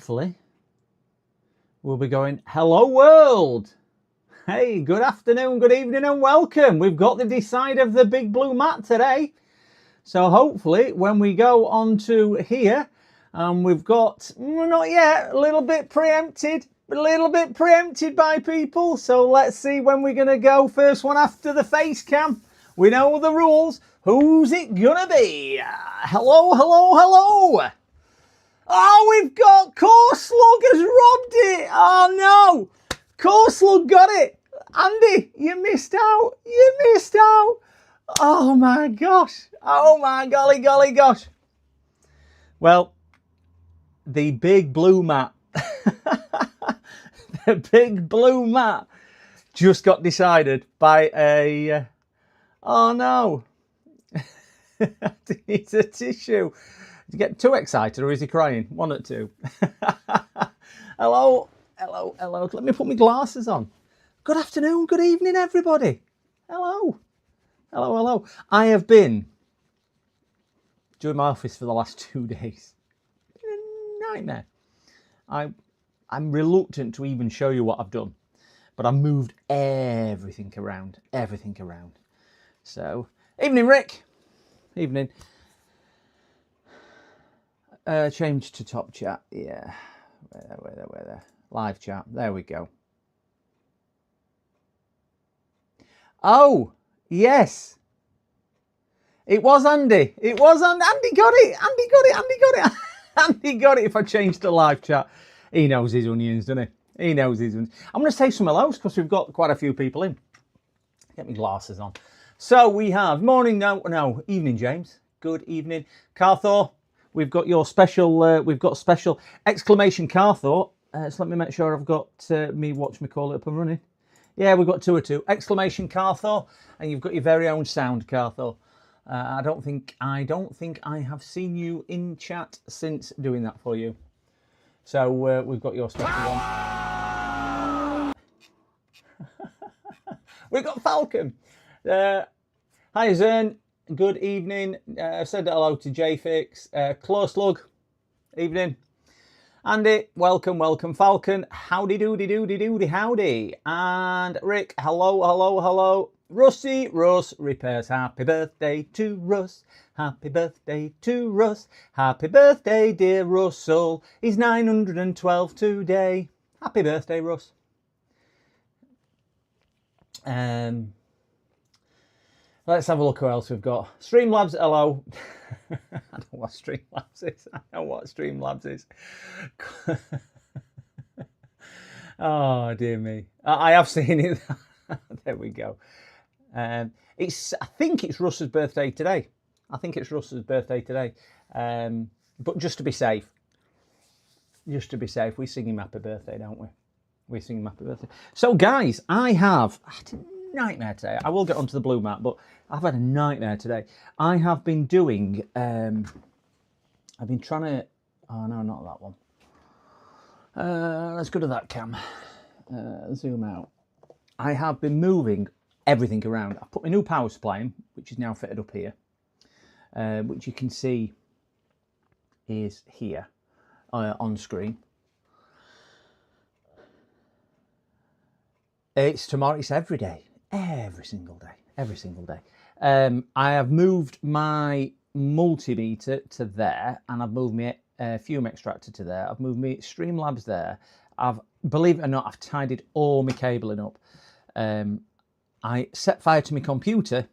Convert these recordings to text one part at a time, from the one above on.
hopefully we'll be going, hello world. Hey, good afternoon, good evening and welcome. We've got the decide of the big blue mat today. So hopefully when we go on to here, we've got, not yet, a little bit preempted by people. So let's see when we're going to go. First one after the face cam. We know the rules. Who's it going to be? Hello, hello, hello. Oh, we've got Coreslug has robbed it. Oh, no. Coreslug got it. Andy, you missed out. You missed out. Oh, my gosh. Oh, my golly, golly, gosh. Well, the big blue mat. The big blue mat just got decided by a... oh, no. It's a tissue. Did you get too excited or is he crying? One or two. Hello, hello, hello. Let me put my glasses on. Good afternoon, good evening, everybody. Hello. Hello, hello. I have been doing my office for the last 2 days. A nightmare. I'm reluctant to even show you what I've done, but I've moved everything around. So, evening, Rick. Evening. Change to top chat. Yeah. Where there. Live chat. There we go. Oh, yes. It was Andy. It was Andy. Andy got it. Andy got it. Andy got it. Andy got it if I changed to live chat. He knows his onions, doesn't he? He knows his onions. I'm going to say some hellos because we've got quite a few people in. Get my glasses on. So we have morning, no, evening, James. Good evening. Carthor, we've got your special, we've got special exclamation Carthor. So let me make sure I've got me watch me call it up and running. Yeah, we've got 2 or 2. Exclamation Carthor, and you've got your very own sound, Carthor. I don't think I have seen you in chat since doing that for you. So we've got your special one. We've got Falcon. Hi, Zern. Good evening. I said hello to JFix. Close lug. Evening. Andy, welcome, welcome. Falcon, howdy doody doody doody howdy. And Rick, hello, hello, hello. Rusty, Russ, repairs. Happy birthday to Russ. Happy birthday to Russ. Happy birthday, dear Russell. He's 912 today. Happy birthday, Russ. Let's have a look who else we've got. Streamlabs, hello. I don't know what Streamlabs is. I know what Streamlabs is. Oh, dear me. I have seen it. There we go. I think it's Russ's birthday today. But just to be safe, we sing him happy birthday, don't we? We sing him happy birthday. So, guys, I had a nightmare today. I will get onto the blue mat, but I've had a nightmare today. I have been doing, I've been trying to, oh no, not that one. Let's go to that cam. Zoom out. I have been moving everything around. I've put my new power supply in, which is now fitted up here, which you can see is here on screen. It's tomorrow. It's every day, every single day. I have moved my multimeter to there, and I've moved my fume extractor to there. I've moved my Streamlabs there. Believe it or not, I've tidied all my cabling up. I set fire to my computer.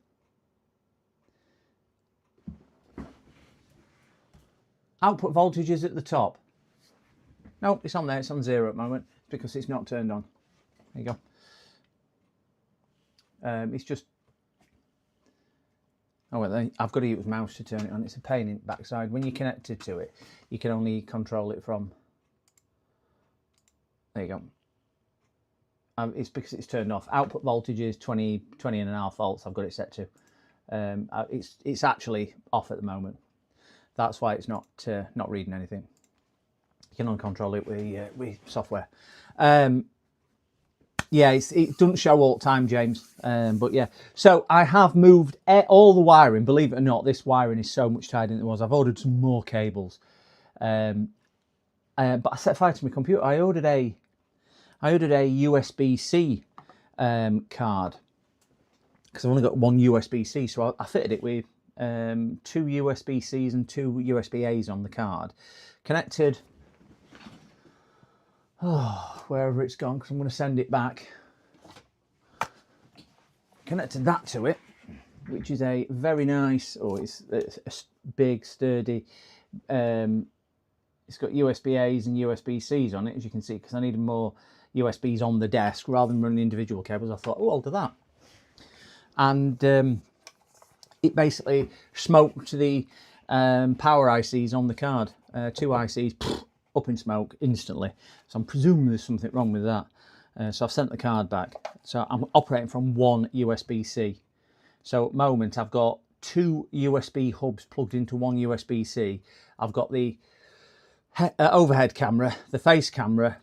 Output voltage is at the top. Nope, it's on there. It's on 0 at the moment because it's not turned on. There you go. It's just, oh well, I've got to use mouse to turn it on. It's a pain in the backside. When you're connected to it, you can only control it from, there you go. It's because it's turned off. Output voltage is 20.5 volts. I've got it set to. It's actually off at the moment. That's why it's not reading anything. You can only control it with software. Yeah, it doesn't show all the time, James. But yeah, so I have moved all the wiring. Believe it or not, this wiring is so much tighter than it was. I've ordered some more cables. but I set fire to my computer. I ordered a USB-C card because I've only got one USB-C, so I fitted it with 2 USB-Cs and 2 USB-As on the card. Connected, wherever it's gone, because I'm going to send it back. Connected that to it, which is a very nice, it's a big, sturdy, it's got USB-As and USB-Cs on it, as you can see, because I needed more USBs on the desk rather than running individual cables. I thought, oh, I'll do that. And it basically smoked the power ICs on the card. 2 ICs up in smoke instantly. So I'm presuming there's something wrong with that. So I've sent the card back. So I'm operating from one USB-C. So at the moment I've got 2 USB hubs plugged into one USB-C. I've got the overhead camera, the face camera,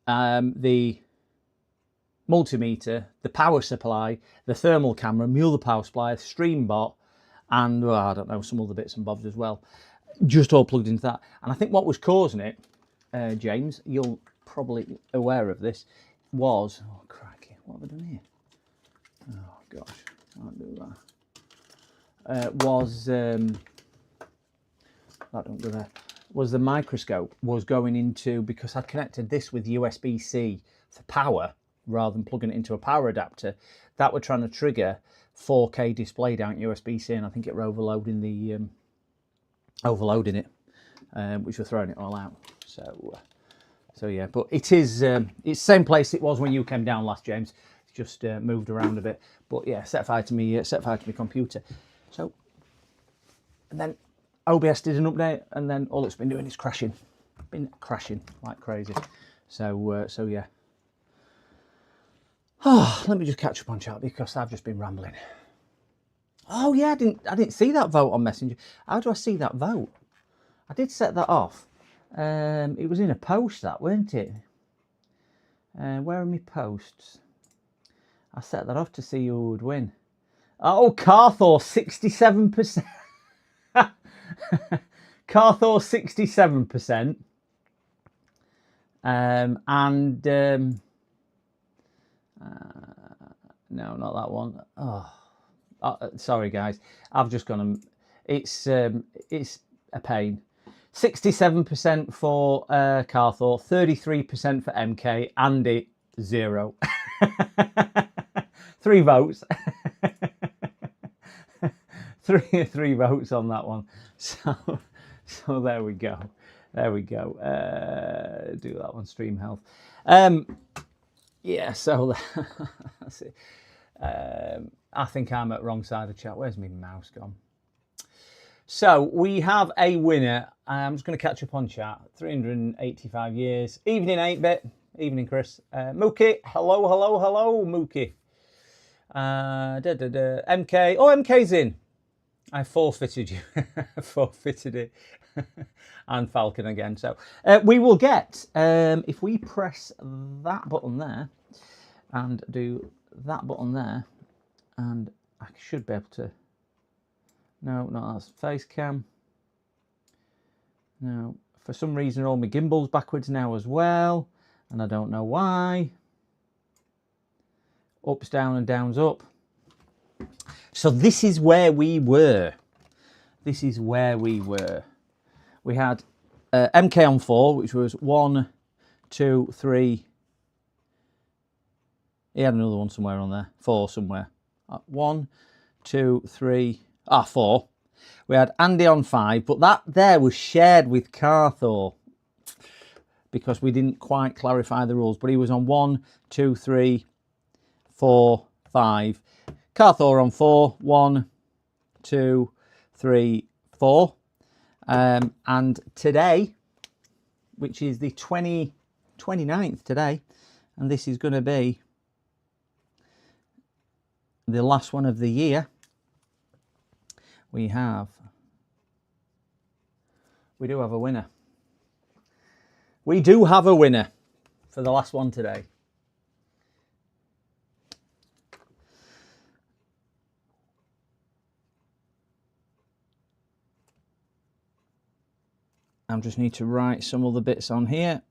the multimeter, the power supply, the thermal camera, my other power supply, stream bot, and I don't know, some other bits and bobs as well. Just all plugged into that. And I think what was causing it, James, you're probably aware of this, was, oh crikey, what have I done here? Oh gosh, can't do that. That don't go there. Was the microscope was going into, because I'd connected this with USB-C for power rather than plugging it into a power adapter, that were trying to trigger 4K display down USB-C, and I think it were overloading it, which were throwing it all out. So yeah, but it is it's the same place it was when you came down last, James. It's just moved around a bit. But yeah, set fire to me computer. So, and then OBS did an update, and then all it's been doing is crashing. Been crashing like crazy. So yeah. Oh, let me just catch up on chat because I've just been rambling. Oh yeah, I didn't see that vote on Messenger. How do I see that vote? I did set that off. It was in a post, that, weren't it? Where are my posts? I set that off to see who would win. Oh, Carthor, 67%. Carthor, 67%. No, not that one. Oh, sorry guys, I've just gone. It's a pain. 67% for Carthor, 33% for MK, Andy 0. 3 votes. three votes on that one. So there we go. There we go. Do that one, stream health. Yeah, so that's it. I think I'm at wrong side of the chat. Where's my mouse gone? So we have a winner. I'm just going to catch up on chat. 385 years. Evening 8-bit. Evening, Chris. Mookie. Hello, Mookie. MK. Oh, MK's in. I forfeited you. Forfeited it. And Falcon again. So we will get, if we press that button there and do that button there, and I should be able to, no, that's face cam. No, for some reason all my gimbal's backwards now as well, and I don't know why. Up's down and down's up. So this is where we were. This is where we were. We had MK on 4, which was 1, 2, 3. He had another one somewhere on there. 4 somewhere. 1, 2, 3. 4. We had Andy on 5, but that there was shared with Carthor because we didn't quite clarify the rules. But he was on 1, 2, 3, 4, 5. Carthor on 4. 1, 2, 3, 4. And today, which is the 29th today, and this is going to be the last one of the year, we do have a winner. We do have a winner for the last one today. I just need to write some other bits on here.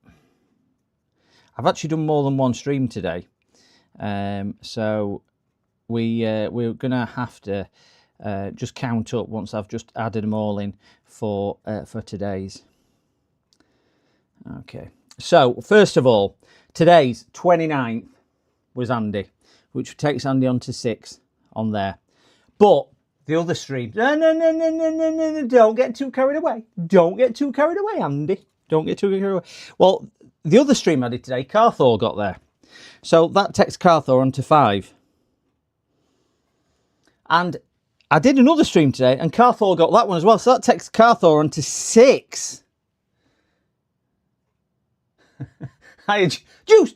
I've actually done more than one stream today, so we're gonna have to just count up once I've just added them all in for today's. Okay, so first of all, today's 29th was Andy, which takes Andy on to 6 on there. But the other stream, no, don't get too carried away. Don't get too carried away, Andy. Don't get too carried away. Well, the other stream I did today, Carthor got there. So that takes Carthor on to 5. And I did another stream today, and Carthor got that one as well. So that takes Carthor on to 6. Hi, juice.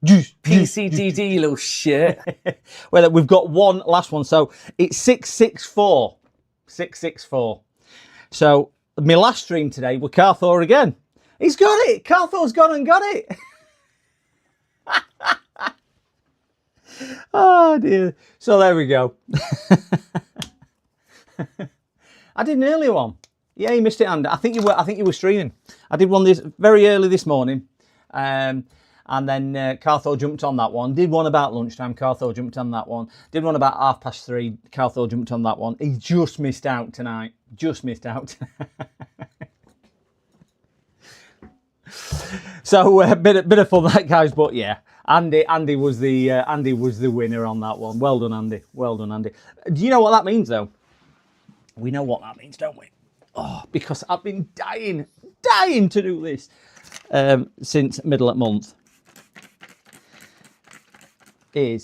PCDD, little shit. Well, we've got one last one, so it's 664. 664. So my last stream today with Carthor again. He's got it. Carthor's gone and got it. Oh dear. So there we go. I did an earlier one. Yeah, you missed it, Andy. I think you were streaming. I did one very early this morning. And then Carthor jumped on that one. Did one about lunchtime. Carthor jumped on that one. Did one about 3:30. Carthor jumped on that one. He just missed out tonight. Just missed out. So a bit of fun, that, guys. But yeah, Andy was the winner on that one. Well done, Andy. Well done, Andy. Do you know what that means, though? We know what that means, don't we? Oh, because I've been dying to do this since middle of month. I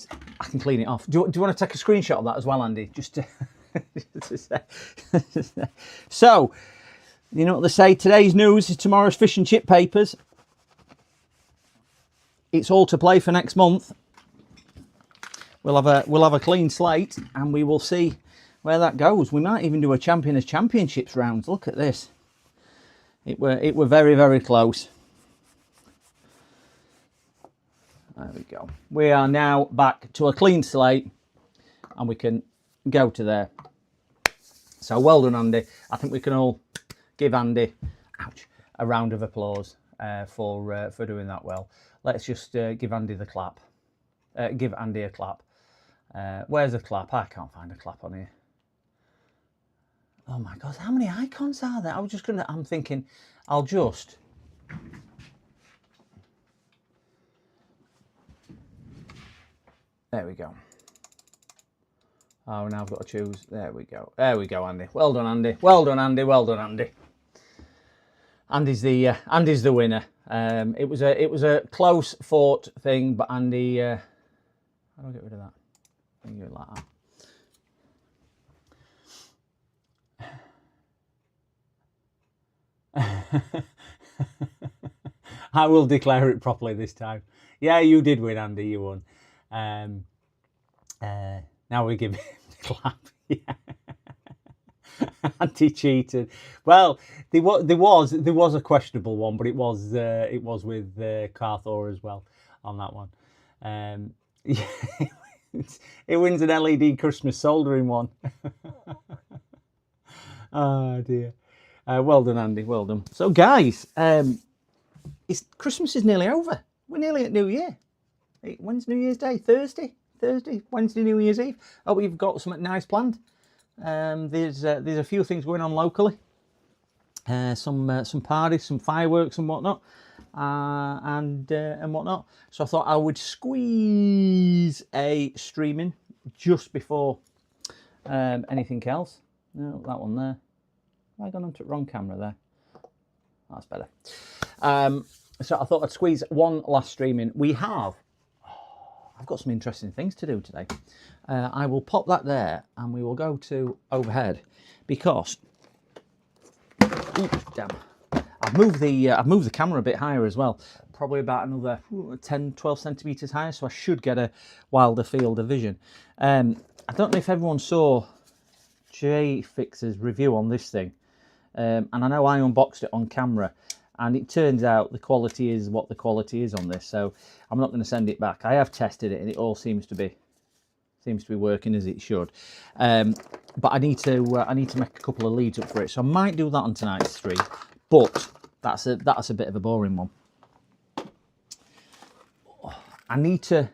can clean it off. Do you want to take a screenshot of that as well, Andy? Just to So, you know what they say, today's news is tomorrow's fish and chip papers. It's all to play for next month. We'll have a clean slate, and we will see where that goes. We might even do a championships rounds. Look at this. It were very, very close. There we go. We are now back to a clean slate, and we can go to there. So well done, Andy. I think we can all give Andy, a round of applause for doing that well. Let's just give Andy the clap. Give Andy a clap. Where's the clap? I can't find a clap on here. Oh my God, how many icons are there? I'm thinking, I'll just. There we go. Oh, now I've got to choose. There we go. There we go, Andy. Well done, Andy. Well done, Andy. Well done, Andy. Andy's the winner. It was a close fought thing, but Andy. How do I get rid of that? I can do it like that. I will declare it properly this time. Yeah, you did win, Andy. You won. Now we give him the clap. Yeah. Andy cheated. Well, there was a questionable one, but it was with Carthor as well on that one. Yeah, it wins an LED Christmas soldering one. Oh dear. Well done, Andy. Well done. So, guys, Christmas is nearly over. We're nearly at New Year. When's New Year's Day? Thursday, Wednesday, New Year's Eve. Oh, we've got something nice planned. There's a few things going on locally. Some parties, some fireworks and whatnot, and whatnot. So I thought I would squeeze a stream in just before anything else. No, that one there. Have I gone onto the wrong camera there? That's better. So I thought I'd squeeze one last stream in. I've got some interesting things to do today. I will pop that there, and we will go to overhead because, damn, I've moved the camera a bit higher as well, probably about another 10-12 centimeters higher, so I should get a wilder field of vision. I don't know if everyone saw J-Fix's review on this thing, and I know I unboxed it on camera. And it turns out the quality is what the quality is on this, so I'm not going to send it back. I have tested it, and it all seems to be seems to be working as it should. But I need to make a couple of leads up for it, so I might do that on tonight's stream. But that's a bit of a boring one. I need to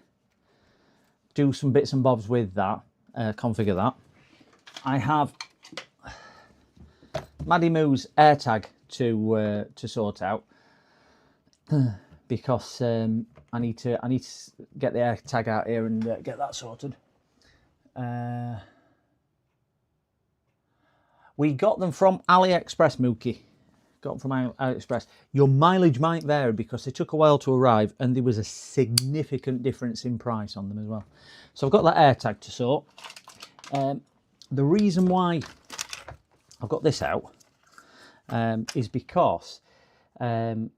do some bits and bobs with that, configure that. I have Maddie Moo's Airtag to sort out because I need to get the Airtag out here and get that sorted. We got them from AliExpress, Mookie. Got them from AliExpress. Your mileage might vary because they took a while to arrive and there was a significant difference in price on them as well. So I've got that Airtag to sort. The reason why I've got this out is because I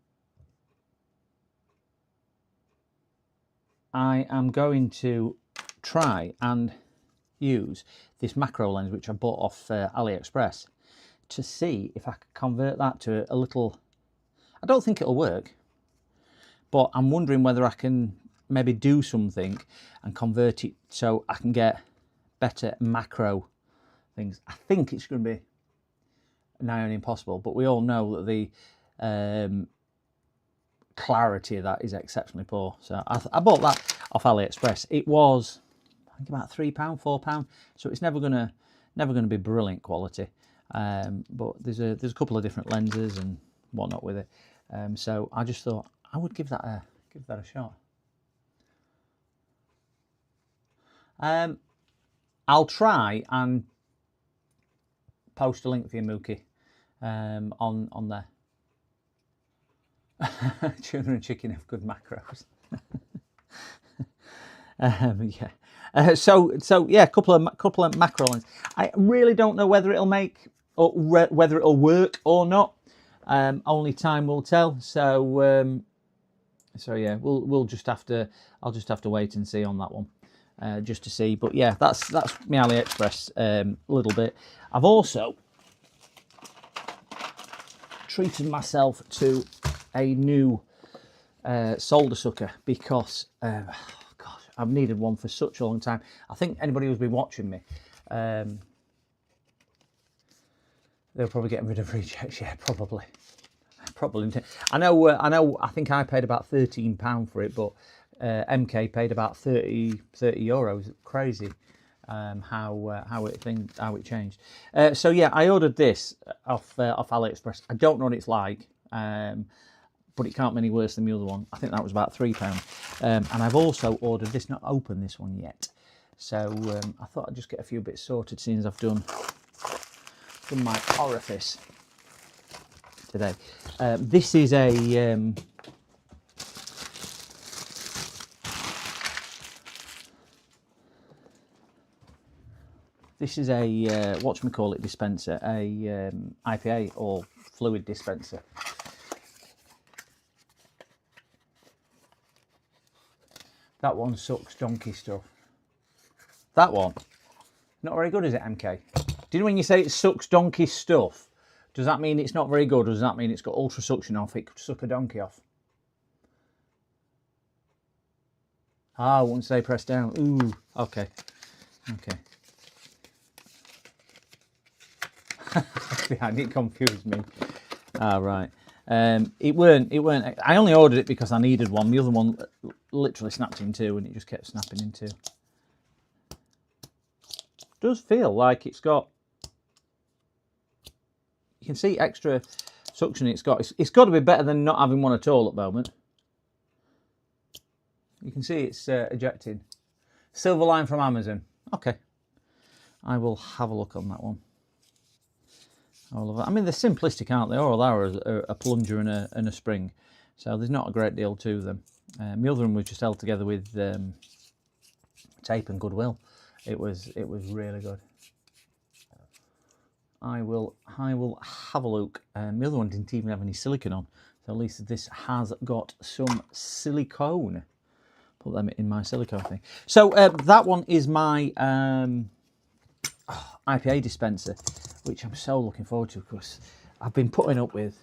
am going to try and use this macro lens which I bought off AliExpress to see if I can convert that to a little. I don't think it'll work, but I'm wondering whether I can maybe do something and convert it so I can get better macro things. I think it's going to be nigh on impossible, but we all know that the clarity of that is exceptionally poor. So I bought that off AliExpress. It was, I think, about £3, £4. So it's never gonna be brilliant quality. But there's a couple of different lenses and whatnot with it. So I just thought I would give that a shot. I'll try and post a link for you, Mookie, on there. Tuna and chicken have good macros. Yeah. So yeah, couple of macro lens. I really don't know whether it'll make or whether it'll work or not. Only time will tell. So yeah, we'll just have to. I'll just have to wait and see on that one, just to see. But yeah, that's my AliExpress little bit. I've also treated myself to a new solder sucker because gosh, I've needed one for such a long time. I think anybody who's been watching me, they're probably getting rid of rejects. Yeah, probably. I know. I think I paid about £13 for it, but MK paid about 30 euros. Crazy. How it changed. So yeah, I ordered this off AliExpress. I don't know what it's like, but it can't be any worse than the other one. I think that was about £3. And I've also ordered this. Not opened this one yet, so I thought I'd just get a few bits sorted, seeing as I've done my orifice today. This is a whatchamacallit dispenser, a IPA or fluid dispenser. That one sucks donkey stuff. That one, not very good, is it, MK? Do you know when you say it sucks donkey stuff, does that mean it's not very good, or does that mean it's got ultra suction off? It could suck a donkey off. Ah, once they press down. Ooh, okay. Behind it confused me. Ah, right. It weren't. I only ordered it because I needed one. The other one literally snapped in two, and it just kept snapping in two. It does feel like it's got. You can see extra suction it's got. It's got to be better than not having one at all at the moment. You can see it's ejecting. Silver line from Amazon. Okay. I will have a look on that one. I mean, they're simplistic, aren't they? All they are is a plunger and a spring. So there's not a great deal to them. The other one was just held together with tape and goodwill. It was really good. I will have a look. The other one didn't even have any silicone on, so at least this has got some silicone. Put them in my silicone thing. So that one is my IPA dispenser, which I'm so looking forward to because I've been putting up with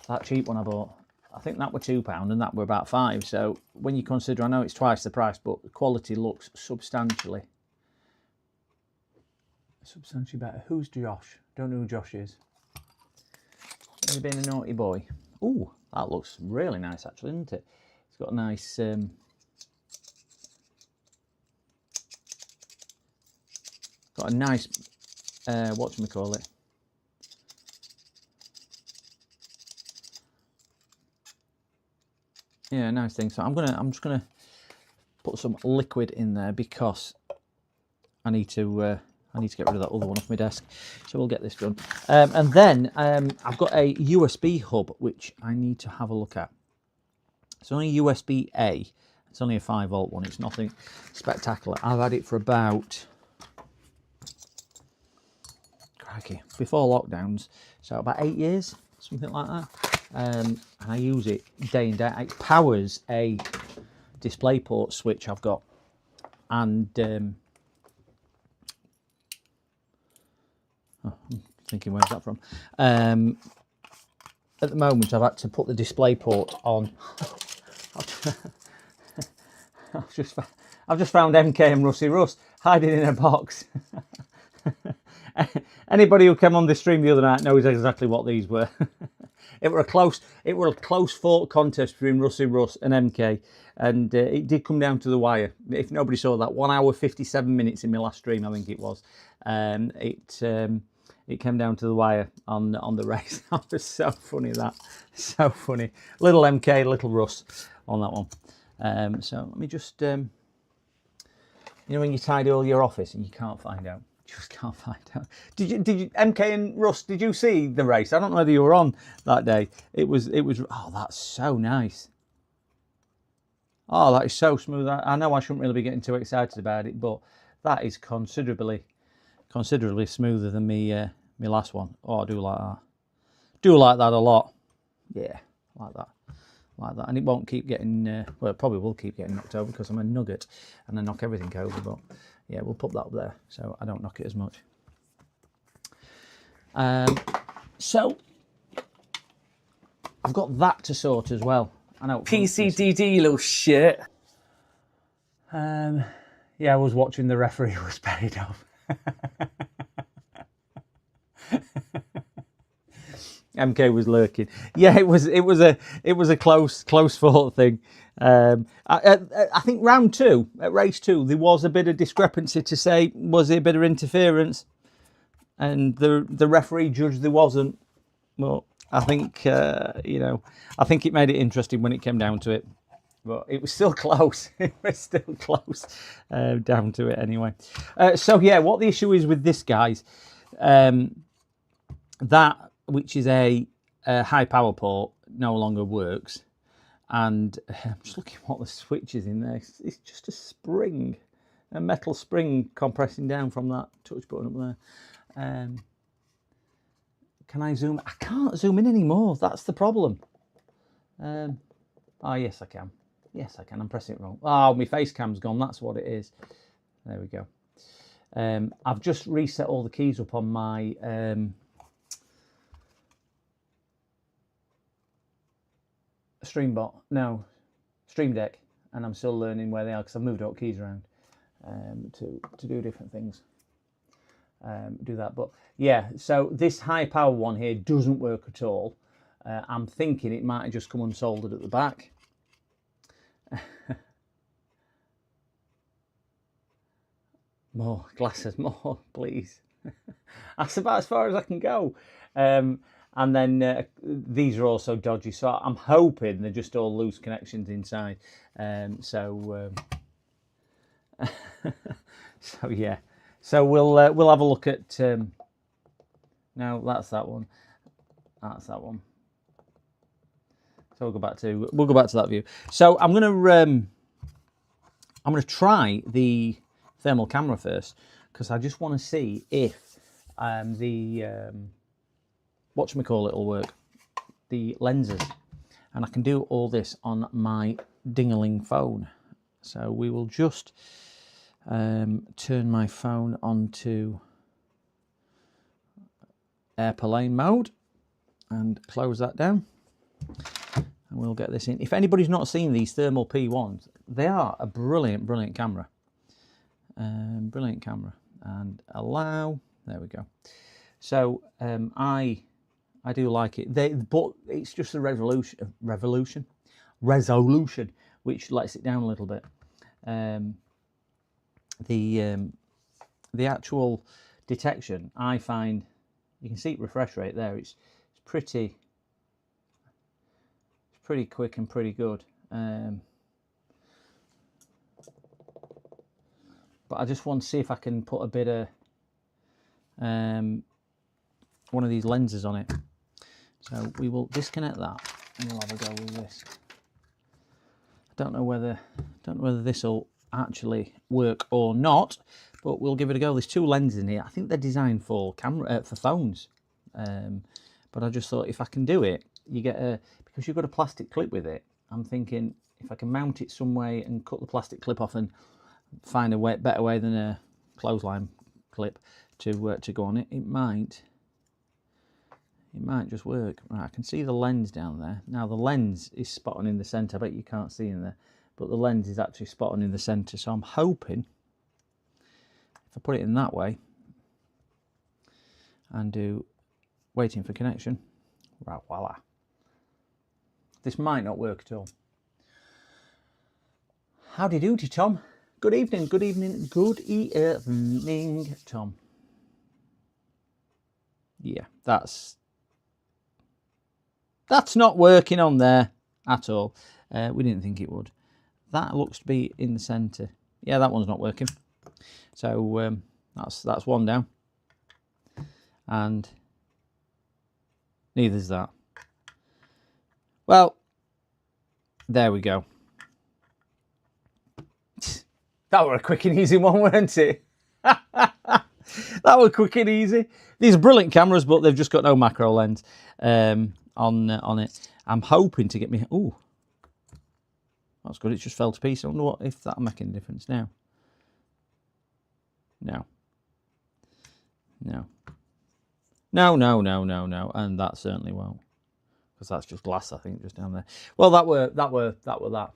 that cheap one I bought, I think that were £2 and that were about £5. So when you consider, I know it's twice the price, but the quality looks substantially better. Who's Josh? Don't know who Josh is. He's been a naughty boy. Ooh, that looks really nice actually, isn't it? It's got a nice whatchamacallit. Yeah, nice thing. So I'm just gonna put some liquid in there because I need to get rid of that other one off my desk. So we'll get this done. And then I've got a USB hub which I need to have a look at. It's only USB-A. It's only a 5-volt one. It's nothing spectacular. I've had it for about, crikey, before lockdowns, so about 8 years, something like that. And I use it day in day out. It powers a DisplayPort switch I've got, and I'm thinking, where's that from? At the moment, I've had to put the DisplayPort on. I've just found MK and Rusty Russ hiding in a box. Anybody who came on the stream the other night knows exactly what these were. It were a close fought contest between Rusty Russ and MK, and it did come down to the wire. If nobody saw that, 1 hour 57 minutes in my last stream, I think it was. It came down to the wire on the race. That was so funny. So funny. Little MK, little Russ on that one. So let me just, you know, when you tidy all your office and you can't find out. Just can't find out. Did you MK and Russ? Did you see the race? I don't know whether you were on that day. It was. Oh, that's so nice. Oh, that is so smooth. I know I shouldn't really be getting too excited about it, but that is considerably smoother than me last one. Oh, I do like that. Do like that a lot. Yeah, like that. And it won't keep getting. Well, it probably will keep getting knocked over because I'm a nugget and I knock everything over, but. Yeah, we'll put that up there so I don't knock it as much. So I've got that to sort as well. I know PCDD, you little shit. Yeah, I was watching the referee who was paid off. MK was lurking. Yeah, it was a close fought thing. I think round 2 at race 2 there was a bit of discrepancy to say was it a bit of interference, and the referee judged there wasn't. Well, I think you know, I think it made it interesting when it came down to it, but it was still close. It was still close down to it anyway. So yeah, what the issue is with this, guys, that which is a high power port no longer works. And I'm just looking at what the switch is in there. It's just a spring, a metal spring compressing down from that touch button up there. Can I zoom? I can't zoom in anymore. That's the problem. Oh, yes, I can. Yes, I can. I'm pressing it wrong. Oh, my face cam's gone. That's what it is. There we go. I've just reset all the keys up on my Stream Deck, and I'm still learning where they are because I've moved all keys around to do different things. Do that, but yeah. So this high power one here doesn't work at all. I'm thinking it might have just come unsoldered at the back. More glasses, more, please. That's about as far as I can go. And then these are also dodgy, so I'm hoping they're just all loose connections inside. So yeah. So we'll have a look at. No, that's that one. That's that one. So we'll go back to that view. So I'm gonna try the thermal camera first because I just want to see if the whatchamacallit will work, the lenses, and I can do all this on my ding-a-ling phone. So we will just turn my phone onto airplane mode and close that down, and We'll get this in. If anybody's not seen these thermal P1s, they are a brilliant camera. Brilliant camera. And allow. There we go. So I do like it. But it's just the resolution, which lets it down a little bit. The actual detection, I find, you can see it refresh rate there. It's pretty quick and pretty good. But I just want to see if I can put a bit of one of these lenses on it. So we will disconnect that and we'll have a go with this. I don't know whether this will actually work or not, but we'll give it a go. There's two lenses in here. I think they're designed for for phones, but I just thought if I can do it, you get because you've got a plastic clip with it. I'm thinking if I can mount it some way and cut the plastic clip off and find a better way than a clothesline clip to go on it, it might just work. Right, I can see the lens down there. Now the lens is spot on in the centre. I bet you can't see in there, but the lens is actually spot on in the centre. So I'm hoping if I put it in that way and do waiting for connection, right, voila. This might not work at all. Howdy doody, Tom. Good evening, Tom. Yeah, that's not working on there at all. We didn't think it would. That looks to be in the centre. Yeah, that one's not working. So that's one down. And neither's that. Well, there we go. That were a quick and easy one, weren't it? That were quick and easy. These are brilliant cameras, but they've just got no macro lens on it. I'm hoping to get me. Ooh, that's good. It just fell to pieces. I wonder if that'll make any difference now. No. And that certainly won't, because that's just glass, I think, just down there. Well, that were that.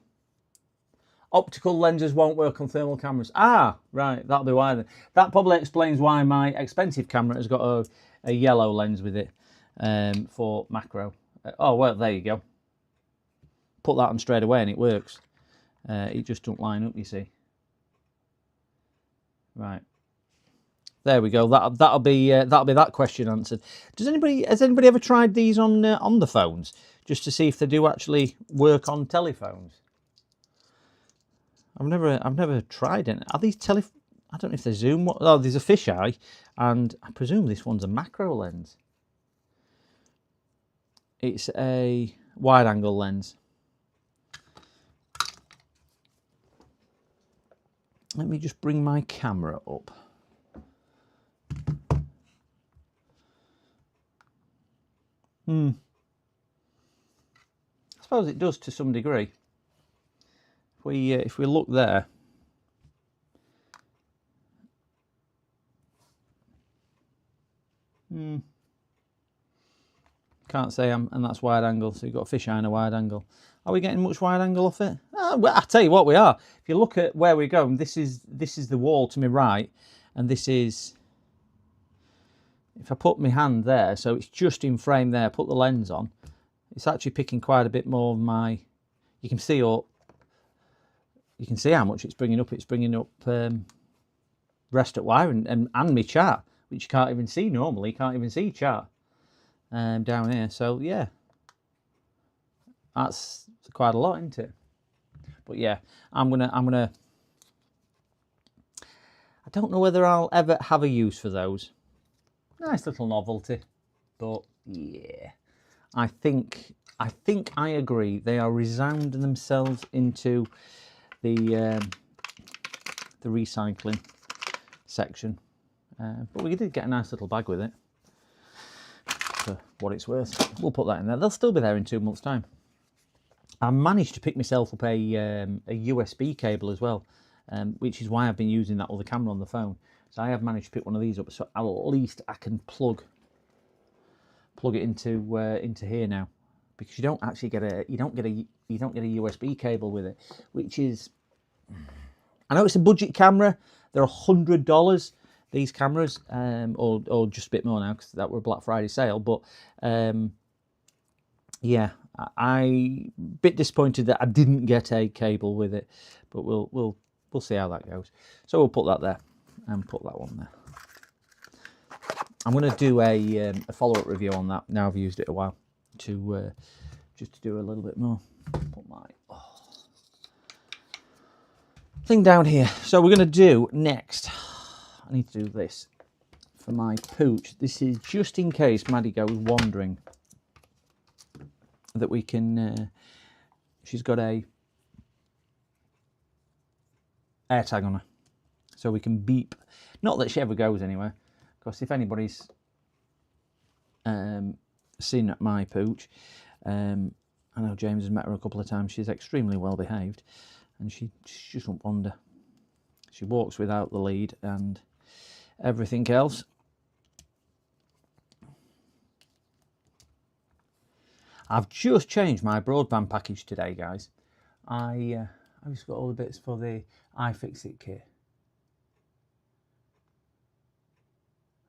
Optical lenses won't work on thermal cameras. Ah, right, that'll be why then. That probably explains why my expensive camera has got a yellow lens with it for macro. Oh, well, there you go. Put that on straight away and it works. It just don't line up, you see. Right. There we go. That'll be that question answered. Has anybody ever tried these on the phones just to see if they do actually work on telephones? I've never tried it. Are these I don't know if they're zoom. Oh, there's a fisheye, and I presume this one's a macro lens. It's a wide angle lens. Let me just bring my camera up. I suppose it does to some degree. If we look there, can't say and that's wide angle. So you've got a fisheye and a wide angle. Are we getting much wide angle off it? Well, I tell you what, we are. If you look at where we're going, this is the wall to my right, and this is. If I put my hand there, so it's just in frame there. Put the lens on. It's actually picking quite a bit more of my. You can see how much it's bringing up. It's bringing up rest at wire and my chart, which you can't even see normally. You can't even see chart down here. So yeah, that's quite a lot, isn't it? But yeah, I'm gonna. I don't know whether I'll ever have a use for those. Nice little novelty, but yeah, I think I agree. They are resounding themselves into the recycling section, but we did get a nice little bag with it for what it's worth. We'll put that in there. They'll still be there in 2 months' time. I managed to pick myself up a USB cable as well, which is why I've been using that other camera on the phone. So I have managed to pick one of these up, so at least I can plug it into here now, because you don't actually get a USB cable with it, which is, I know it's a budget camera. They're $100, these cameras, or just a bit more now because that were a Black Friday sale. But yeah, I bit disappointed that I didn't get a cable with it, but we'll see how that goes. So we'll put that there and put that one there. I'm going to do a follow-up review on that. Now I've used it a while to just to do a little bit more. Put my thing down here. So we're going to do next. I need to do this for my pooch. This is just in case Maddie goes wandering. That we can. She's got a Airtag on her, so we can beep. Not that she ever goes anywhere. Because if anybody's seen my pooch, I know James has met her a couple of times. She's extremely well behaved, and she just won't wander. She walks without the lead and everything else. I've just changed my broadband package today, guys. I've just got all the bits for the iFixit kit.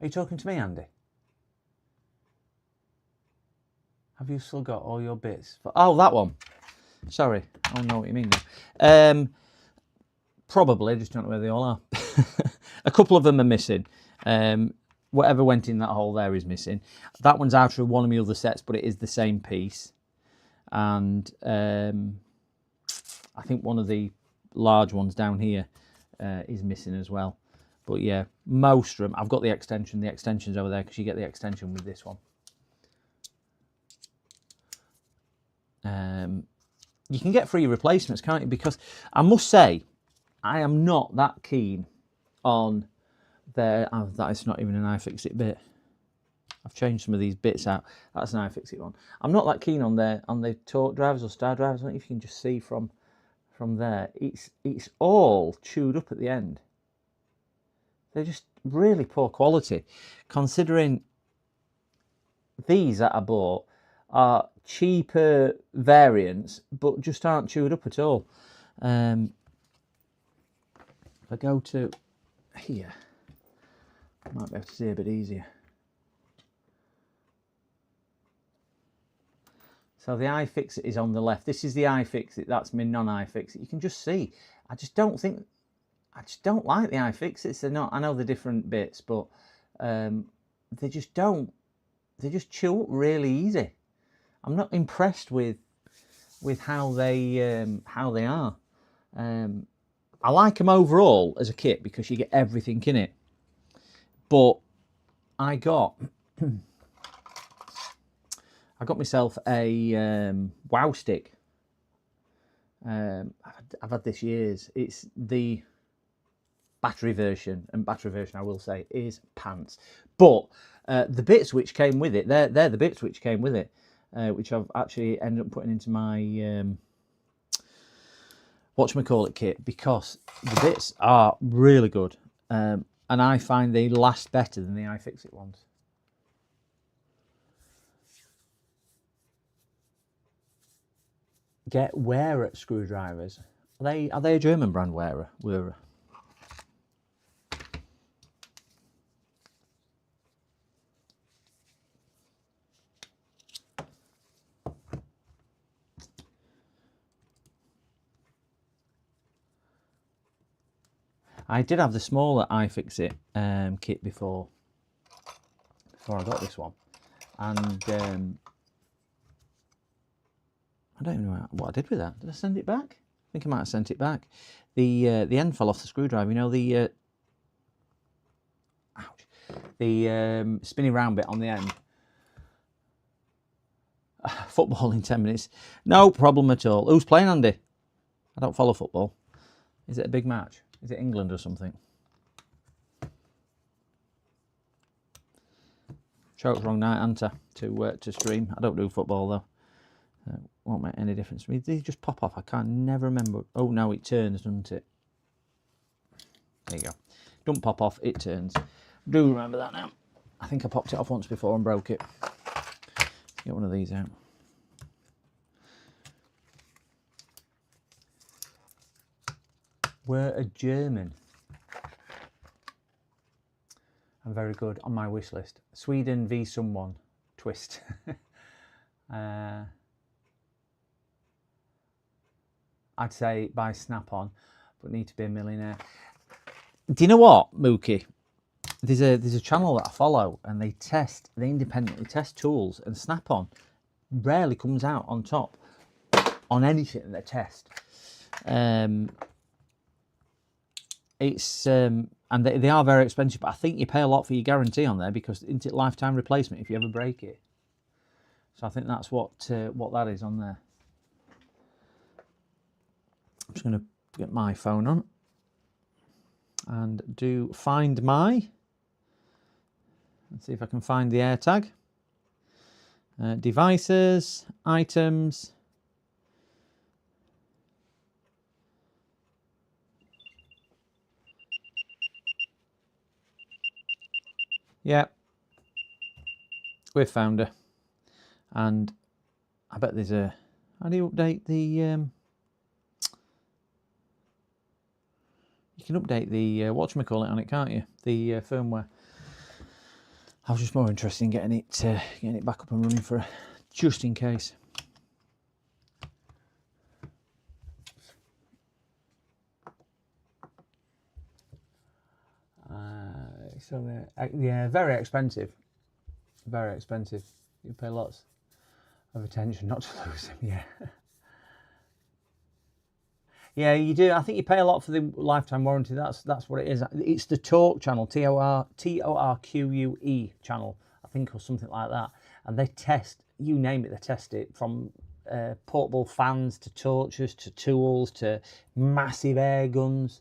Are you talking to me, Andy? Have you still got all your bits? Oh, that one. Sorry, I don't know what you mean now. Probably, I just don't know where they all are. A couple of them are missing. Whatever went in that hole there is missing. That one's out of one of my other sets, but it is the same piece. And I think one of the large ones down here is missing as well. But yeah, most of them, I've got the extension. The extension's over there because you get the extension with this one. You can get free replacements, can't you? Because I must say, I am not that keen on their... Oh, that is not even an iFixit bit. I've changed some of these bits out. That's an iFixit one. I'm not that keen on the torque drivers or star drivers. I don't know if you can just see from there. It's all chewed up at the end. They're just really poor quality, considering these that I bought are cheaper variants, but just aren't chewed up at all. If I go to here, I might be able to see a bit easier. So the iFixit is on the left. This is the iFixit. That's my non-iFixit. You can just see. I just don't like the iFixits. They're not. I know they're different bits, but they just don't. They just chew up really easy. I'm not impressed with how they are. I like them overall as a kit because you get everything in it. But I got myself a Wow stick. I've had this years. It's the battery version, and battery version I will say is pants. But the bits which came with it, they're the bits which came with it, which I've actually ended up putting into my whatchamacallit kit, because the bits are really good, and I find they last better than the iFixit ones. Get Wera screwdrivers. Are they a German brand, Wera? I did have the smaller iFixit kit before I got this one, and I don't even know what I did with that. Did I send it back? I think I might have sent it back. The end fell off the screwdriver. You know, the spinny round bit on the end. Football in 10 minutes. No problem at all. Who's playing, Andy? I don't follow football. Is it a big match? Is it England or something? Chose wrong night, Anta, to stream. I don't do football though. Won't make any difference to me. They just pop off. I can't never remember. Oh no, it turns, doesn't it? There you go. Don't pop off, it turns. Do remember that now. I think I popped it off once before and broke it. Let's get one of these out. were a German. I'm very good on my wish list. Sweden v someone. Twist. I'd say buy Snap-on, but need to be a millionaire. Do you know what, Mookie? There's a channel that I follow, and they independently test tools, and Snap-on rarely comes out on top on anything that they test. It's and they are very expensive, but I think you pay a lot for your guarantee on there because it's a lifetime replacement if you ever break it. So I think that's what that is on there. I'm just going to get my phone on and do Find My. Let's see if I can find the AirTag. Devices, items. Yeah, we've found her. And I bet there's a... How do you update the... You can update the whatchamacallit on it, can't you? The firmware. I was just more interested in getting it back up and running for just in case. So yeah, very expensive. Very expensive. You pay lots of attention not to lose them. Yeah. Yeah, you do. I think you pay a lot for the lifetime warranty. That's what it is. It's the Torque channel, TORQUE channel, I think, or something like that. And they test, you name it, they test it from portable fans to torches to tools to massive air guns.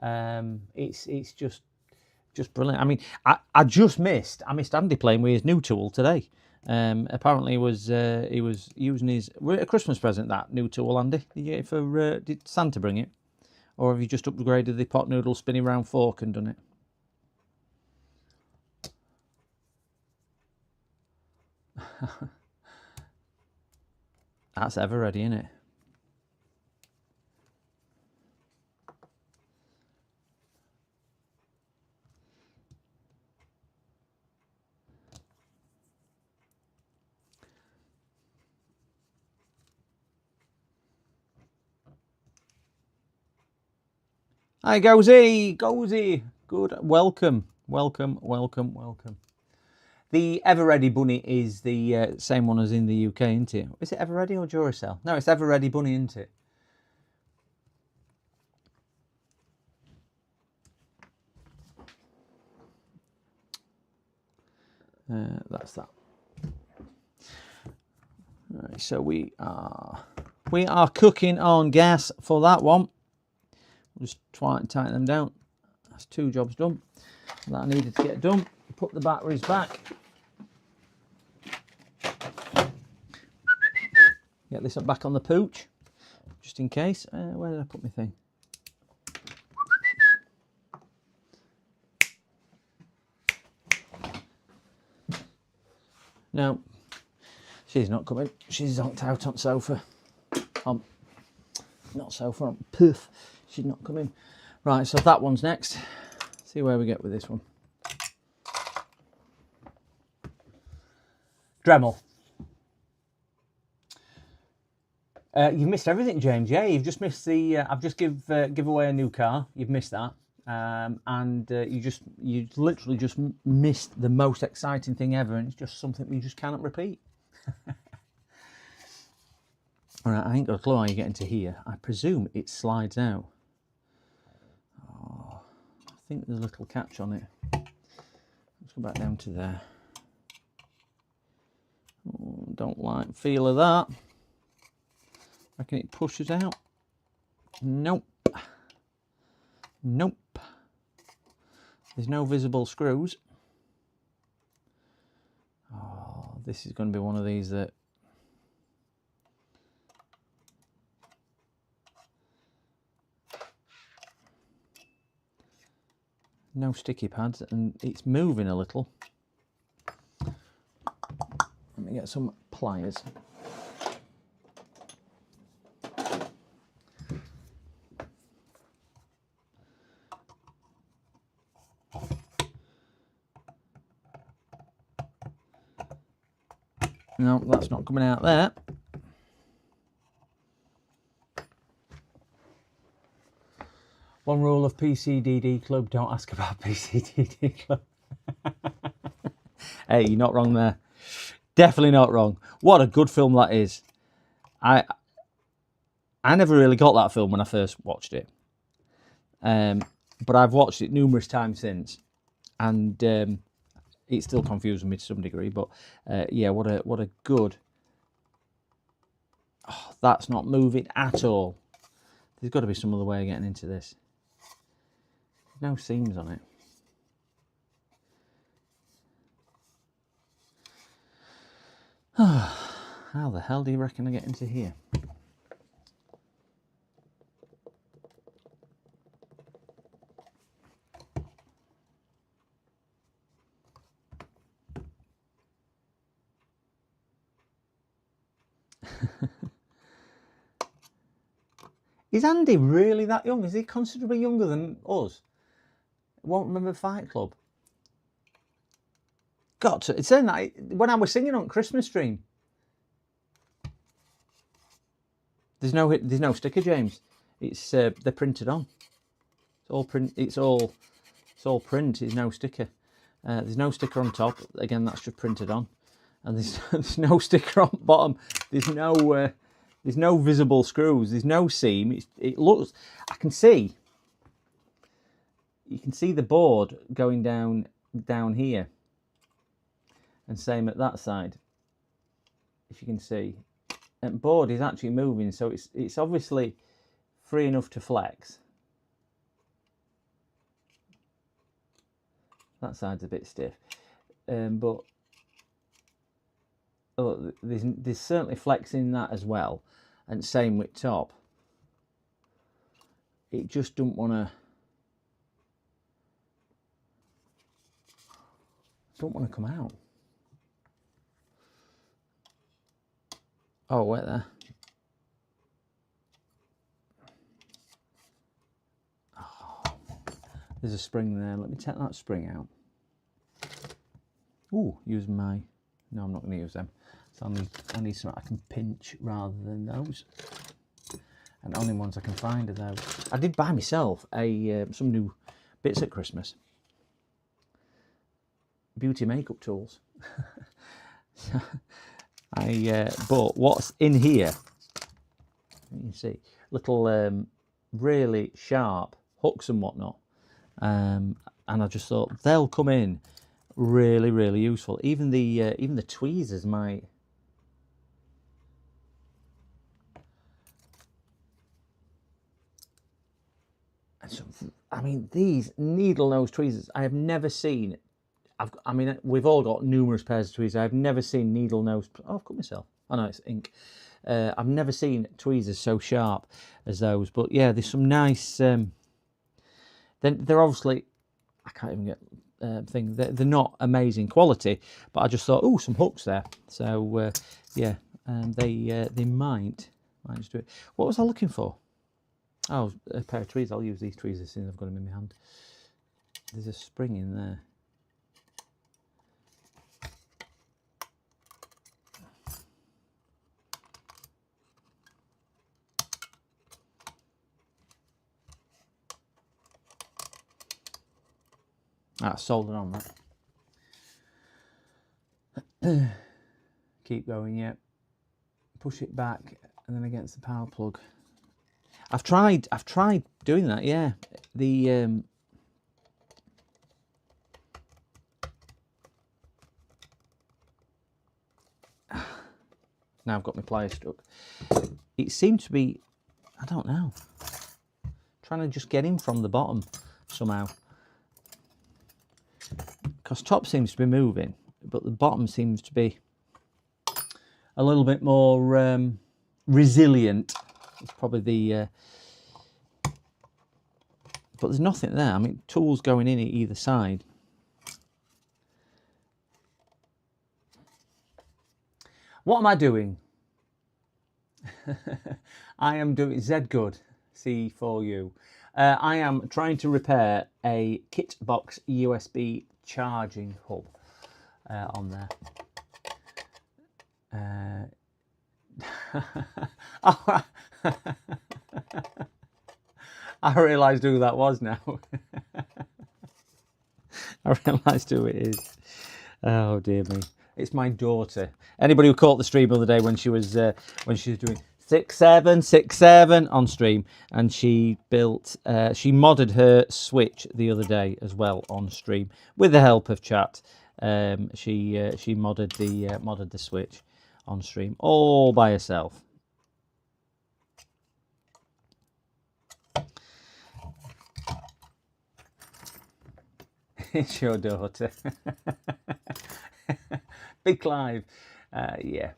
It's just brilliant. I mean, I missed Andy playing with his new tool today. Apparently he was using his a Christmas present, that new tool, Andy. Did you get it for did Santa bring it, or have you just upgraded the pot noodle spinning round fork and done it? That's ever ready, isn't it? Hi, Gozy. Good. Welcome. The Ever-Ready Bunny is the same one as in the UK, isn't it? Is it Ever-Ready or Duracell? No, it's Ever-Ready Bunny, isn't it? That's that. Right, so we are cooking on gas for that one. We'll just try and tighten them down. That's 2 jobs done that I needed to get done. Put the batteries back. Get this up back on the pooch, just in case. Where did I put my thing? No, she's not coming. She's zonked out on sofa. Not sofa, on poof. She's not coming. Right, so that one's next. See where we get with this one. Dremel. You've missed everything, James. Yeah, you've just missed the. I've just give away a new car. You've missed that, and you literally just missed the most exciting thing ever, and it's just something you just cannot repeat. All right, I ain't got a clue how you get into here. I presume it slides out. Oh, I think there's a little catch on it. Let's go back down to there. Oh, don't like the feel of that. Reckon it pushes out. Nope. There's no visible screws. Oh, this is going to be one of these that... No sticky pads, and it's moving a little. Let me get some pliers. No, that's not coming out there. One rule of PCDD Club, don't ask about PCDD Club. Hey, you're not wrong there. Definitely not wrong. What a good film that is. I never really got that film when I first watched it. But I've watched it numerous times since. And it's still confusing me to some degree. But yeah, what a good... Oh, that's not moving at all. There's got to be some other way of getting into this. No seams on it. How the hell do you reckon I get into here? Is Andy really that young? Is he considerably younger than us? Won't remember Fight Club. Got to. It's saying that when I was singing on Christmas stream. There's no sticker, James. It's they're printed on. It's all print. It's all print. There's no sticker. There's no sticker on top. Again, that's just printed on. And there's no sticker on bottom. There's no visible screws. There's no seam. It looks. I can see. You can see the board going down here, and same at that side. If you can see, and board is actually moving, so it's obviously free enough to flex. That side's a bit stiff, but oh, there's certainly flex in that as well, and same with top. It just don't want to. Come out. Oh, wait there. Oh, there's a spring there. Let me take that spring out. Ooh, use my... No, I'm not going to use them. So I need something I can pinch rather than those. And the only ones I can find are those. I did buy myself some new bits at Christmas. Beauty makeup tools. But what's in here, you can see little really sharp hooks and whatnot, and I just thought they'll come in really, really useful. Even the tweezers might. I mean, these needle nose tweezers I have never seen. I mean, we've all got numerous pairs of tweezers. I've never seen needle nose. Oh, I've cut myself. Oh no, it's ink. I've never seen tweezers so sharp as those. But yeah, there's some nice. Then they're obviously, I can't even get thing. They're not amazing quality, but I just thought, oh, some hooks there. So yeah, they might just do it. What was I looking for? Oh, a pair of tweezers. I'll use these tweezers since I've got them in my hand. There's a spring in there. Ah, soldered on that. Keep going, yeah. Push it back and then against the power plug. I've tried doing that, yeah. The now I've got my pliers stuck. It seemed to be, I don't know, trying to just get in from the bottom somehow. Because top seems to be moving, but the bottom seems to be a little bit more resilient. It's probably the... but there's nothing there. I mean, tools going in at either side. What am I doing? I am doing Z-Good C4U. I am trying to repair a kit box USB charging hub on there. Oh, I realised who that was now. I realised who it is. Oh dear me! It's my daughter. Anybody who caught the stream the other day when she was doing 6-7 on stream, and she built, she modded her Switch the other day as well on stream with the help of chat. She modded the Switch on stream all by herself. It's your daughter. Big Clive. Yeah.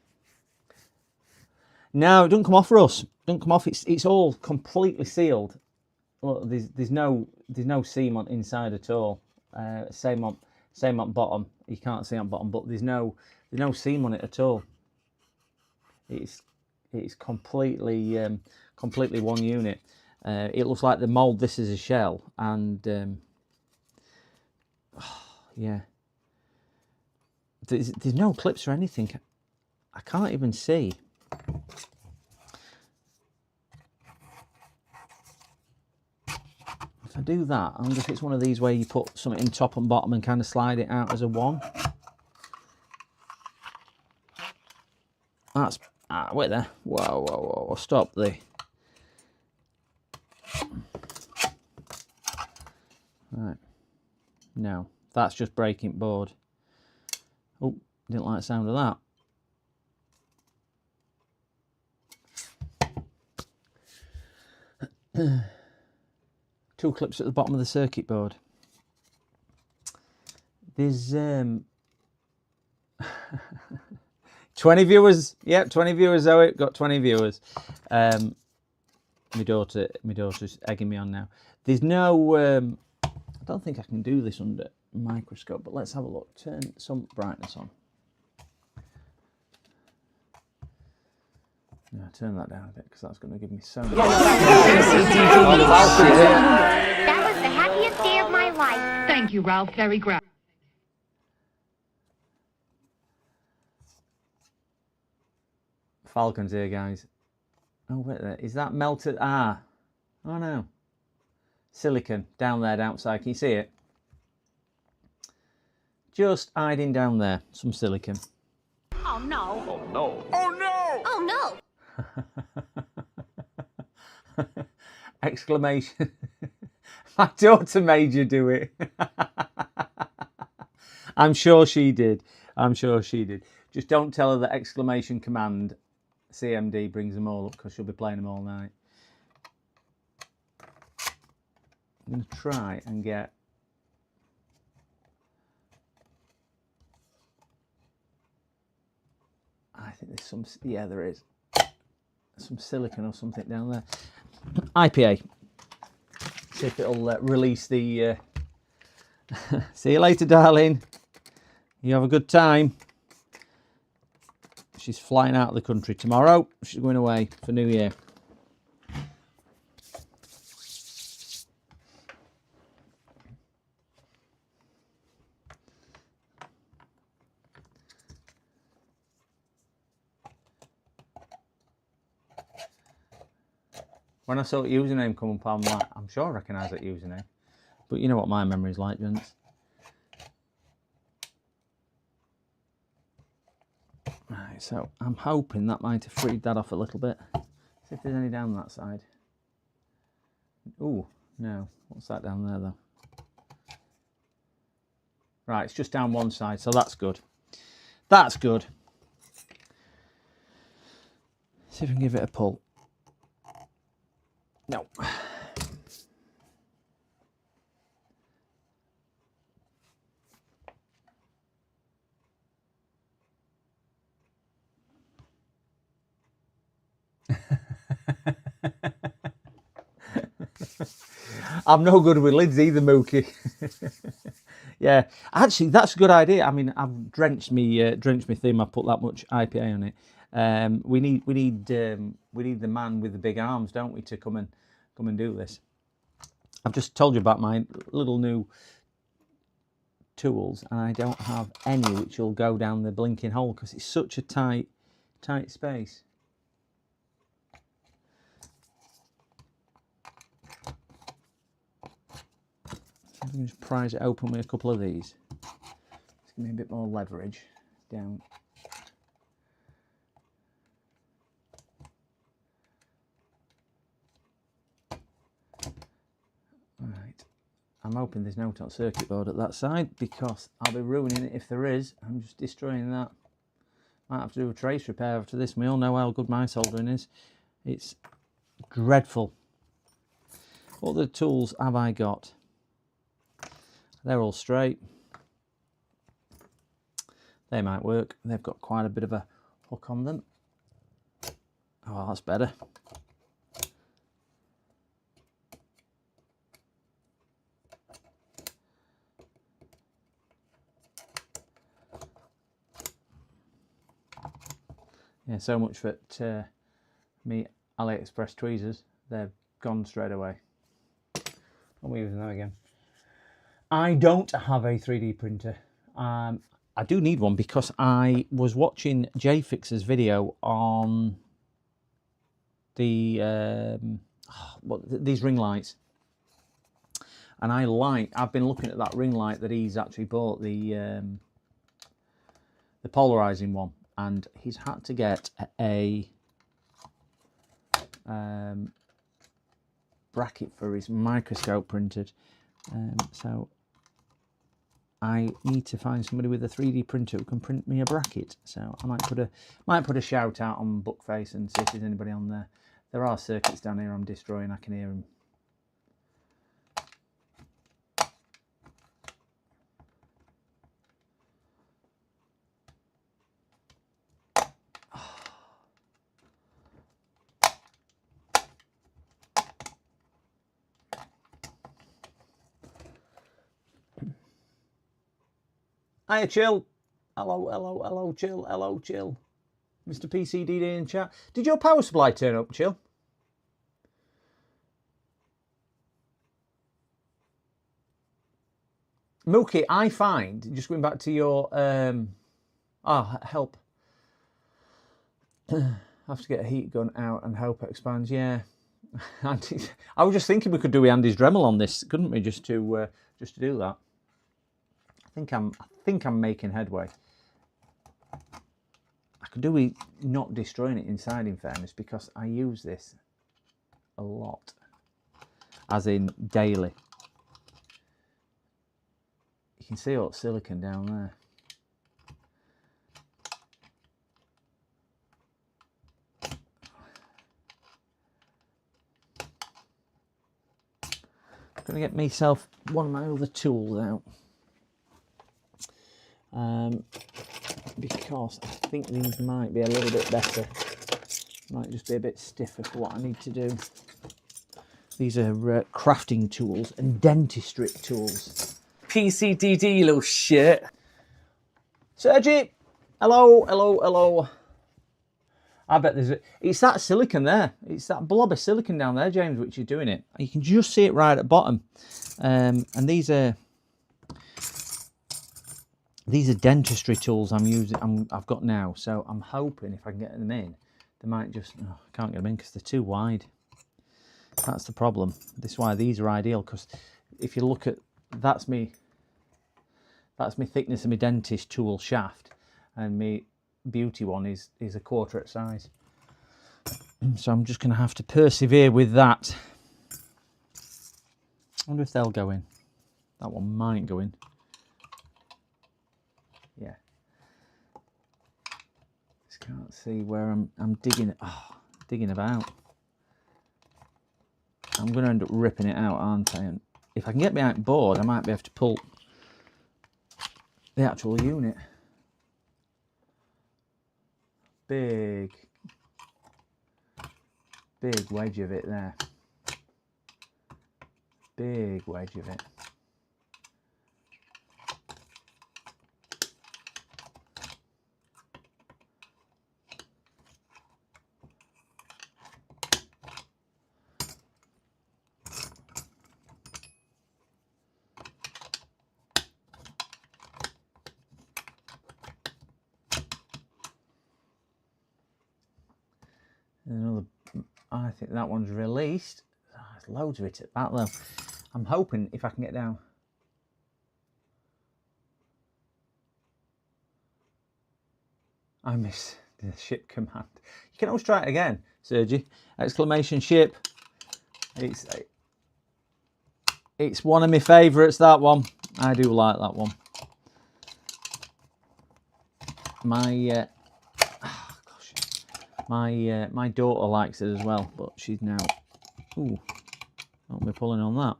No, it doesn't come off for us. It doesn't come off. It's all completely sealed. Well, there's no seam on inside at all. Same on bottom. You can't see on bottom, but there's no seam on it at all. It's completely completely one unit. It looks like they mould this as a shell, and yeah. There's no clips or anything. I can't even see. If I do that, I wonder if it's one of these where you put something in top and bottom and kind of slide it out as a one. That's wait there. Whoa! Stop the. Right. No, that's just breaking board. Oh, didn't like the sound of that. 2 clips at the bottom of the circuit board. There's 20 viewers. Yep, 20 viewers, Zoe. Got 20 viewers. My daughter's egging me on now. There's no I don't think I can do this under a microscope, but let's have a look. Turn some brightness on. No, turn that down a bit because that's going to give me so much. That was the happiest day of my life. Thank you, Ralph. Very great. Falcons here, guys. Oh, wait there. Is that melted? Ah. Oh, no. Silicon down there, outside. Can you see it? Just hiding down there. Some silicon. Oh no. Oh no. Oh no. Oh no. Exclamation. My daughter made you do it. I'm sure she did. I'm sure she did. Just don't tell her that exclamation command CMD brings them all up, because she'll be playing them all night. I'm going to try and get... I think there's some... Yeah, there is. Some silicon or something down there. IPA. See if it'll release the... See you later, darling. You have a good time. She's flying out of the country tomorrow. She's going away for New Year. When I saw the username come up, I'm like, I'm sure I recognise that username. But you know what my memory's like, gents. Right, so I'm hoping that might have freed that off a little bit. See if there's any down that side. Ooh, no. What's that down there, though? Right, it's just down one side, so that's good. That's good. See if we can give it a pull. No. I'm no good with lids either, Mookie. Yeah, actually, that's a good idea. I mean, I've drenched me theme. I put that much IPA on it. We need the man with the big arms, don't we, to come and do this. I've just told you about my little new tools, and I don't have any which will go down the blinking hole because it's such a tight tight space. So I'm going to just prise it open with a couple of these. Just give me a bit more leverage down. Right. I'm hoping there's no circuit board at that side because I'll be ruining it if there is. I'm just destroying that. Might have to do a trace repair after this. We all know how good my soldering is. It's dreadful. What other tools have I got? They're all straight. They might work. They've got quite a bit of a hook on them. Oh, that's better. Yeah, so much for me AliExpress tweezers. They're gone straight away. I'm using them again. I don't have a 3D printer. I do need one because I was watching JFix's video on the these ring lights, and I've been looking at that ring light that he's actually bought, the polarizing one, and he's had to get a bracket for his microscope printed. So I need to find somebody with a 3D printer who can print me a bracket. So I might put a shout out on Bookface and see if there's anybody on there. There are circuits down here I'm destroying. I can hear them. Hiya, Chill. Hello, Chill. Hello, Chill. Mr. PCDD in chat. Did your power supply turn up, Chill? Mookie, I find, just going back to your... help. I have to get a heat gun out and hope it expands. Yeah. I was just thinking we could do Andy's Dremel on this, couldn't we, just to do that. I think I'm making headway. I could do with not destroying it inside, in fairness, because I use this a lot, as in daily. You can see all the silicon down there. I'm going to get myself one of my other tools out. Because I think these might be a little bit better. Might just be a bit stiffer for what I need to do. These are crafting tools and dentistry tools. PCDD, you little shit. Sergi! Hello. I bet it's that silicon there. It's that blob of silicon down there, James, which is doing it. You can just see it right at the bottom. And these are dentistry tools I've got now. So I'm hoping if I can get them in, they might just... Oh, I can't get them in because they're too wide. That's the problem. This is why these are ideal, because if you look at... That's me thickness of my dentist tool shaft, and my beauty one is a quarter at size. So I'm just going to have to persevere with that. I wonder if they'll go in. That one might go in. Yeah. Just can't see where I'm digging. Digging about. I'm going to end up ripping it out, aren't I? And if I can get behind board, I might be able to pull the actual unit. Big wedge of it there. Big wedge of it. I think that one's released. Oh, there's loads of it at that though. I'm hoping if I can get down. I miss the ship command. You can always try it again, Sergi. Exclamation ship. It's one of my favourites, that one. I do like that one. My my daughter likes it as well, but she's now. Ooh, not me pulling on that.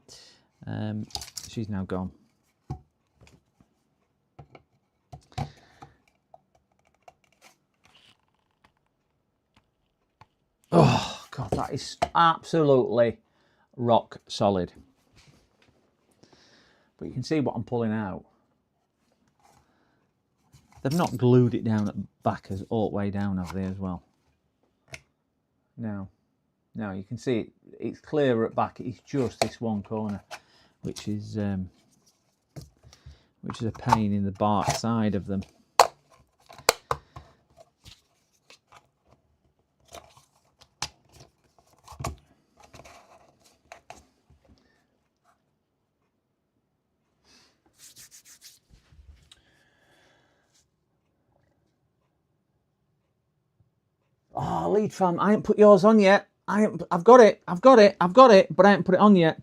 She's now gone. Oh God, that is absolutely rock solid. But you can see what I'm pulling out. They've not glued it down at the back as all the way down, have they, as well? No, you can see it. It's clearer at back. It's just this one corner, which is a pain in the bark side of them. Oh, lead farm. I ain't put yours on yet. I've got it, but I ain't put it on yet.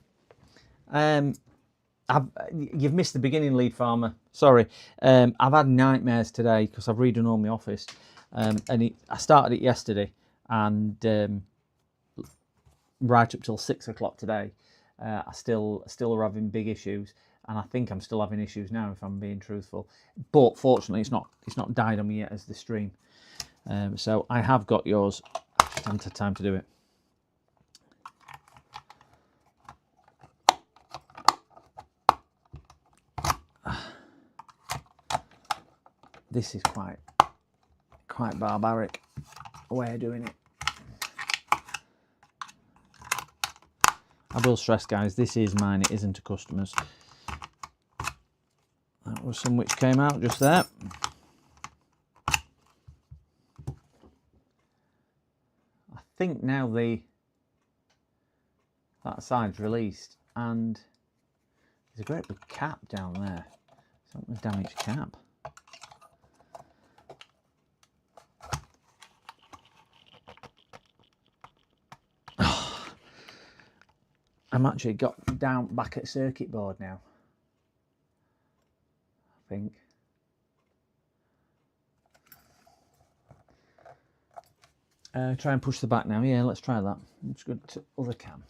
You've missed the beginning, lead farmer. Sorry. I've had nightmares today because I've redone all my office. I started it yesterday, and right up till 6 o'clock today, I still are having big issues, and I think I'm still having issues now, if I'm being truthful. But fortunately, it's not died on me yet as the stream. So I have got yours. I haven't had time to do it. This is quite barbaric way of doing it. I will stress, guys, this is mine. It isn't a customer's. That was some which came out just there. I think now that side's released, and there's a great big cap down there. Something damaged cap. I'm actually got down back at circuit board now. I think. Try and push the back now. Yeah, let's try that. Let's go to other cam.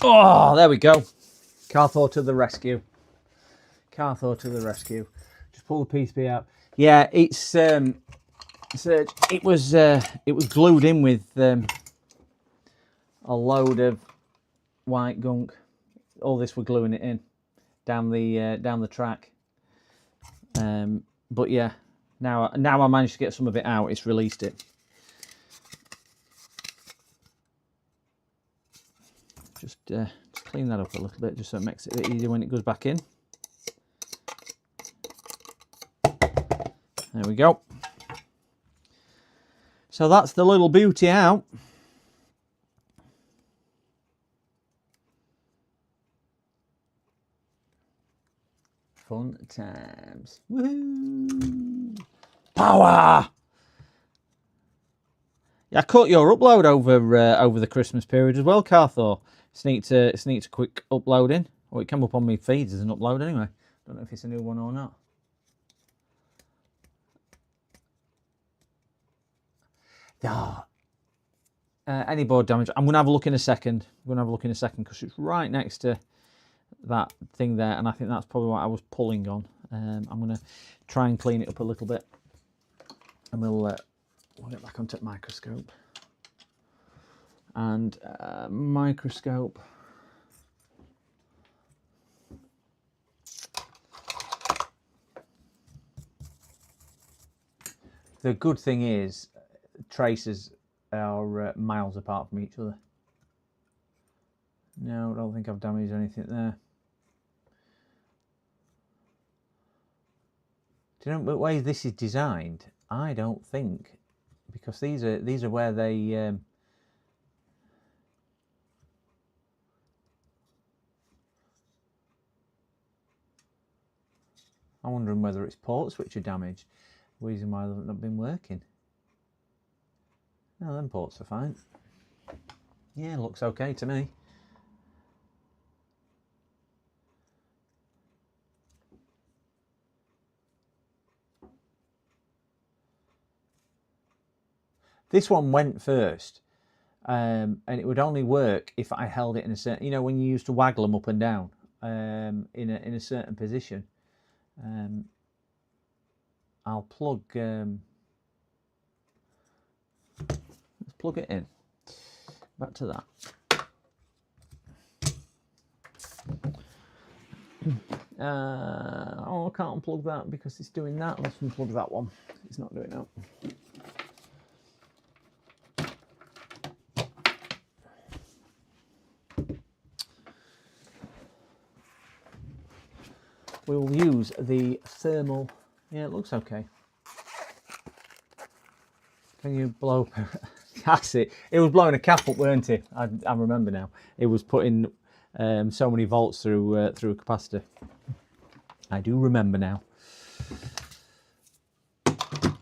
Oh, there we go. Carthor to the rescue. Carthor to the rescue. Just pull the PCB out. Yeah, it's Serge, it was glued in with a load of white gunk. All this we're gluing it in down the track. But yeah, now I managed to get some of it out. It's released it. Just clean that up a little bit, just so it makes it a bit easier when it goes back in. There we go. So that's the little beauty out. Fun times. Woohoo! Power! Yeah, I caught your upload over the Christmas period as well, Carthor. Sneaked a quick uploading. Or it came up on my feeds as an upload anyway. Don't know if it's a new one or not. Oh, any board damage? I'm going to have a look in a second. Because it's right next to that thing there, and I think that's probably what I was pulling on. I'm going to try and clean it up a little bit, and we'll get back onto microscope. And microscope. The good thing is, traces are miles apart from each other. No, I don't think I've damaged anything there. Do you know what way this is designed? I don't think, because these are where they I'm wondering whether it's ports which are damaged. The reason why they've not been working. No, them ports are fine. Yeah, looks okay to me. This one went first, and it would only work if I held it in a certain, you know, when you used to waggle them up and down in a certain position. I'll plug. Let's plug it in. Back to that. Oh, I can't unplug that because it's doing that. Let's unplug that one. It's not doing that. We'll use the thermal. Yeah, it looks okay. Can you blow? That's it. It was blowing a cap up, weren't it? I remember now. It was putting so many volts through a capacitor. I do remember now. Oh,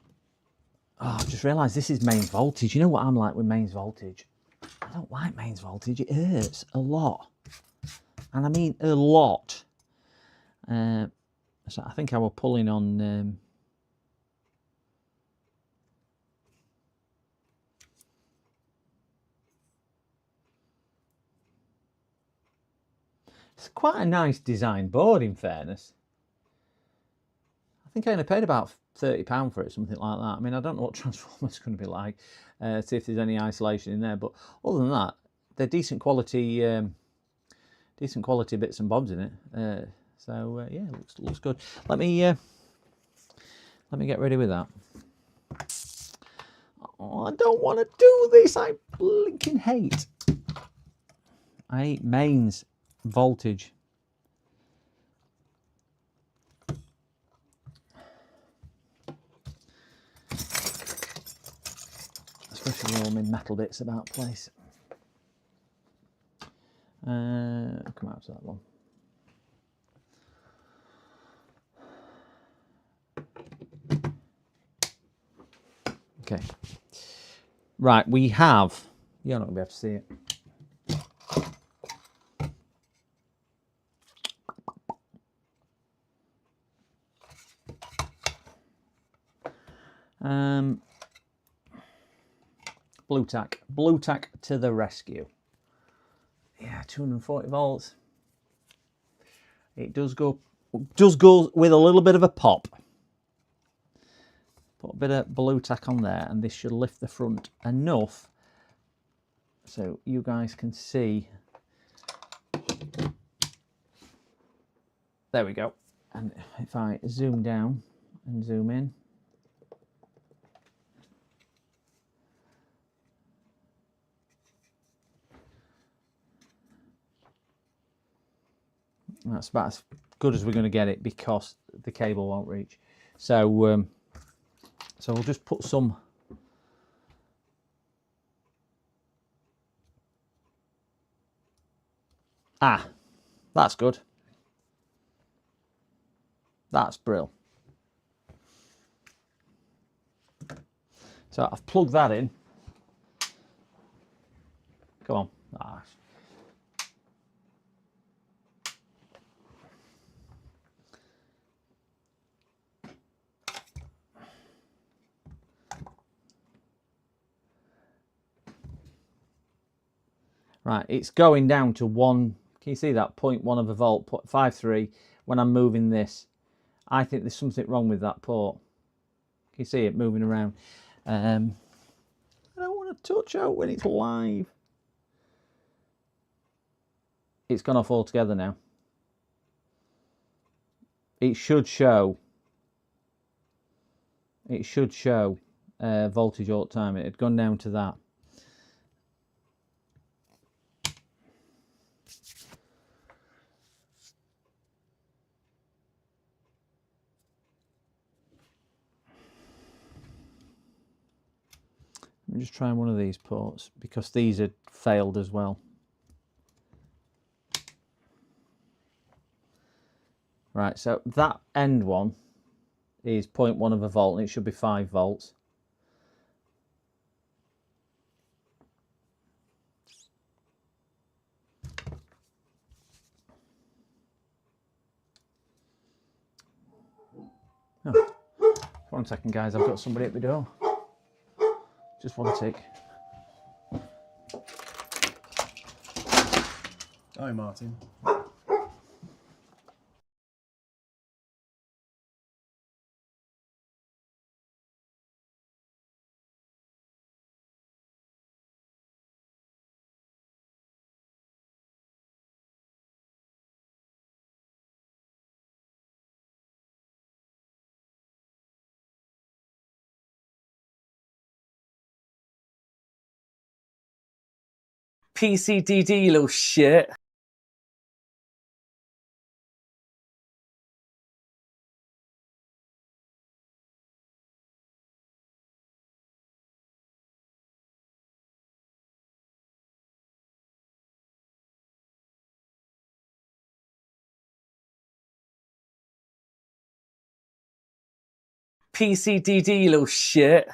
I've just realised this is mains voltage. You know what I'm like with mains voltage? I don't like mains voltage. It hurts a lot, and I mean a lot. So I think I was pulling on. It's quite a nice design board, in fairness. I think I only paid about £30 for it, something like that. I mean, I don't know what transformer's going to be like. See if there's any isolation in there, but other than that, they're decent quality bits and bobs in it. So yeah, looks good. Let me get ready with that. Oh, I don't want to do this. I blinking hate. I hate mains voltage. Especially all my metal bits about place. Come out to that one. Okay. Right, we have. You're not going to be able to see it. Blue tack to the rescue. Yeah, 240 volts. It does go with a little bit of a pop. Put a bit of blue tack on there, and this should lift the front enough so you guys can see. There we go. And if I zoom down and zoom in, that's about as good as we're going to get it because the cable won't reach. So, so we'll just put some. Ah, that's good. That's brill. So I've plugged that in. Come on. Ah. Right, it's going down to 1. Can you see that? 0.1 of a volt, 0.53 when I'm moving this. I think there's something wrong with that port. Can you see it moving around? I don't want to touch out when it's live. It's gone off altogether now. It should show. It should show voltage all the time. It had gone down to that. I'm just trying one of these ports because these had failed as well. Right, so that end one is 0.1 of a volt and it should be 5 volts. Oh, 1 second guys, I've got somebody at the door. Just one tick. Hi Martin. PCDD, you little shit. PCDD, you little shit.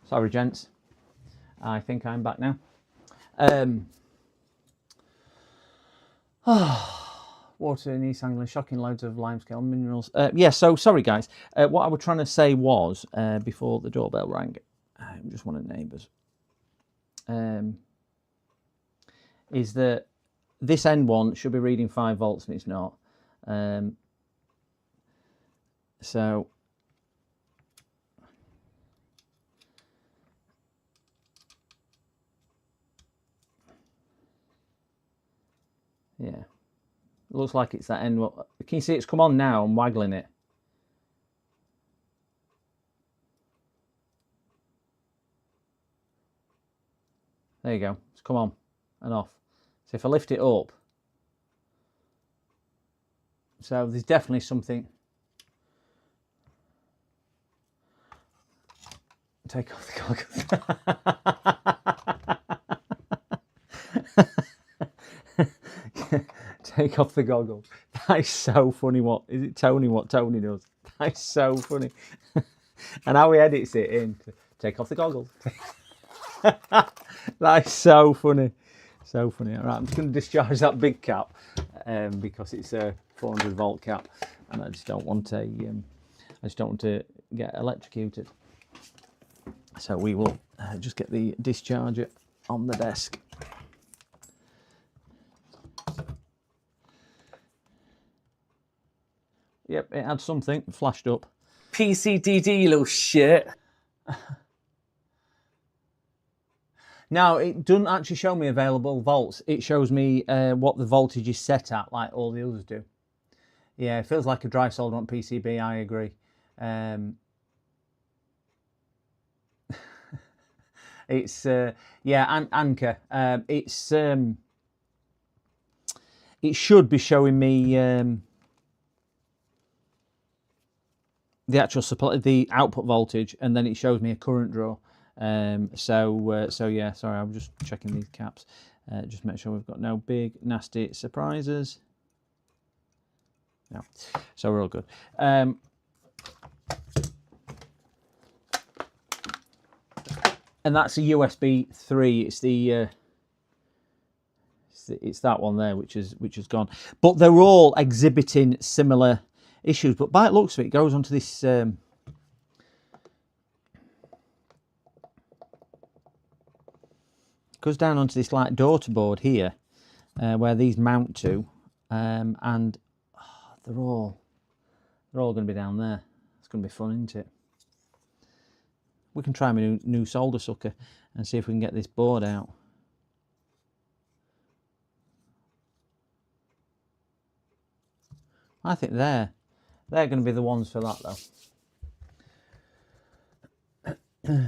Sorry gents, I think I'm back now. Water in East Anglia, shocking loads of limescale minerals. Yeah, so sorry guys. What I was trying to say was, before the doorbell rang, I'm just one of the neighbours, is that this end one should be reading 5 volts and it's not. So yeah, it looks like it's that end one. Can you see it's come on now? I'm waggling it. There you go, it's come on and off. So if I lift it up, so there's definitely something. Take off the goggles. Take off the goggles. That is so funny. What is it, Tony? What Tony does? That is so funny. And how he edits it in. Take off the goggles. That is so funny. So funny. All right, I'm just going to discharge that big cap because it's a 400 volt cap, and I just don't want to. I just don't want to get electrocuted. So we will just get the discharger on the desk. Yep, it had something flashed up. PCDD, you little shit. Now, it doesn't actually show me available volts. It shows me what the voltage is set at, like all the others do. Yeah, it feels like a dry solder on PCB, I agree. It's, yeah, Anchor. It's, it should be showing me the actual supply, the output voltage, and then it shows me a current draw. So yeah, sorry, I'm just checking these caps. Just make sure we've got no big nasty surprises. No, so we're all good. And that's a USB 3. It's the it's that one there which has gone. But they're all exhibiting similar issues. But by the looks of it, it goes onto this goes down onto this like daughter board here, where these mount to, and they're all going to be down there. It's going to be fun, isn't it? We can try my new solder sucker and see if we can get this board out. I think they're going to be the ones for that though.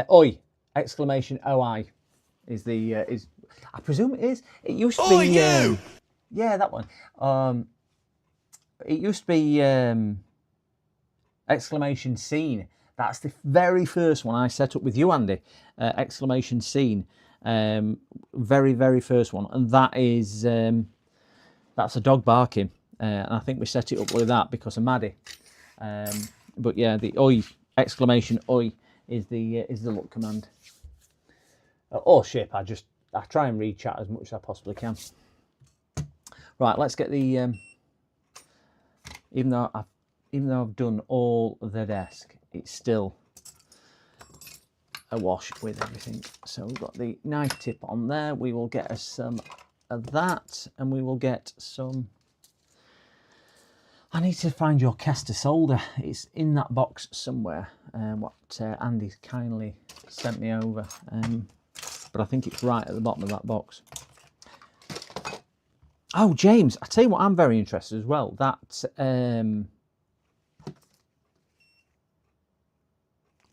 Oi! Exclamation OI is the is. I presume it is. It used to be. Yeah, that one. It used to be exclamation scene. That's the very first one I set up with you, Andy. Exclamation scene. Very first one, and that is that's a dog barking, and I think we set it up with that because of Maddie. But yeah, the oi exclamation oi is the look command. Oh shit! I try and read chat as much as I possibly can. Right, let's get the even though I've done all the desk, it's still awash with everything. So we've got the knife tip on there. We will get us some of that, and we will get some. I need to find your caster solder. It's in that box somewhere. What Andy's kindly sent me over, but I think it's right at the bottom of that box. Oh, James, I tell you what, I'm very interested as well. That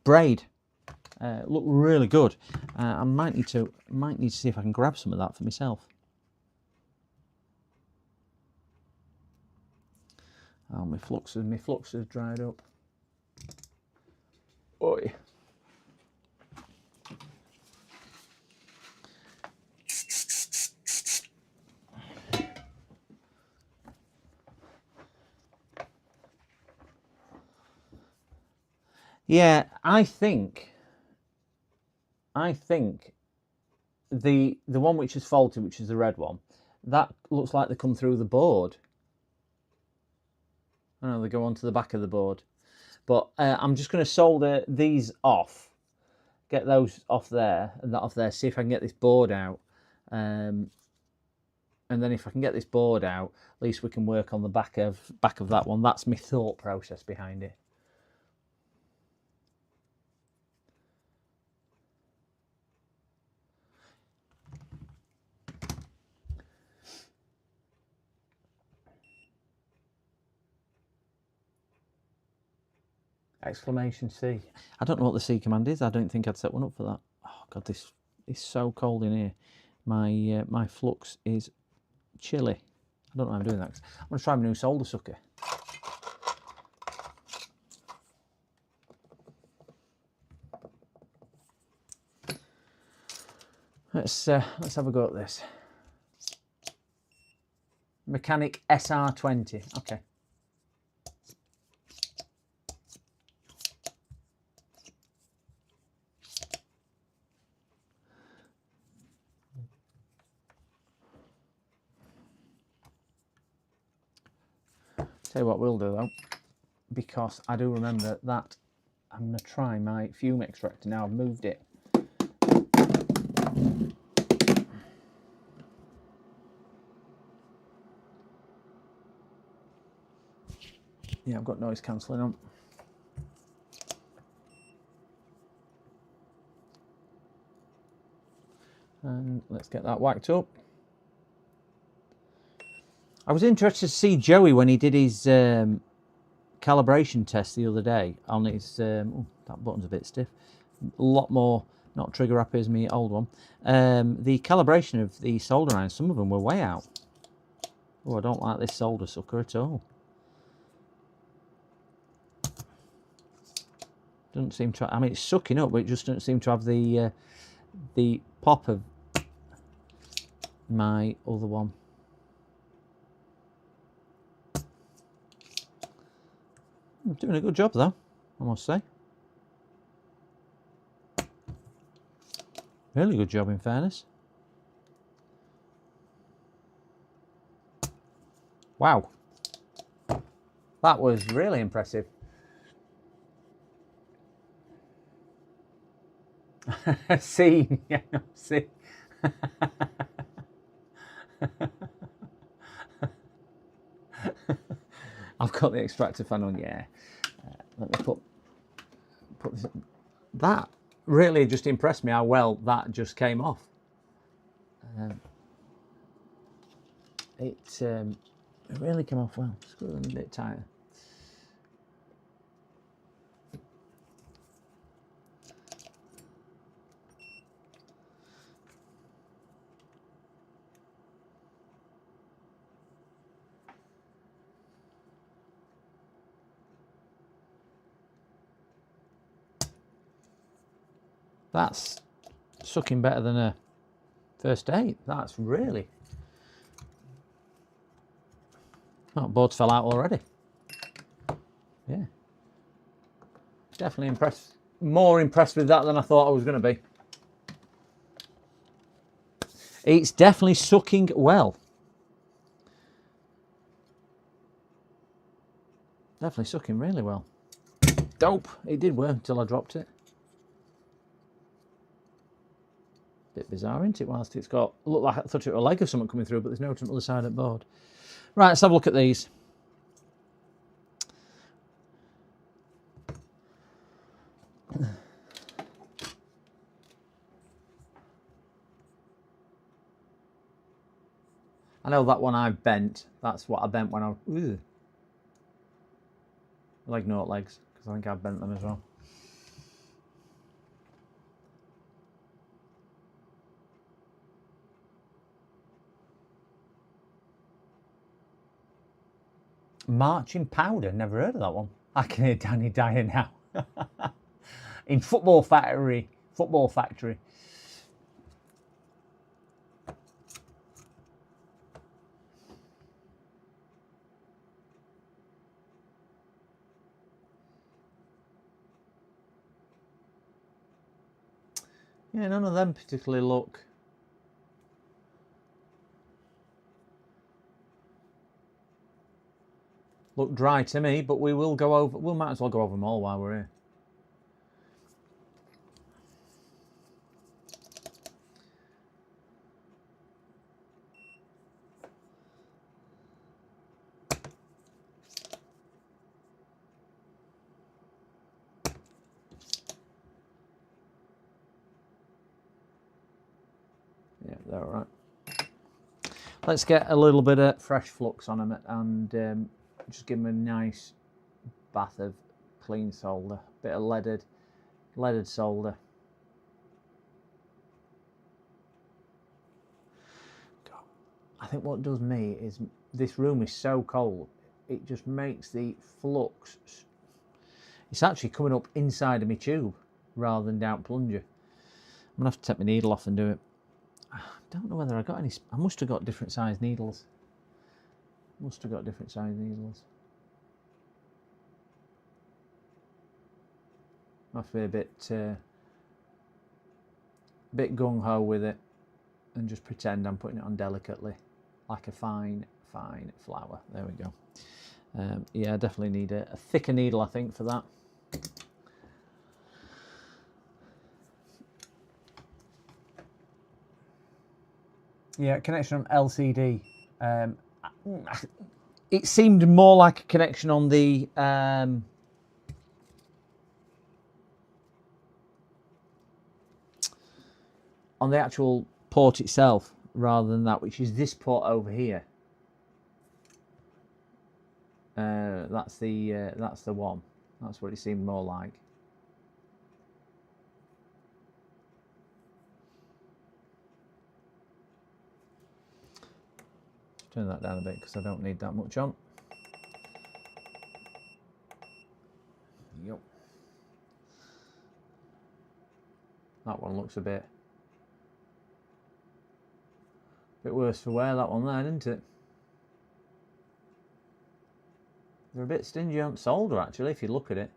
braid. Look really good. I might need to see if I can grab some of that for myself. Oh, my flux has dried up. Oi. Yeah, I think the one which is faulty, which is the red one, that looks like they come through the board. I know they go onto the back of the board, but I'm just going to solder these off, get those off there and that off there, see if I can get this board out, and then if I can get this board out, at least we can work on the back of that one. That's my thought process behind it. Exclamation C. I don't know what the C command is. I don't think I'd set one up for that. Oh god, this is so cold in here. My flux is chilly. I don't know how I'm doing that. I'm going to try my new solder sucker. Let's have a go at this. Mechanic SR20. Okay. Tell you what we'll do though, because I do remember that I'm going to try my fume extractor now. I've moved it. Yeah, I've got noise cancelling on. And let's get that whacked up. I was interested to see Joey when he did his calibration test the other day on his... oh, that button's a bit stiff. A lot more, not trigger happy as my old one. The calibration of the solder irons, some of them were way out. Oh, I don't like this solder sucker at all. Doesn't seem to... I mean, it's sucking up, but it just doesn't seem to have the pop of my other one. Doing a good job though, I must say. Really good job in fairness. Wow. That was really impressive. See, yeah, see. I've got the extractor fan on, yeah. Let me put this. That really just impressed me how well that just came off. It really came off well. Screw them a bit tighter. That's sucking better than a first aid. That's really... Oh, boards fell out already. Yeah. Definitely impressed. More impressed with that than I thought I was going to be. It's definitely sucking well. Definitely sucking really well. Dope. It did work until I dropped it. Bit bizarre, isn't it? Whilst it's got, looked like I thought it was a leg of something coming through, but there's no to the other side of the board. Right, let's have a look at these. I know that one I bent. That's what I bent when I... Ooh. Leg note legs, because I think I bent them as well. Marching powder, never heard of that one. I can hear Danny Dyer now. In Football Factory. Football Factory. Yeah, none of them particularly look dry to me, but we will go over, we might as well go over them all while we're here. Yeah, they're all right. Let's get a little bit of fresh flux on them and just give them a nice bath of clean solder, bit of leaded solder. I think what does me is this room is so cold, it just makes the flux, it's actually coming up inside of my tube rather than down plunger. I'm gonna have to take my needle off and do it. I don't know whether I got any, I must have got different size needles. Must have got different size needles. I feel a bit gung-ho with it and just pretend I'm putting it on delicately, like a fine flower. There we go. Yeah, I definitely need a thicker needle, I think, for that. Yeah, connection on LCD. It seemed more like a connection on the actual port itself, rather than that, which is this port over here. That's the one. That's what it seemed more like. Turn that down a bit because I don't need that much on. Yep. That one looks a bit worse for wear, that one there, isn't it? They're a bit stingy on solder, actually, if you look at it.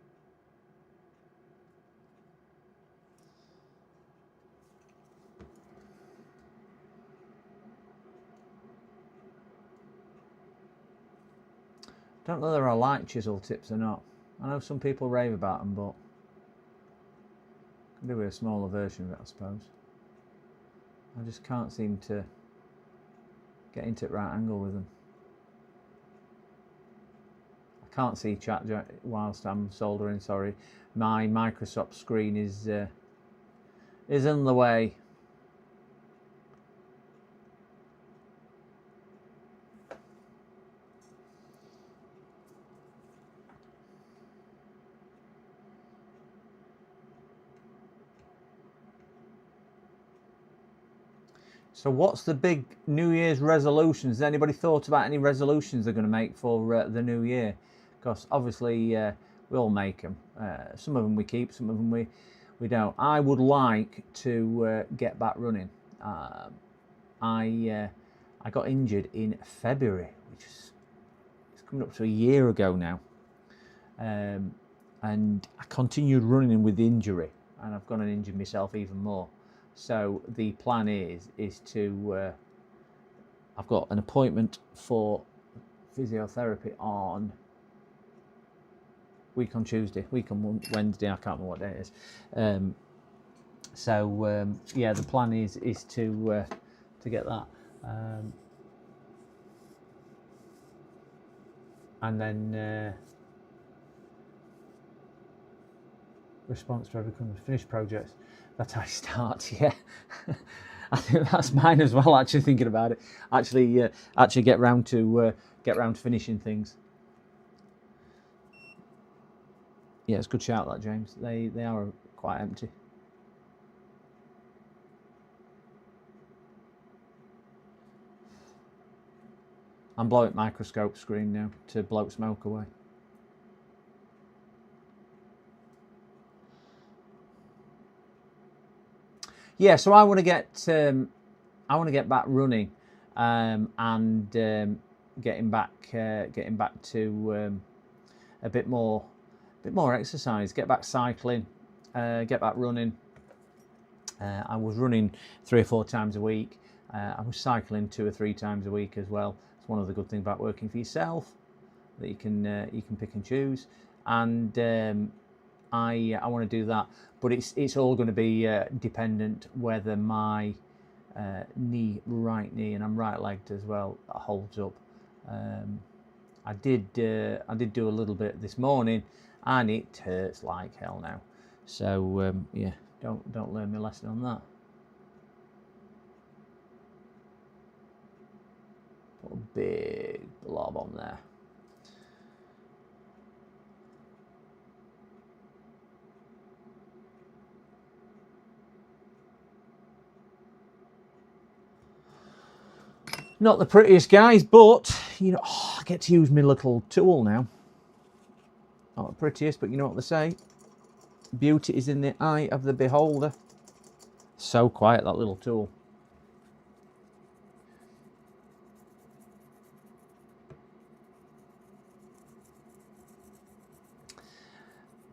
Don't know whether I like chisel tips or not. I know some people rave about them, but I can do with a smaller version of it, I suppose. I just can't seem to get into the right angle with them. I can't see chat whilst I'm soldering, sorry. My Microsoft screen is in the way. So what's the big New Year's resolutions? Has anybody thought about any resolutions they're going to make for the new year? Because obviously we all make them. Some of them we keep, some of them we don't. I would like to get back running. I got injured in February, which is it's coming up to a year ago now. And I continued running with the injury, and I've gone and injured myself even more. So the plan is to I've got an appointment for physiotherapy on Tuesday, on Wednesday, I can't remember what day it is. Yeah, the plan is to get that, and then response to every finished projects. That's how I start. Yeah, I think that's mine as well. Actually, thinking about it, actually get round to finishing things. Yeah, it's a good shout, that, James. They are quite empty. I'm blowing microscope screen now to blow smoke away. Yeah, so I want to get back running, and getting back to a bit more exercise. Get back cycling, get back running. I was running 3 or 4 times a week. I was cycling 2 or 3 times a week as well. It's one of the good things about working for yourself, that you can pick and choose. And I want to do that, but it's all going to be dependent whether my right knee, and I'm right-legged as well, holds up. I did do a little bit this morning, and it hurts like hell now. So yeah, don't learn my lesson on that. Put a big blob on there. Not the prettiest, guys, but you know, I get to use my little tool now. Not the prettiest, but you know what they say: beauty is in the eye of the beholder. So quiet, that little tool.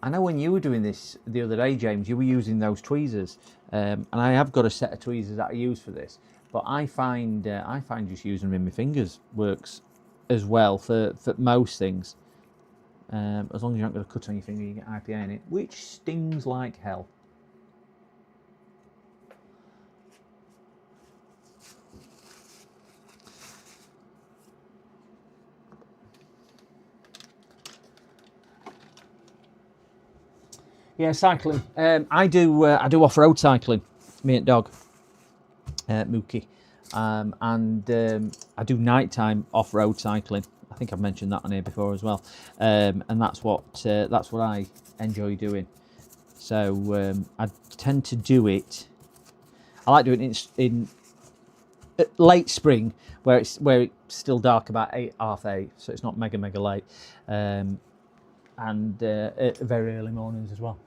I know when you were doing this the other day, James, you were using those tweezers, and I have got a set of tweezers that I use for this. But I find just using them in my fingers works as well for most things. As long as you're not going to cut on your finger, you get IPA in it, which stings like hell. Yeah, cycling. I do off-road cycling. Me and dog. Mookie, and I do nighttime off-road cycling. I think I've mentioned that on here before as well, and that's what I enjoy doing. So I tend to do it. I like doing it in late spring, where it's still dark, about 8, half 8, so it's not mega late, and very early mornings as well.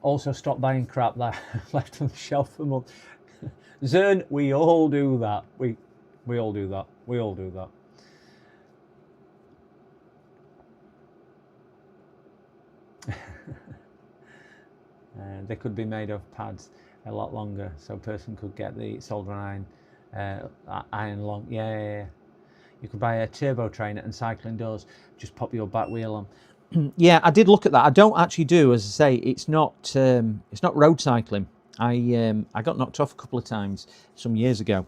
Also, stop buying crap that left on the shelf for months. Zern, we all do that. We all do that. We all do that. They could be made of pads a lot longer, so a person could get the soldering iron long. Yeah. You could buy a turbo trainer and cycling doors. Just pop your back wheel on. Yeah, I did look at that. I don't actually do, as I say, it's not road cycling. I got knocked off a couple of times some years ago.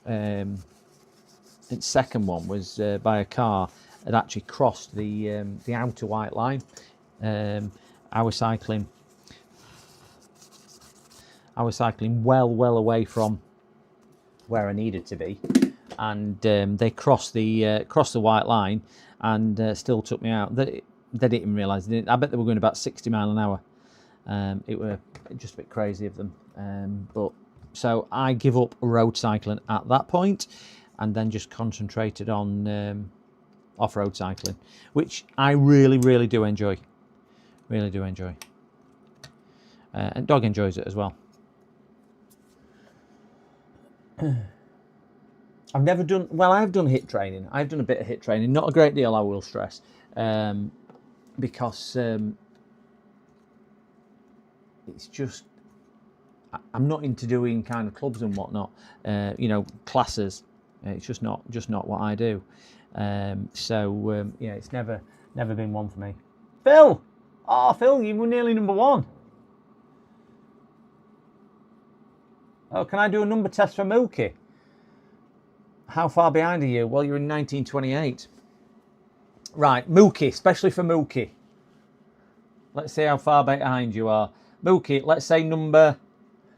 Its second one was by a car that actually crossed the outer white line. I was cycling well away from where I needed to be, and they crossed the white line and still took me out. They didn't even realise. I bet they were going about 60 miles an hour. It were just a bit crazy of them. But so I give up road cycling at that point, and then just concentrated on off-road cycling, which I really do enjoy. Really do enjoy. And dog enjoys it as well. I've never done, well, I've done HIIT training. I've done a bit of HIIT training, not a great deal, I will stress, because it's just, I'm not into doing kind of clubs and whatnot, classes. It's just not what I do. Yeah, it's never been one for me. Phil! Oh, Phil, you were nearly number one. Oh, can I do a number test for Mookie? How far behind are you? Well, you're in 1928. Right, Mookie, especially for Mookie. Let's see how far behind you are. Mookie, let's say number...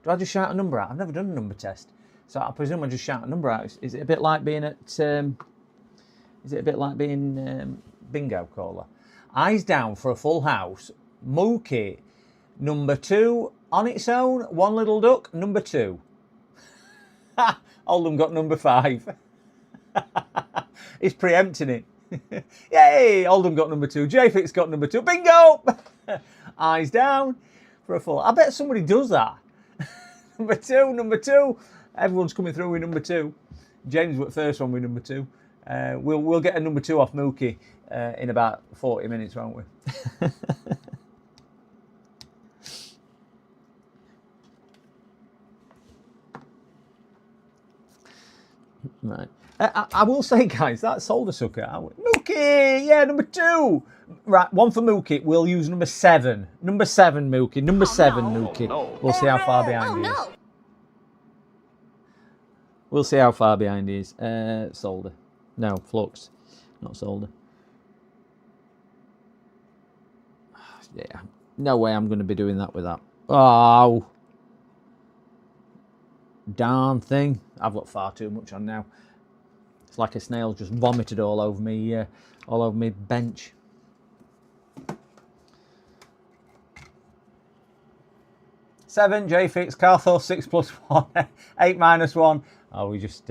Do I just shout a number out? I've never done a number test. So I presume I just shout a number out. Is it a bit like being at... bingo caller? Eyes down for a full house. Mookie, number 2 on its own. One little duck, number 2. Oldham got number 5. He's preempting it. Yay! Oldham got number 2. J-Fix got number 2. Bingo! Eyes down for a full. I bet somebody does that. Number two. Everyone's coming through with number 2. James went first one with number 2. We'll get a number 2 off Mookie in about 40 minutes, won't we? Right. I will say, guys, that solder sucker. Mookie, yeah, number 2. Right, one for Mookie. We'll use number 7. Number 7, Mookie. Number 7, Mookie. no. We'll see how far behind he is. We'll see how far behind he is. Solder. No, flux. Not solder. Yeah. No way I'm going to be doing that with that. Oh. Darn thing. I've got far too much on now. It's like a snail just vomited all over me bench. Seven, J-Fix, Carthor, 6 plus 1, 8 minus 1. Oh, we just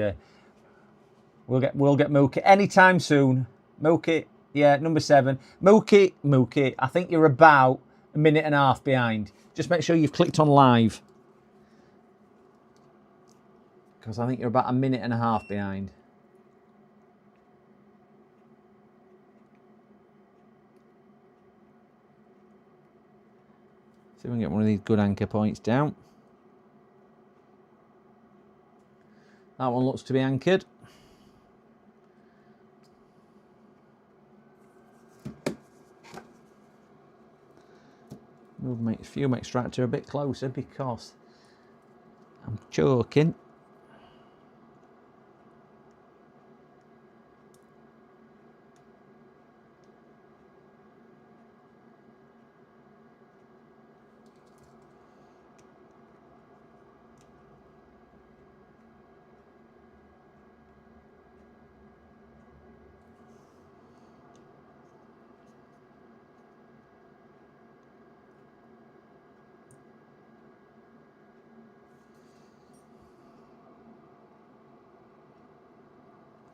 we'll get Mookie anytime soon. Mookie, yeah, number 7. Mookie, I think you're about a minute and a half behind. Just make sure you've clicked on live, because I think you're about a minute and a half behind. See if we can get one of these good anchor points down. That one looks to be anchored. Move my fume extractor a bit closer because I'm choking.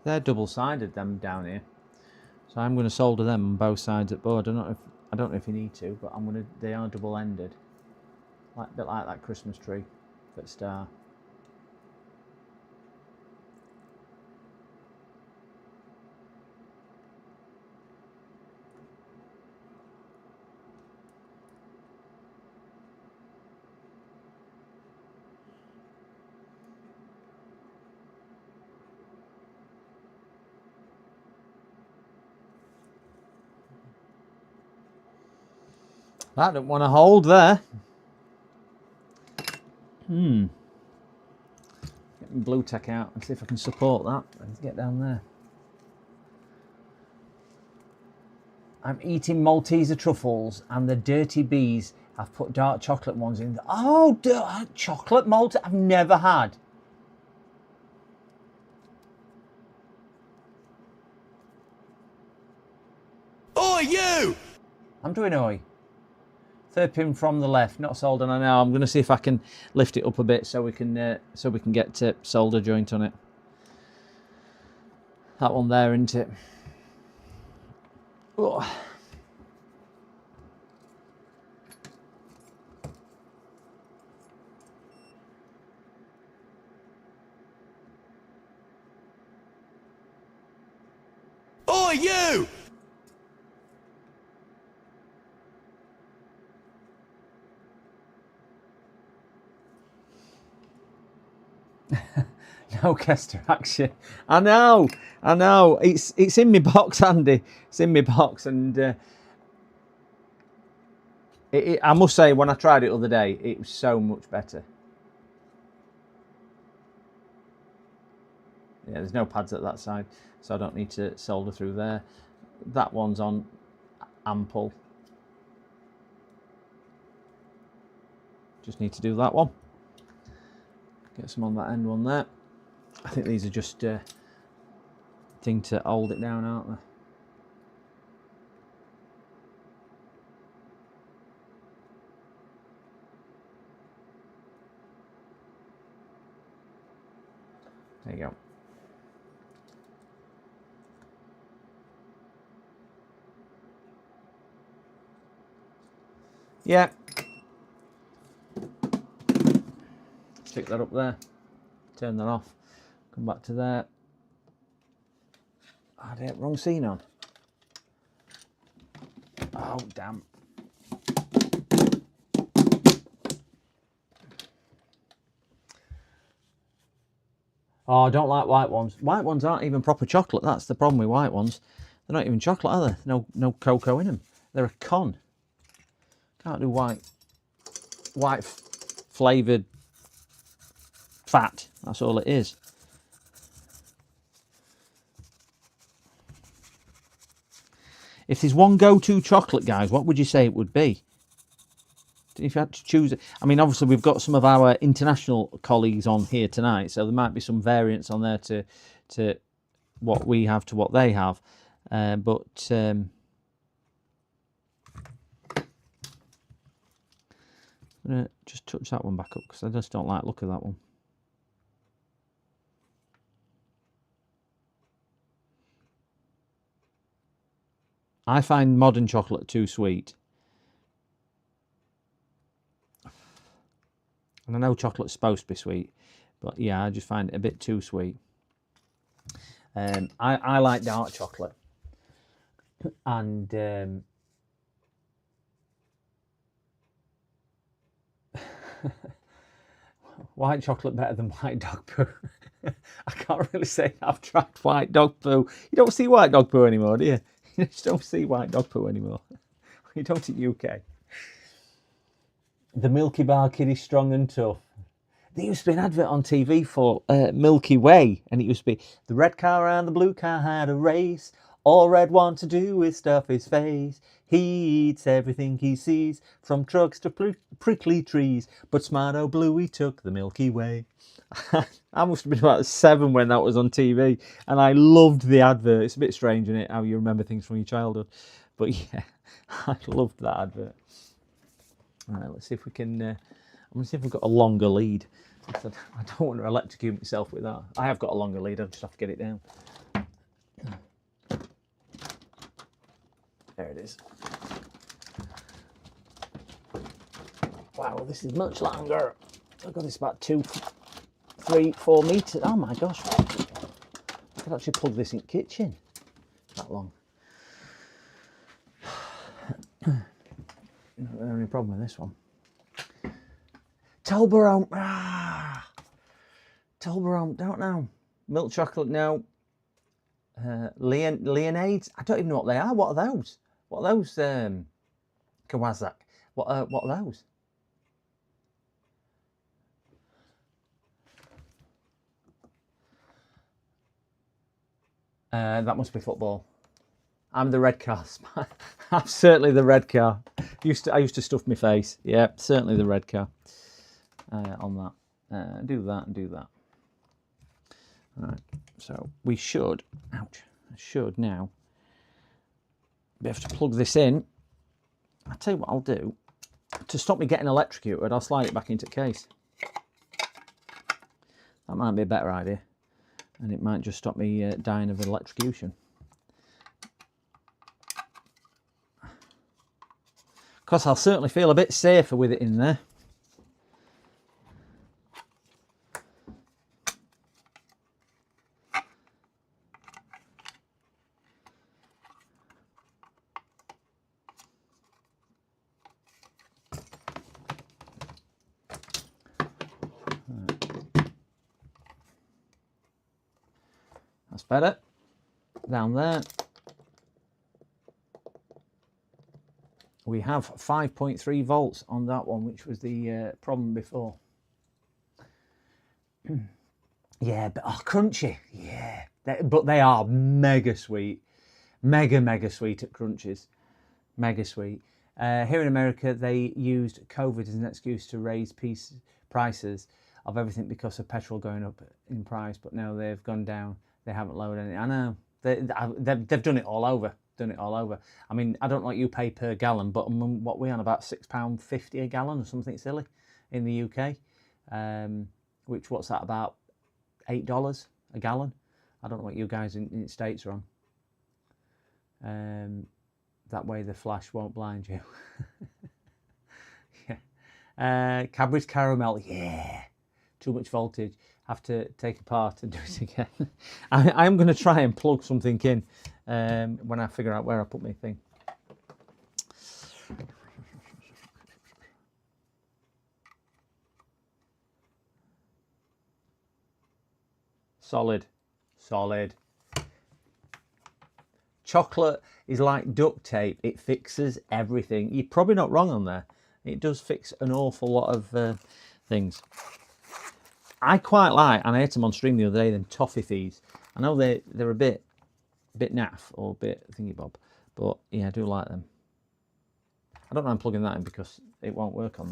They're double-sided, them down here, so I'm going to solder them on both sides at board. I don't know if you need to, but they are double-ended, a bit like that Christmas tree at Star. That didn't want to hold there. Get my blue tack out and see if I can support that and get down there. I'm eating Malteser truffles and the dirty bees have put dark chocolate ones in. Oh, dark chocolate malt I've never had. Oi, you! I'm doing oi. Third pin from the left, not soldered. I know. I'm going to see if I can lift it up a bit so we can get solder joint on it. That one there, isn't it? Oh. Oi, you! No Kester action. I know. It's in my box, Andy. It's in my box, and I must say, when I tried it the other day, it was so much better. Yeah, there's no pads at that side, so I don't need to solder through there. That one's on ample. Just need to do that one. Get some on that end one there. I think these are just thing to hold it down, aren't they? There you go. Yeah. Stick that up there. Turn that off. Come back to there. Oh, dear, wrong scene on. Oh, damn. Oh, I don't like white ones. White ones aren't even proper chocolate. That's the problem with white ones. They're not even chocolate, are they? No cocoa in them. They're a con. Can't do white flavoured fat. That's all it is. If there's one go-to chocolate, guys, what would you say it would be? If you had to choose it, I mean, obviously we've got some of our international colleagues on here tonight, so there might be some variants on there to what we have to what they have, but I'm gonna just touch that one back up because I just don't like the look of that one. I find modern chocolate too sweet. And I know chocolate's supposed to be sweet, but yeah, I just find it a bit too sweet. I like dark chocolate. And white chocolate better than white dog poo. I can't really say I've tried white dog poo. You don't see white dog poo anymore, do you? You just don't see white dog poo anymore. You don't in UK. The Milky Bar kid is strong and tough. There used to be an advert on TV for Milky Way, and it used to be the red car and the blue car had a race. All red want to do is stuff his face. He eats everything he sees, from trucks to prickly trees. But smart old Bluey took the Milky Way. I must have been about 7 when that was on TV, and I loved the advert. It's a bit strange, isn't it, how you remember things from your childhood? But yeah, I loved that advert. All right, let's see if we can. I'm going to see if we've got a longer lead. I don't want to electrocute myself with that. I have got a longer lead. I just have to get it down. There it is. Wow, this is much longer. I've got this about 2, 3, 4 meters. Oh my gosh! I could actually plug this in the kitchen. That long. Not any problem with this one. Toblerone. Toblerone, don't know. Milk chocolate, no. Leonades, I don't even know what they are. What are those? What are those? Kawasaki. What are those? That must be football. I'm the red car. I'm certainly the red car. I used to stuff my face. Yeah, certainly the red car. On that, do that and do that. All right. So we should. Ouch. I should now be able to plug this in. I'll tell you what I'll do. To stop me getting electrocuted, I'll slide it back into the case. That might be a better idea. And it might just stop me dying of electrocution. Because I'll certainly feel a bit safer with it in there. That's better. Down there. We have 5.3 volts on that one, which was the problem before. Yeah, but crunchy. Yeah, but they are mega sweet. Mega sweet at crunches. Mega sweet. Here in America, they used COVID as an excuse to raise prices of everything because of petrol going up in price. But now they've gone down. They haven't lowered any. I know. They've done it all over. I mean, I don't know what you pay per gallon, but what we on about £6.50 a gallon or something silly in the UK. Which, what's that, about $8 a gallon? I don't know what you guys in the States are on. That way the flash won't blind you. Yeah. Cadbury's caramel, yeah. Too much voltage. Have to take apart and do it again. I'm going to try and plug something in when I figure out where I put my thing. Solid. Chocolate is like duct tape. It fixes everything. You're probably not wrong on there. It does fix an awful lot of things. I quite like, and I ate them on stream the other day, them toffees. I know they're a bit naff or a bit thingy bob, but yeah, I do like them. I don't mind plugging that in because it won't work on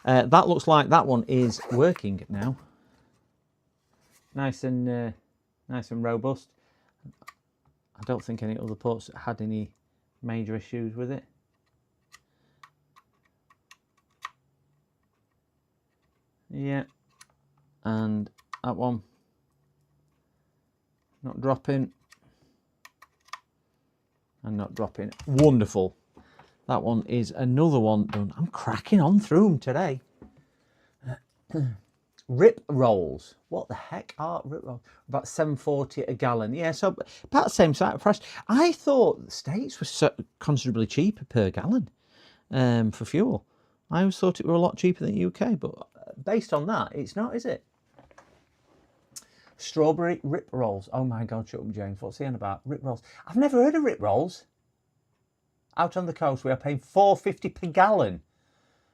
there. That looks like that one is working now. Nice and robust. I don't think any other ports had any major issues with it. Yeah, and that one not dropping and not dropping. Wonderful. That one is another one done. I'm cracking on through them today. Rip rolls. What the heck are rip rolls? About $7.40 a gallon. Yeah, so about the same sort of price. I thought the States were considerably cheaper per gallon for fuel. I always thought it were a lot cheaper than the UK, but based on that, it's not, is it? Strawberry rip rolls. Oh my God, shut up, James. What's he on about? Rip rolls. I've never heard of rip rolls. Out on the coast, we are paying $4.50 per gallon.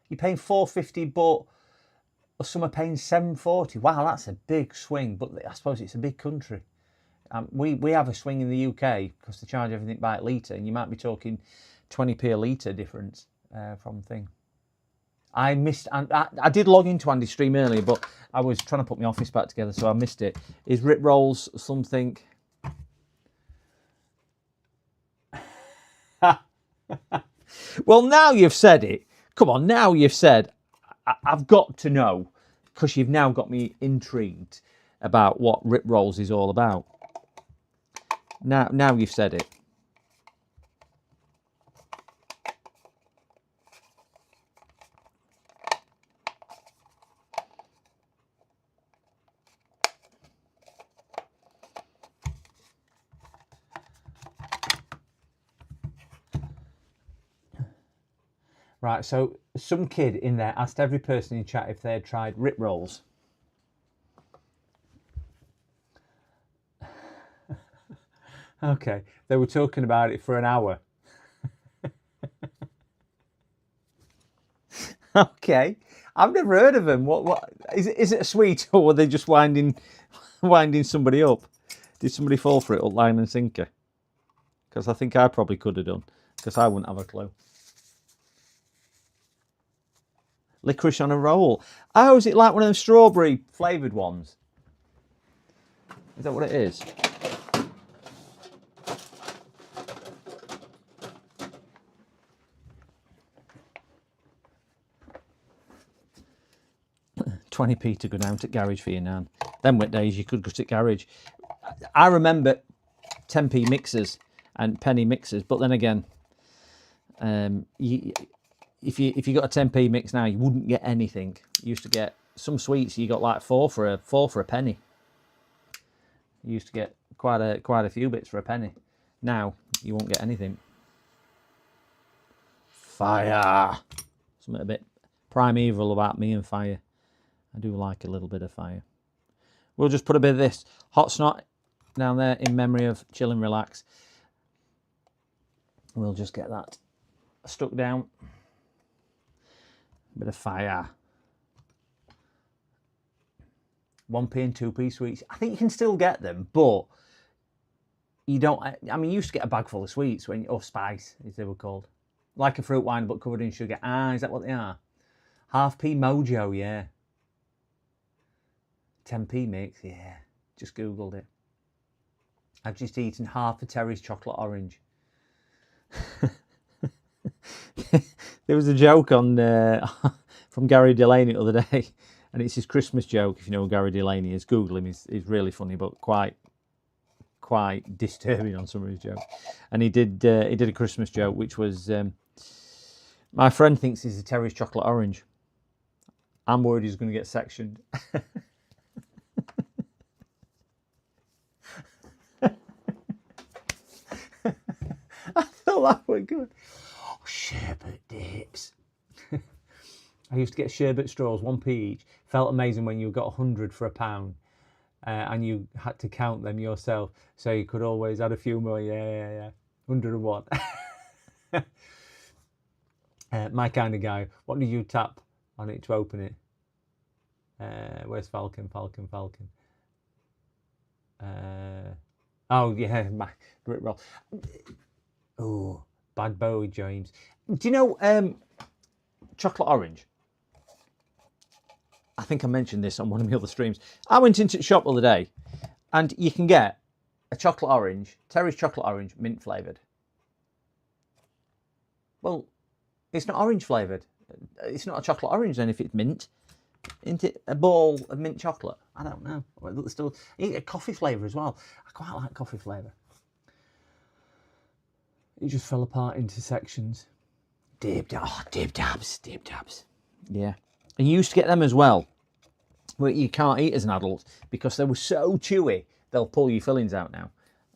You're paying $4.50, but some are paying $7.40. Wow, that's a big swing. But I suppose it's a big country. We have a swing in the UK because they charge everything by a litre, and you might be talking 20p a litre difference from thing. I did log into Andy's stream earlier, but I was trying to put my office back together, so I missed it. Is rip rolls something? Well, now you've said it. Come on, now you've said. I've got to know, because you've now got me intrigued about what rip rolls is all about. Now you've said it. Right, so some kid in there asked every person in chat if they had tried rip rolls. Okay, they were talking about it for an hour. Okay. I've never heard of them. What is it a sweet, or were they just winding somebody up? Did somebody fall for it up line and sinker? Because I think I probably could have done, because I wouldn't have a clue. Licorice on a roll. Oh, is it like one of them strawberry flavoured ones? Is that what it is? £20p to go down to garage for your nan. Them wet days you could go to garage. I remember 10p mixers and penny mixers, but then again, if you got a 10p mix now, you wouldn't get anything. You used to get some sweets. You got like four for a penny. You used to get quite a few bits for a penny. Now you won't get anything. Fire. Something a bit primeval about me and fire. I do like a little bit of fire. We'll just put a bit of this hot snot down there in memory of chill and relax. We'll just get that stuck down. Bit of fire. 1p and 2p sweets. I think you can still get them, but you don't. I mean, you used to get a bag full of sweets or spice, as they were called, like a fruit wine but covered in sugar. Ah, is that what they are? Half p mojo, yeah. 10p mix, yeah. Just googled it. I've just eaten half a Terry's chocolate orange. There was a joke on from Gary Delaney the other day, and it's his Christmas joke. If you know who Gary Delaney is, Google him. He's really funny, but quite disturbing on some of his jokes. And he did a Christmas joke, which was, my friend thinks he's a Terry's chocolate orange. I'm worried he's going to get sectioned. I thought that was good. Oh, sherbet dips. I used to get sherbet straws, 1p each. Felt amazing when you got 100 for £1, and you had to count them yourself, so you could always add a few more. Yeah. 101. My kind of guy. What do you tap on it to open it? Where's Falcon? Oh yeah, my Brit roll. Oh, Bad Bowie James. Do you know chocolate orange? I think I mentioned this on one of my other streams. I went into the shop the other day, and you can get a chocolate orange, Terry's chocolate orange, mint flavoured. Well, it's not orange flavoured. It's not a chocolate orange then if it's mint. Isn't it a ball of mint chocolate? I don't know. Still, you get a coffee flavour as well. I quite like coffee flavour. It just fell apart into sections. Dib dabs. Yeah. And you used to get them as well, where you can't eat as an adult because they were so chewy, they'll pull your fillings out now,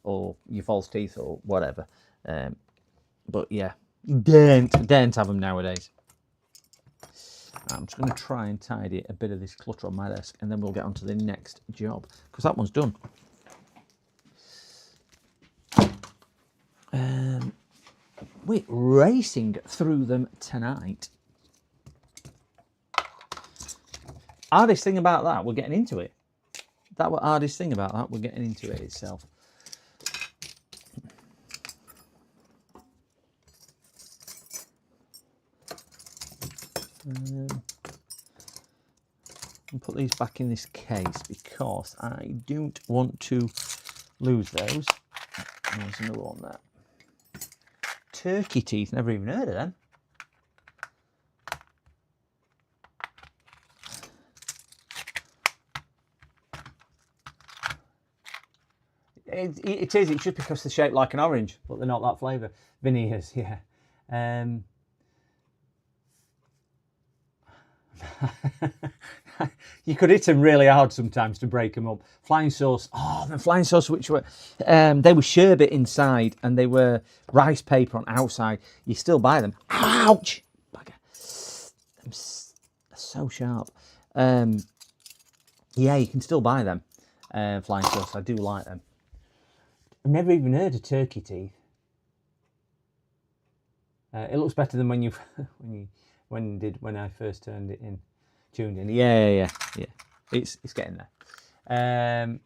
or your false teeth, or whatever. But yeah, you daren't have them nowadays. I'm just going to try and tidy a bit of this clutter on my desk, and then we'll get on to the next job, because that one's done. We're racing through them tonight. Hardest thing about that, we're getting into it. That was hardest thing about that, we're getting into it itself. I'll put these back in this case because I don't want to lose those. There's another one there. Turkey teeth, never even heard of them. It is, it's just because they're shaped like an orange, but they're not that flavour. Veneers, yeah. You could hit them really hard sometimes to break them up. Flying sauce, the flying sauce, which were, they were sherbet inside and they were rice paper on outside. You still buy them. Ouch! Bugger. They're so sharp. Yeah, you can still buy them. Flying sauce, I do like them. I've never even heard of turkey teeth. It looks better than when you when I first tuned in. Yeah. It's getting there.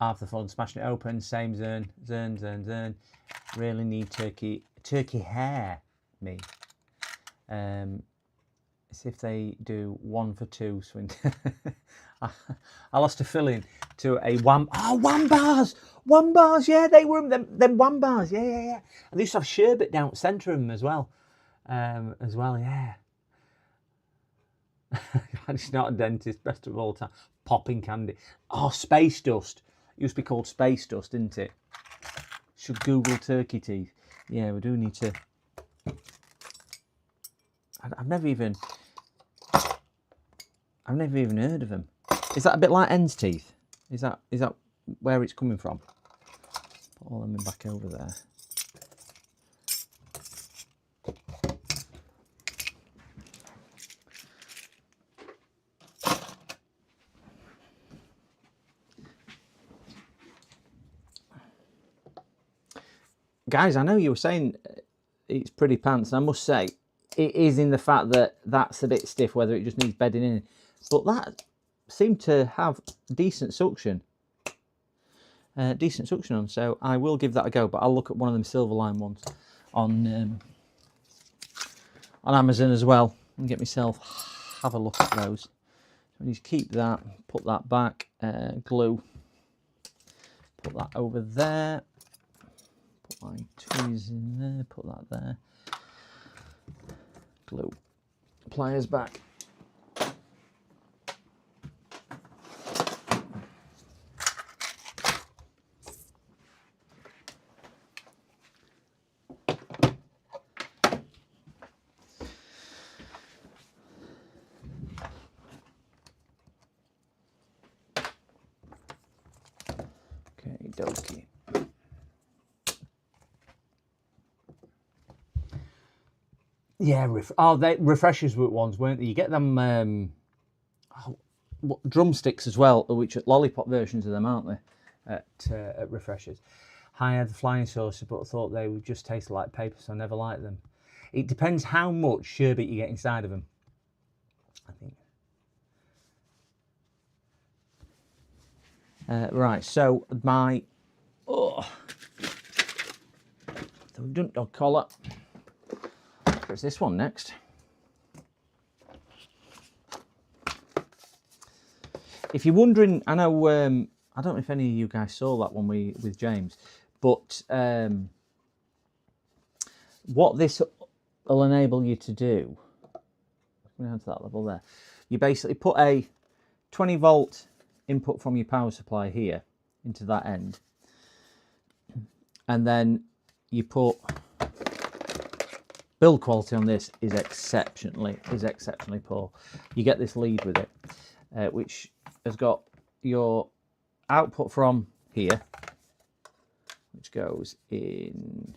Half the fun, smashing it open, same zern. Really need turkey hair, me. See if they do 1 for 2 swing. I lost a filling to a one bars, yeah, they were them 1 bars, yeah. And they used to have sherbet down the centre of them as well, yeah. It's not a dentist, best of all time. Popping candy. Oh, space dust. It used to be called space dust, didn't it? Should Google turkey teeth. Yeah, we do need to. I've never even heard of them. Is that a bit like hen's teeth? Is that where it's coming from? Put all them back over there. Guys, I know you were saying it's pretty pants, and I must say it is in the fact that that's a bit stiff, whether it just needs bedding in. But that seemed to have decent suction. On, so I will give that a go, but I'll look at one of them Silverline ones on Amazon as well and get myself have a look at those. So I need to keep that, put that back, glue, put that over there, put my tweezers in there, put that there, glue, pliers back. Dokey. Yeah, they refreshers were ones, weren't they? You get them drumsticks as well, which are lollipop versions of them, aren't they? At refreshers. I had the flying saucers, but I thought they would just taste like paper, so I never liked them. It depends how much sherbet you get inside of them, I think. Right, so my the dunt dog collar. There's this one next. If you're wondering, I know I don't know if any of you guys saw that one with James, but what this will enable you to do, going down to that level there, you basically put a 20 volt input from your power supply here into that end, and then you put, build quality on this is exceptionally poor. You get this lead with it, which has got your output from here, which goes in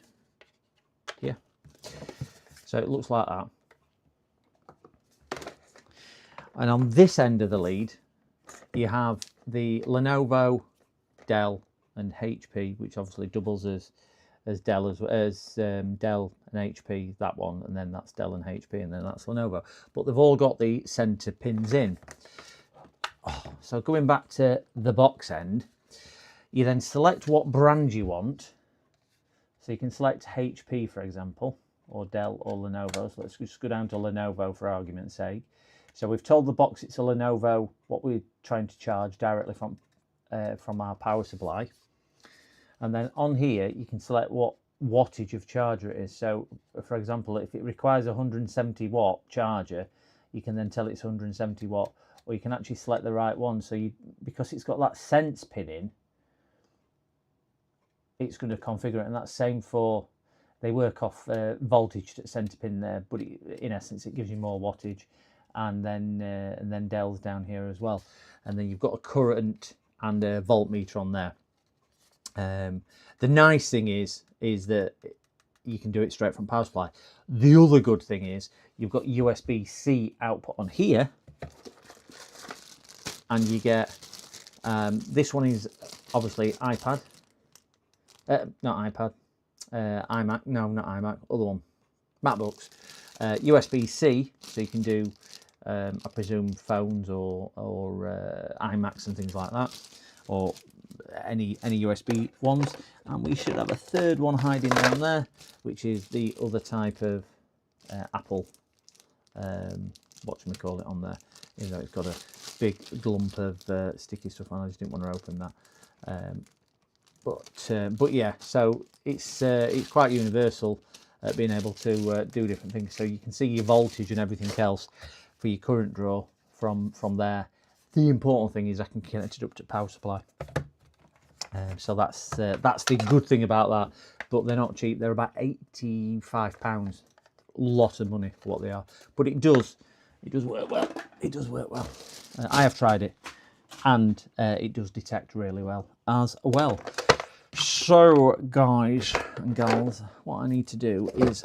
here, so it looks like that. And on this end of the lead you have the Lenovo, Dell and HP, which obviously doubles as Dell as Dell and HP, that one, and then that's Dell and HP, and then that's Lenovo. But they've all got the center pins in. So going back to the box end, you then select what brand you want. So you can select HP, for example, or Dell or Lenovo. So let's just go down to Lenovo for argument's sake. So we've told the box it's a Lenovo, what we're trying to charge directly from our power supply. And then on here, you can select what wattage of charger it is. So, for example, if it requires a 170 watt charger, you can then tell it's 170 watt, or you can actually select the right one. So because it's got that sense pin in, it's going to configure it. And that's same for, they work off voltage to center pin there, but in essence, it gives you more wattage. And then Dell's down here as well. And then you've got a current and a voltmeter on there. The nice thing is that you can do it straight from power supply. The other good thing is you've got USB-C output on here, and you get this one is obviously iPad, not iPad, iMac, no, not iMac, other one, MacBooks. USB-C, so you can do, I presume, phones or iMacs and things like that, or any USB ones. And we should have a third one hiding down there, which is the other type of Apple, whatchamacallit on there. You know, it's got a big lump of sticky stuff on. I just didn't want to open that. But yeah, so it's quite universal at being able to do different things. So you can see your voltage and everything else for your current draw from there. The important thing is I can connect it up to power supply. So that's the good thing about that. But they're not cheap. They're about £85. Lot of money for what they are. But it does work well. It does work well. I have tried it, and it does detect really well as well. So, guys and gals, what I need to do is,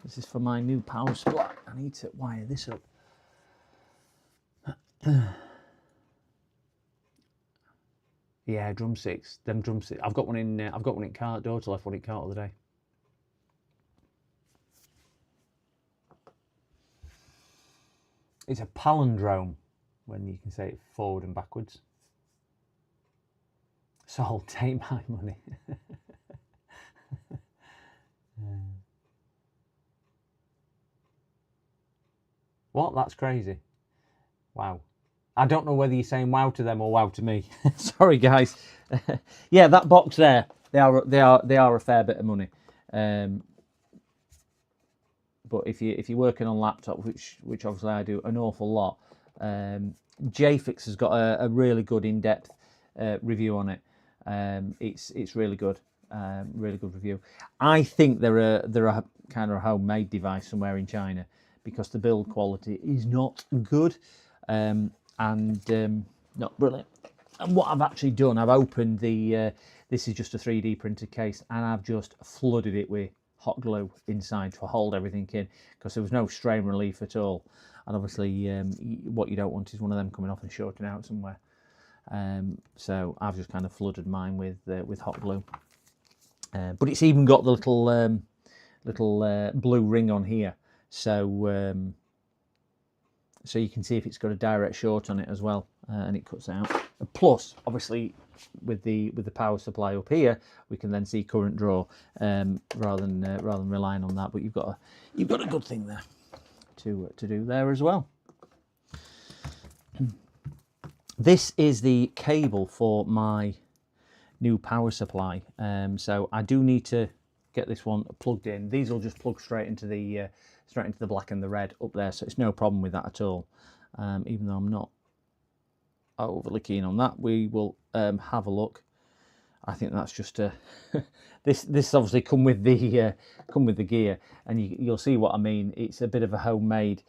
this is for my new power supply. I need to wire this up. Yeah, drumsticks. Them drumsticks. I've got one in cart. Daughter left one in cart the other day. It's a palindrome when you can say it forward and backwards. So I'll take my money. What? That's crazy. Wow. I don't know whether you're saying wow to them or wow to me. Sorry, guys. Yeah, that box there. They are a fair bit of money. But if you're working on laptop, which obviously I do an awful lot, JFix has got a really good in-depth review on it. It's really good review. I think they're a kind of a homemade device somewhere in China, because the build quality is not good, and not brilliant. And what I've actually done, I've opened the this is just a 3D printed case, and I've just flooded it with hot glue inside to hold everything in, because there was no strain relief at all. And obviously what you don't want is one of them coming off and shorting out somewhere. So I've just kind of flooded mine with hot glue. But it's even got the little blue ring on here, so so you can see if it's got a direct short on it as well, and it cuts out. And plus, obviously, with the power supply up here, we can then see current draw, rather than relying on that. But you've got a good thing there to do there as well. This is the cable for my new power supply. So I do need to get this one plugged in. These will just plug straight into the black and the red up there, so it's no problem with that at all. Even though I'm not overly keen on that, we will have a look. I think that's just a this obviously come with the gear, and you'll see what I mean. It's a bit of a homemade.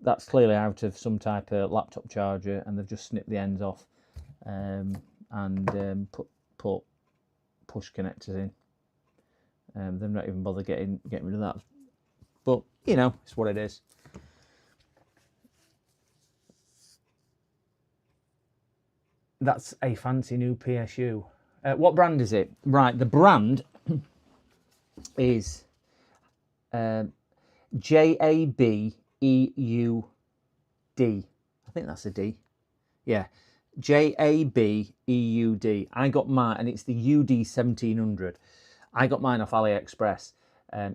That's clearly out of some type of laptop charger, and they've just snipped the ends off, and put push connectors in. They've not even bothered getting rid of that, but you know, it's what it is. That's a fancy new PSU. What brand is it? Right, the brand is JABEUD. I think that's a D. Yeah, JABEUD. I got mine, and it's the UD 1700. I got mine off AliExpress.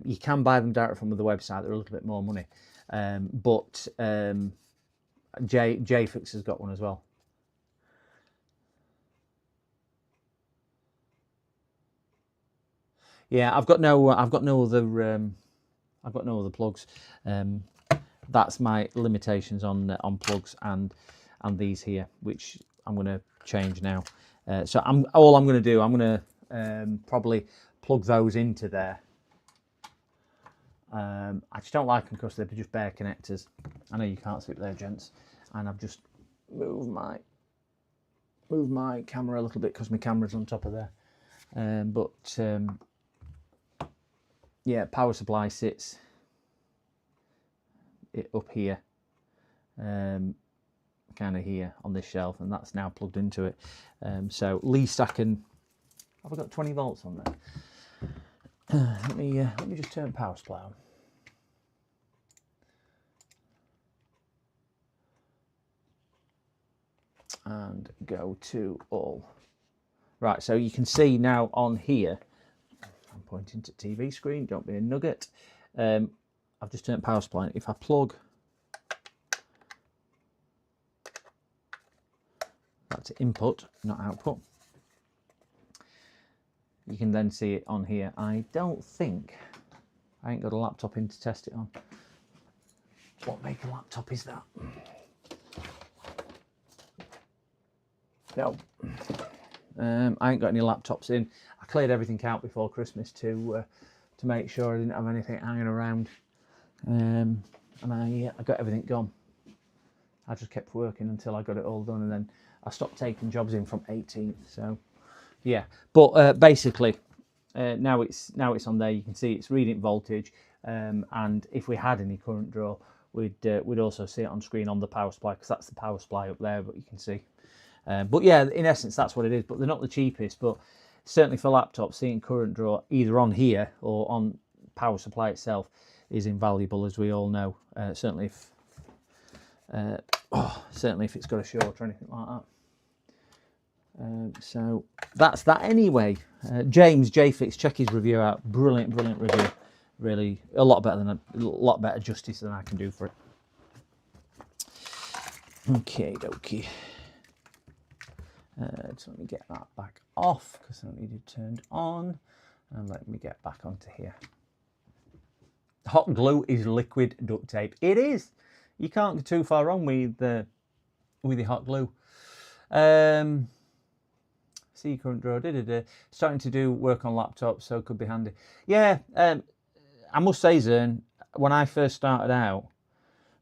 You can buy them direct from the website. They're a little bit more money, but JFix has got one as well. Yeah, I've got no other plugs. That's my limitations on plugs and these here, which I'm going to change now. So all I'm going to do, I'm going to probably plug those into there. I just don't like them because they're just bare connectors. I know you can't see it there, gents, and I've just moved my camera a little bit because my camera's on top of there. Yeah, power supply sits up here, kind of here on this shelf, and that's now plugged into it. So at least I can. Have I got 20 volts on there? Let me just turn power supply on. and go to all. Right, so you can see now on here, I'm pointing to TV screen, don't be a nugget. I've just turned power supply. If I plug that's input, not output, you can then see it on here. I don't think, I ain't got a laptop in to test it on. What make a laptop is that? No. I ain't got any laptops in. I cleared everything out before Christmas to make sure I didn't have anything hanging around. And I got everything gone. I just kept working until I got it all done, and then I stopped taking jobs in from 18th. So yeah, but basically now it's on there. You can see it's reading voltage, and if we had any current draw, we'd also see it on screen on the power supply, because that's the power supply up there. But you can see. But yeah, in essence, that's what it is. But they're not the cheapest. But certainly for laptops, seeing current draw either on here or on power supply itself is invaluable, as we all know. Certainly if it's got a short or anything like that. So that's that anyway. James JFix, check his review out. Brilliant review. Really a lot better justice than I can do for it. Okay, dokie. So let me get that back off because I don't need it turned on, and let me get back onto here. Hot glue is liquid duct tape. It is. You can't go too far wrong with the hot glue. See current draw. Starting to do work on laptops, so it could be handy. Yeah. I must say, Zern, when I first started out,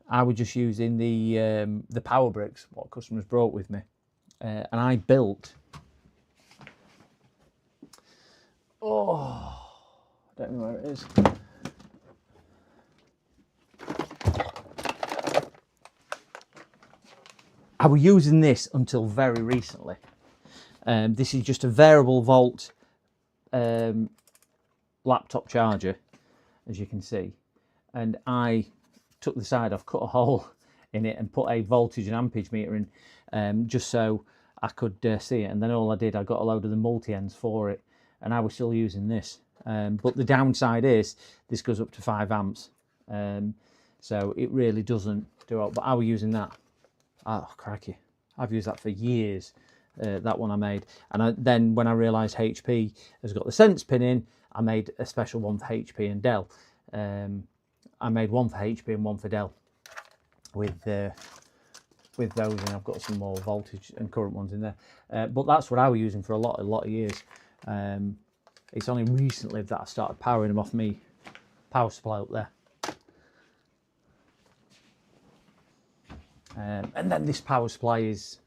I was just using the power bricks what customers brought with me. And I built, I don't know where it is. I was using this until very recently. This is just a variable volt laptop charger, as you can see. And I took the side off, cut a hole in it and put a voltage and ampage meter in, just so I could see it. And then all I did, I got a load of the multi-ends for it, and I was still using this. But the downside is this goes up to 5 amps, so it really doesn't do it. But I was using that. Oh crikey, I've used that for years. That one I made, and then when I realised HP has got the sense pin in, I made a special one for HP and Dell. I made one for HP and one for Dell with those, and I've got some more voltage and current ones in there. But that's what I was using for a lot of years. It's only recently that I started powering them off me power supply up there. And then this power supply is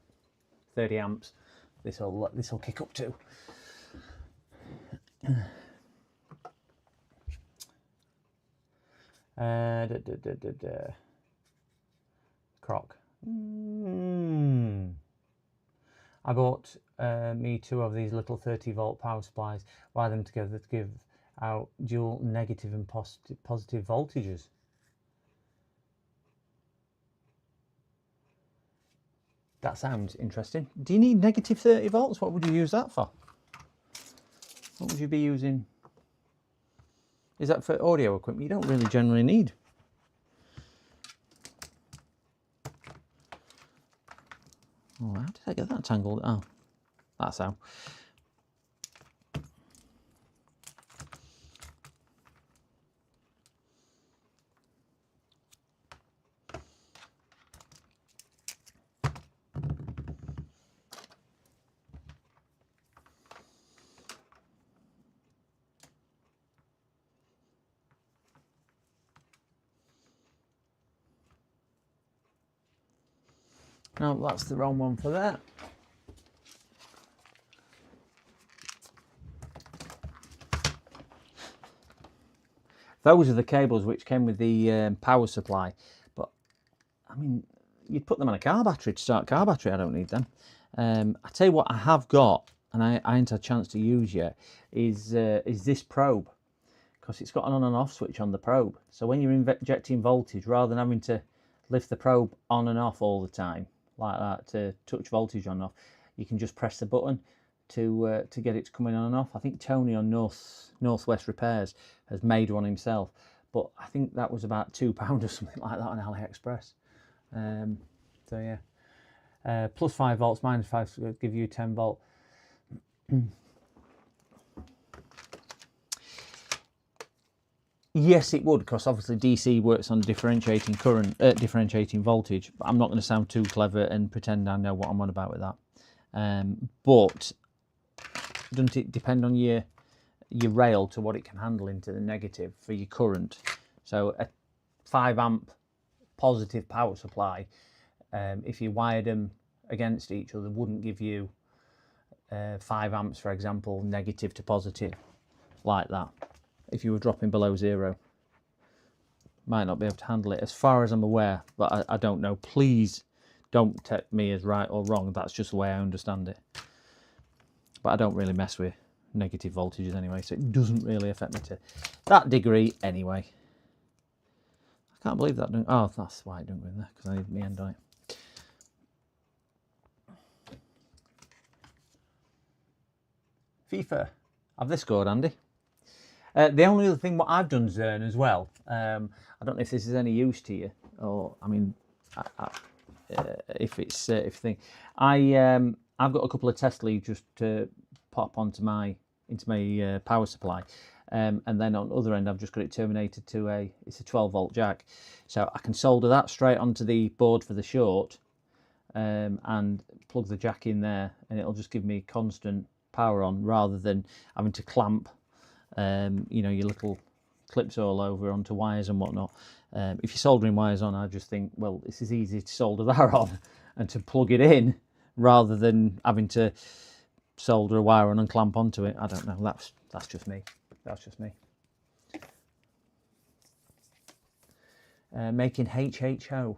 30 amps. This will kick up to. Croc. I bought me 2 of these little 30-volt power supplies. Wire them together to give out dual negative and positive voltages. That sounds interesting. Do you need negative 30 volts? What would you use that for? What would you be using? Is that for audio equipment? You don't really generally need. Oh, how did I get that tangled? Oh, that's how. No, that's the wrong one for that. Those are the cables which came with the power supply. But, I mean, you'd put them on a car battery to start a car battery. I don't need them. I tell you what I have got, and I ain't had a chance to use yet, is this probe. Because it's got an on and off switch on the probe. So when you're injecting voltage, rather than having to lift the probe on and off all the time, like that to touch voltage on and off. You can just press the button to get it to come in on and off. I think Tony on Northwest Repairs has made one himself, but I think that was about £2 or something like that on AliExpress. So yeah, plus 5 volts, minus 5 will give you 10 volt. Yes, it would, because obviously DC works on differentiating current, differentiating voltage. But I'm not going to sound too clever and pretend I know what I'm on about with that. But doesn't it depend on your rail to what it can handle into the negative for your current? So a 5 amp positive power supply, if you wired them against each other, wouldn't give you 5 amps, for example, negative to positive like that. If you were dropping below 0, might not be able to handle it, as far as I'm aware, but I don't know. Please don't take me as right or wrong. That's just the way I understand it. But I don't really mess with negative voltages anyway, so it doesn't really affect me to that degree anyway. I can't believe that. Oh, that's why it didn't go in there, because I need my end on it. FIFA. Have they scored, Andy? The only other thing what I've done, Zern, as well, I don't know if this is any use to you, or I mean, if it's if thing, I've got a couple of test leads just to pop onto my power supply, and then on the other end I've just got it terminated to it's a 12 volt jack, so I can solder that straight onto the board for the short, and plug the jack in there, and it'll just give me constant power on rather than having to clamp you know, your little clips all over onto wires and whatnot. If you're soldering wires on, I just think, well, this is easy to solder that on and to plug it in rather than having to solder a wire on and clamp onto it. I don't know. That's just me. That's just me. Making HHO.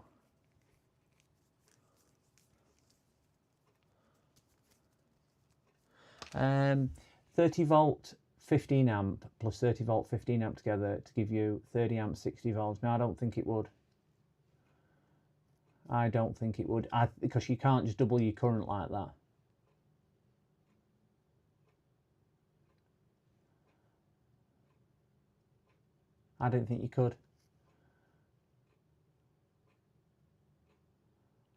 30 volt 15 amp plus 30 volt 15 amp together to give you 30 amp 60 volts. No, I don't think it would. I don't think it would, because you can't just double your current like that. I don't think you could,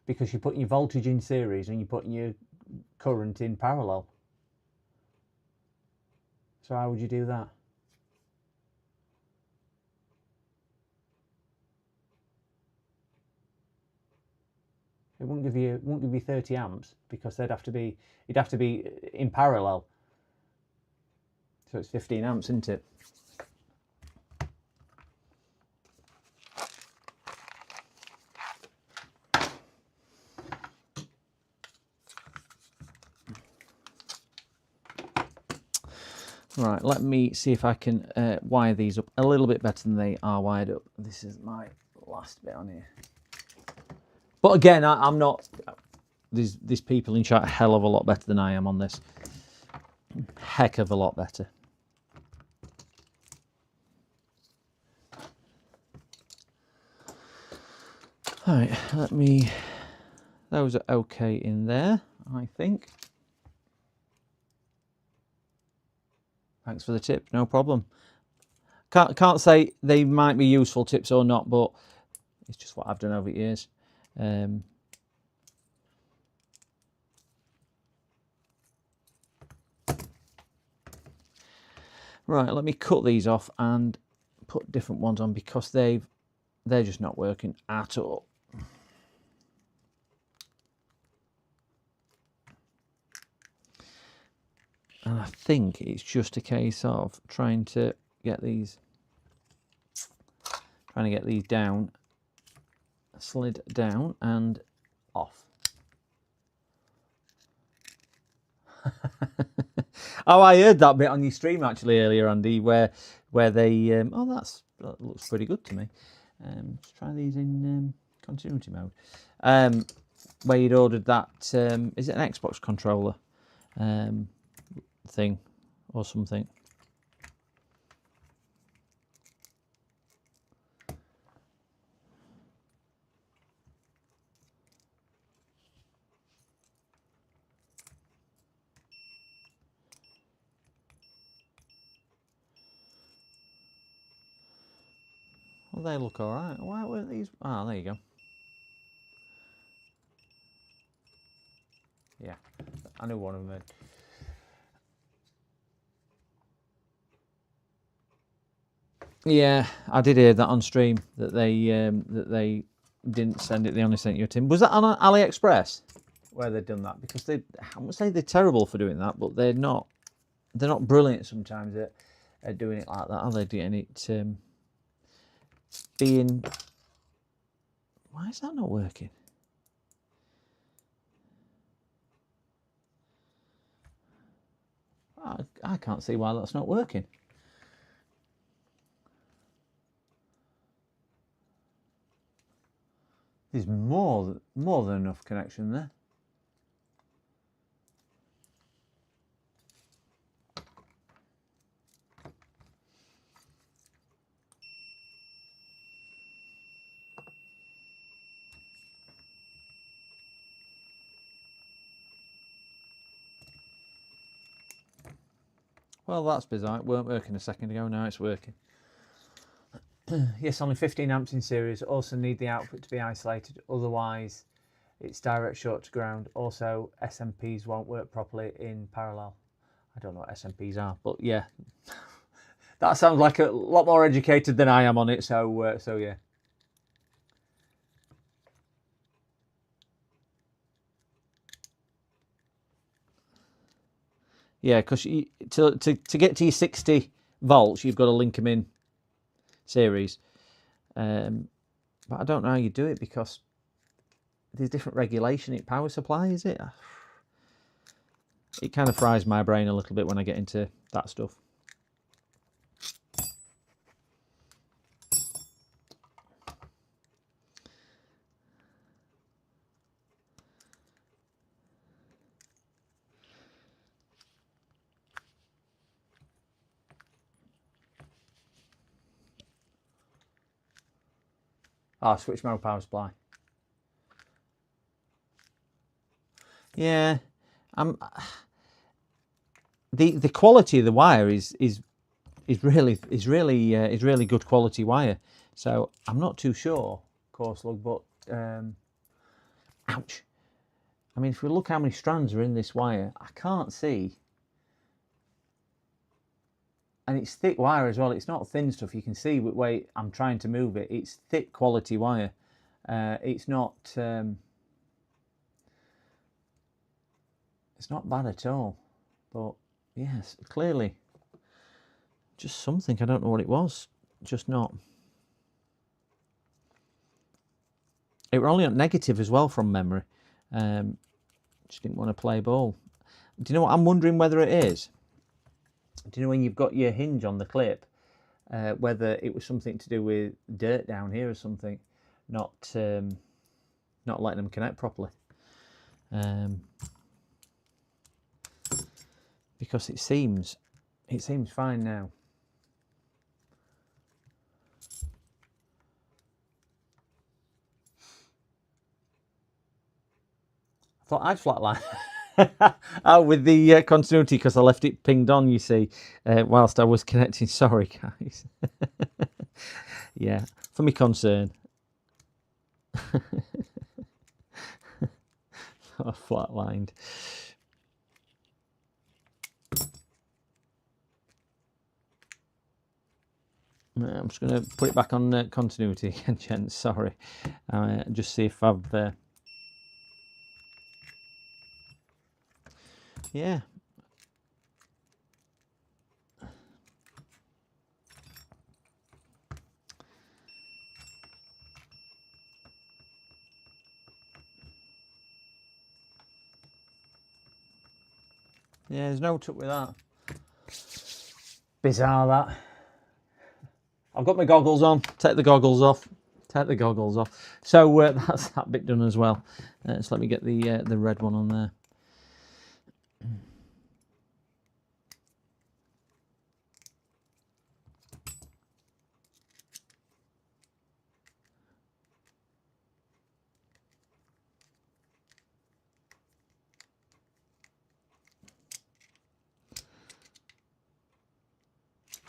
because you're putting your voltage in series and you're putting your current in parallel. So how would you do that? It won't give you 30 amps, because it'd have to be in parallel. So it's 15 amps, isn't it? Right, let me see if I can wire these up a little bit better than they are wired up. This is my last bit on here. But again, I'm not... There's people in chat a hell of a lot better than I am on this. Heck of a lot better. Alright, let me... Those are okay in there, I think. Thanks for the tip, no problem. Can't say they might be useful tips or not, but it's just what I've done over the years. Right, let me cut these off and put different ones on, because they're just not working at all. And I think it's just a case of trying to get these down, slid down and off. Oh, I heard that bit on your stream actually earlier, Andy, where they oh, that looks pretty good to me. Let's try these in continuity mode. Where you'd ordered that, is it an Xbox controller thing or something? they look all right. Why weren't these? Ah, there you go. Yeah, I knew one of them. Yeah, I did hear that on stream that they didn't send it. They only sent you a tin. Was that on AliExpress where they'd done that? Because I wouldn't say they're terrible for doing that, but they're not brilliant sometimes at doing it like that. Are they doing it being? Why is that not working? I can't see why that's not working. There's more than enough connection there. Well, that's bizarre. It weren't working a second ago. Now it's working. Yes, only 15 amps in series. Also need the output to be isolated. Otherwise, it's direct short to ground. Also, SMPs won't work properly in parallel. I don't know what SMPs are, but yeah. That sounds like a lot more educated than I am on it. So yeah. Yeah, because to get to your 60 volts, you've got to link them in series. But I don't know how you do it because there's different regulation in power supply, is it? It kind of fries my brain a little bit when I get into that stuff. Switch mode power supply. Yeah, the quality of the wire is really good quality wire. So I'm not too sure, course log, but ouch. I mean, if we look how many strands are in this wire, I can't see. And it's thick wire as well. It's not thin stuff. You can see the way I'm trying to move it. It's thick quality wire. It's not bad at all. But yes, clearly just something. I don't know what it was. Just not. It were only on negative as well from memory. Just didn't want to play ball. Do you know what I'm wondering whether it is? Do you know when you've got your hinge on the clip, whether it was something to do with dirt down here or something, not letting them connect properly? Because it seems fine now. I thought I'd flatline. With the continuity because I left it pinged on, you see, whilst I was connecting. Sorry, guys. Yeah, for me concern. Flatlined. I'm just going to put it back on continuity again, gents. Sorry. Just see if I've... Yeah. Yeah, there's no truck with that. Bizarre that. I've got my goggles on. Take the goggles off. Take the goggles off. So that's that bit done as well. So let me get the red one on there.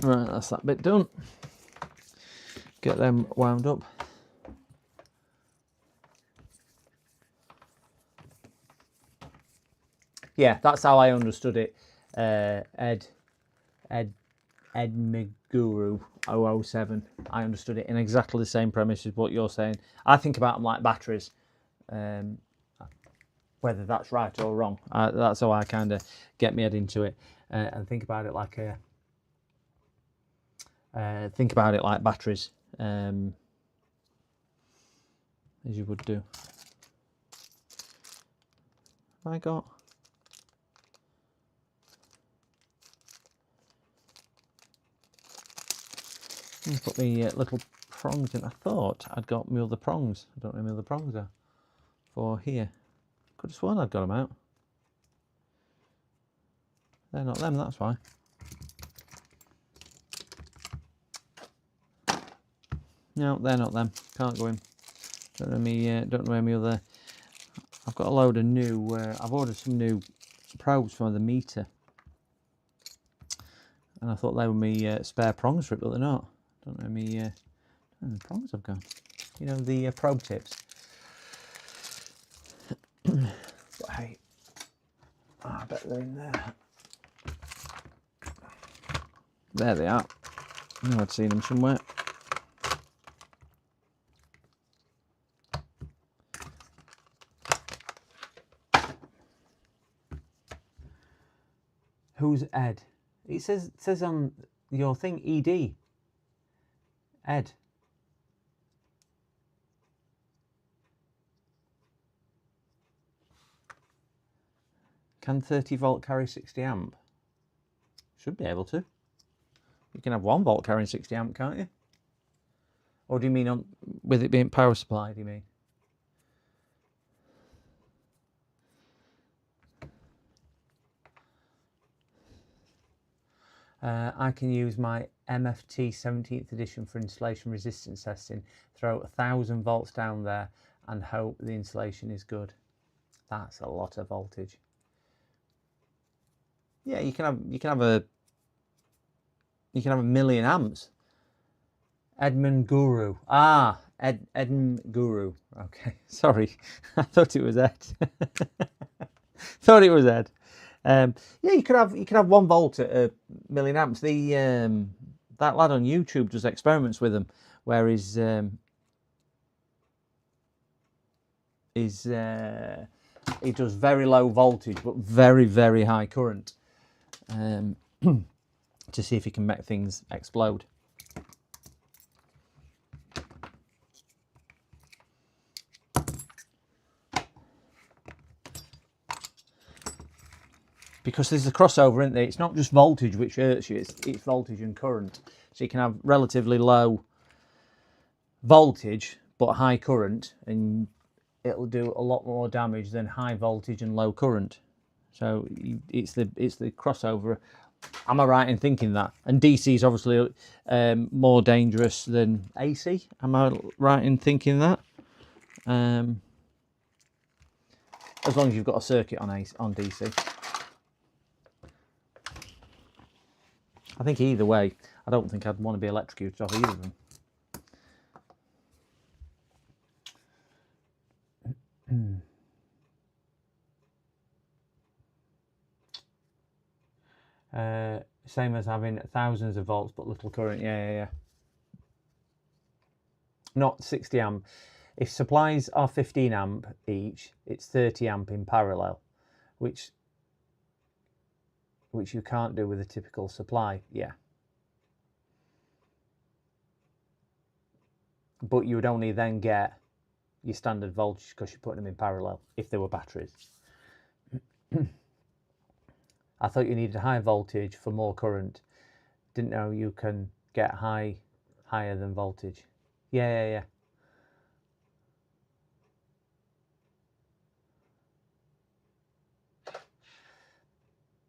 Right, that's that bit done. get them wound up. Yeah, that's how I understood it. Ed Meguru 007. I understood it in exactly the same premise as what you're saying. I think about them like batteries. Whether that's right or wrong, that's how I kind of get my head into it, and think about it like batteries, as you would do. Have I got? Put the little prongs in. I thought I'd got my other prongs. I don't know where my other prongs are for here. Could have sworn I'd got them out. They're not them, that's why. No, they're not them. Can't go in. Don't know where my other. I've got a load of new. I've ordered some new probes for the meter, and I thought they were my spare prongs for it, but they're not. Don't know where the prongs have gone. You know, the probe tips. But hey, I bet they're in there. There they are. I know I'd seen them somewhere. Who's Ed? It says on your thing ED. Ed. Can 30 volt carry 60 amp? Should be able to. You can have 1 volt carrying 60 amp, can't you? Or do you mean with it being power supply, do you mean? I can use my MFT 17th edition for insulation resistance testing. Throw 1000 volts down there and hope the insulation is good. That's a lot of voltage. Yeah, you can have a million amps. Edmund Guru. Edmund Guru. Okay, sorry. I thought it was Ed. Thought it was Ed. Yeah, you could have 1 volt at a million amps. The that lad on YouTube does experiments with them, where he does very low voltage but very, very high current, to see if he can make things explode. Because there's a crossover, isn't there? It's not just voltage which hurts you, it's voltage and current. So you can have relatively low voltage but high current, and it'll do a lot more damage than high voltage and low current. So it's the crossover. Am I right in thinking that? And DC is obviously more dangerous than AC. Am I right in thinking that? As long as you've got a circuit on DC. I think either way, I don't think I'd want to be electrocuted off either of them. Same as having thousands of volts but little current. Yeah. Not 60 amp. If supplies are 15 amp each, it's 30 amp in parallel, which you can't do with a typical supply. Yeah. But you would only then get your standard voltage because you're putting them in parallel if they were batteries. I thought you needed high voltage for more current. Didn't know you can get higher than voltage. Yeah.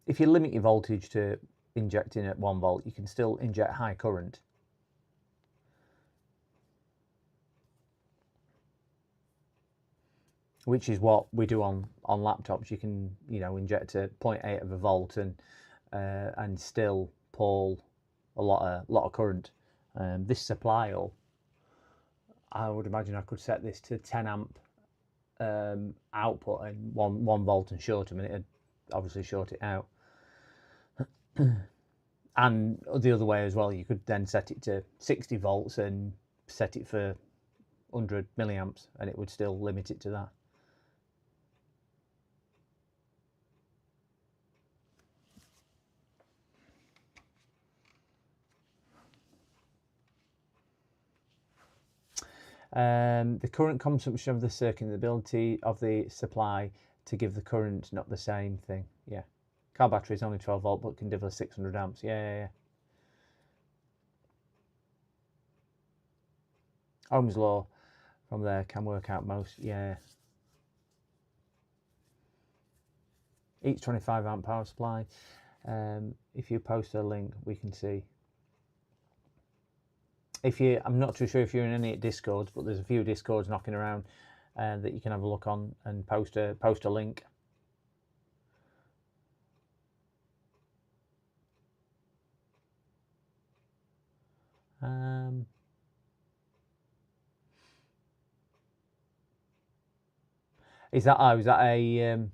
If you limit your voltage to injecting at 1 volt, you can still inject high current. Which is what we do on laptops. You can, inject a 0.8 of a volt and still pull a lot of current. This supply will I would imagine I could set this to 10 amp output and 1 volt and short them, and it'd obviously short it out. And the other way as well, you could then set it to 60 volts and set it for 100 milliamps, and it would still limit it to that. The current consumption of the circuit and the ability of the supply to give the current, not the same thing. Yeah. Car battery is only 12 volt but can deliver 600 amps. Yeah. Ohm's law from there can work out most. Yeah. Each 25 amp power supply. If you post a link, we can see. I'm not too sure if you're in any Discords, but there's a few Discords knocking around that you can have a look on and post a link. Is that a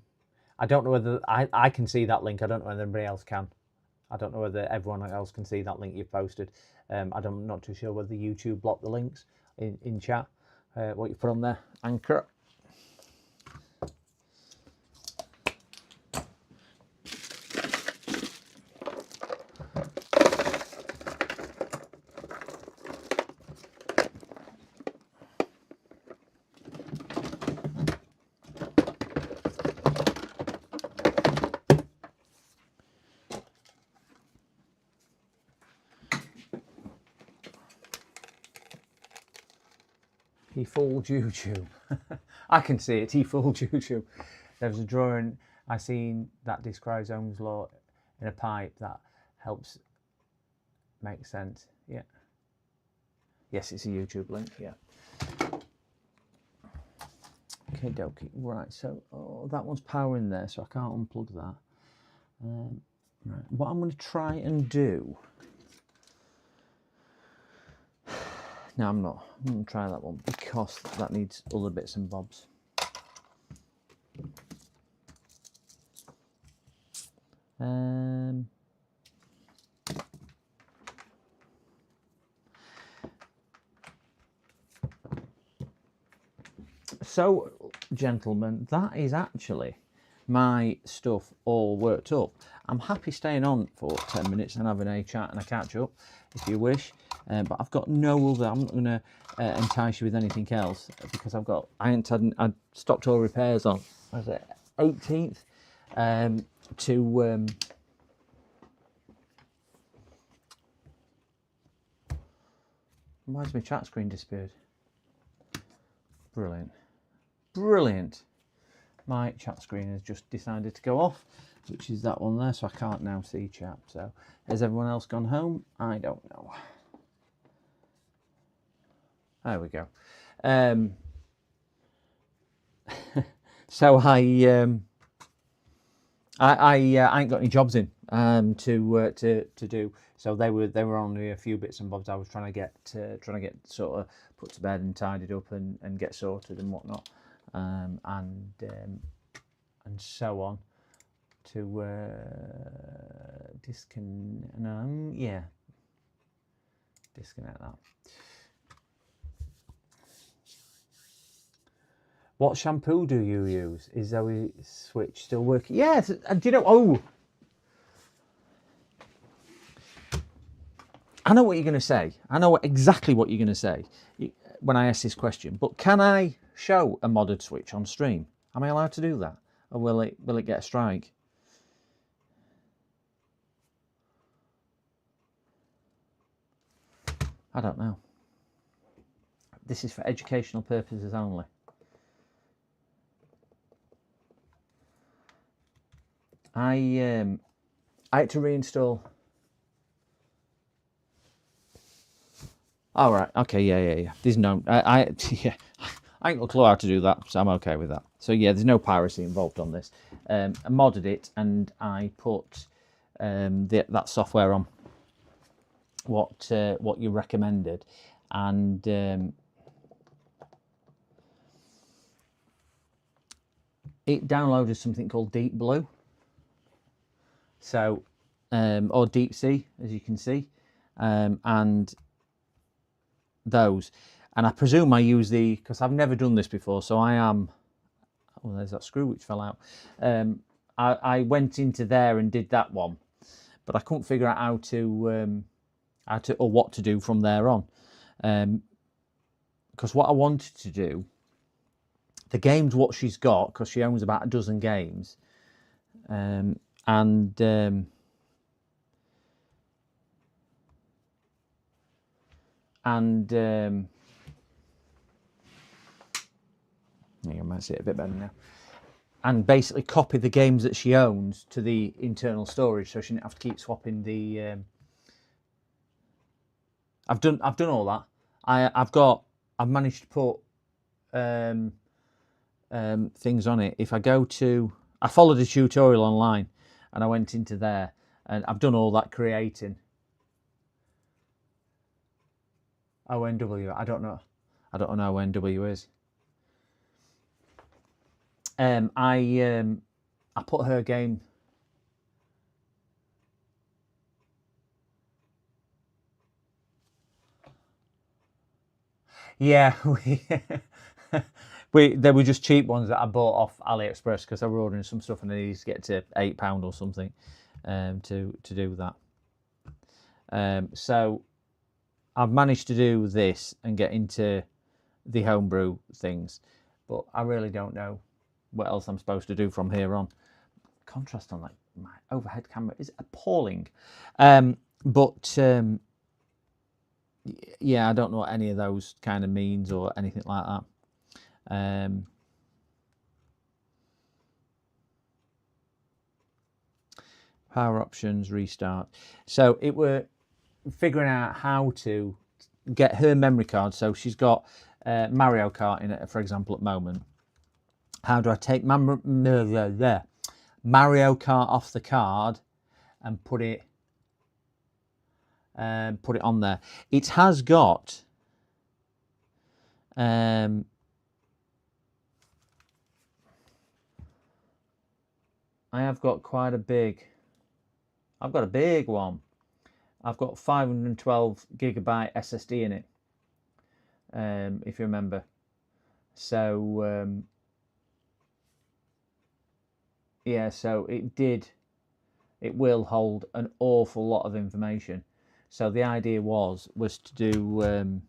I don't know whether I can see that link. I don't know whether anybody else can. I don't know whether everyone else can see that link you've posted. I'm not too sure whether YouTube blocked the links in chat. What you put on there, Anchor. He fooled YouTube. I can see it. He fooled YouTube. There was a drawing I seen that describes Ohm's law in a pipe that helps make sense. Yeah. Yes, it's a YouTube link. Yeah. Okay, dokie. Right. So that one's powering there, so I can't unplug that. Right. What I'm going to try and do. No, I'm not. I'm going to try that one because that needs other bits and bobs. So, gentlemen, that is actually my stuff all worked up. I'm happy staying on for 10 minutes and having a chat and a catch up if you wish, but I've got no other. I'm not going to entice you with anything else because I stopped all repairs on, what was it, 18th why has my chat screen disappeared? Brilliant. My chat screen has just decided to go off, which is that one there, so I can't now see chat. So has everyone else gone home? I don't know. There we go. So I ain't got any jobs in to do. So they were only a few bits and bobs I was trying to get sort of put to bed and tidied up and get sorted and whatnot, and so on. To disconnect that. What shampoo do you use? Is Zoe Switch still working? Yes. Do you know? Oh, I know what you're going to say. I know exactly what you're going to say when I ask this question. But can I show a modded switch on stream? Am I allowed to do that, or will it get a strike? I don't know. This is for educational purposes only. I had to reinstall. All right. Okay. Yeah. There's no. I ain't got a clue how to do that, so I'm okay with that. So yeah, there's no piracy involved on this. I modded it and I put that software on what you recommended, and it downloaded something called Deep Blue. So, or Deep Sea, as you can see, and those. And I presume I use because I've never done this before, so I am, oh, there's that screw which fell out. I went into there and did that one, but I couldn't figure out how to or what to do from there on. Because what I wanted to do, the games what she's got, because she owns about a dozen games, and you might see it a bit better now. And basically copy the games that she owns to the internal storage, so she didn't have to keep swapping the. I've done all that. I've managed to put things on it. If I go to, I followed a tutorial online, and I went into there, and I've done all that creating. ONW. I don't know what ONW is. I put her game. Yeah, they were just cheap ones that I bought off AliExpress because I were ordering some stuff and I needed to get to £8 or something to do that. So I've managed to do this and get into the homebrew things, but I really don't know what else I'm supposed to do from here on. Contrast on my overhead camera is appalling. Yeah, I don't know what any of those kind of means or anything like that. Power options, restart. So it were figuring out how to get her memory card. So she's got Mario Kart in it, for example, at the moment. How do I take Mario Kart off the card and put it on there? It has got I have got quite a big. I've got a big one. I've got 512 gigabyte SSD in it. If you remember. So yeah, so it will hold an awful lot of information. So the idea was to do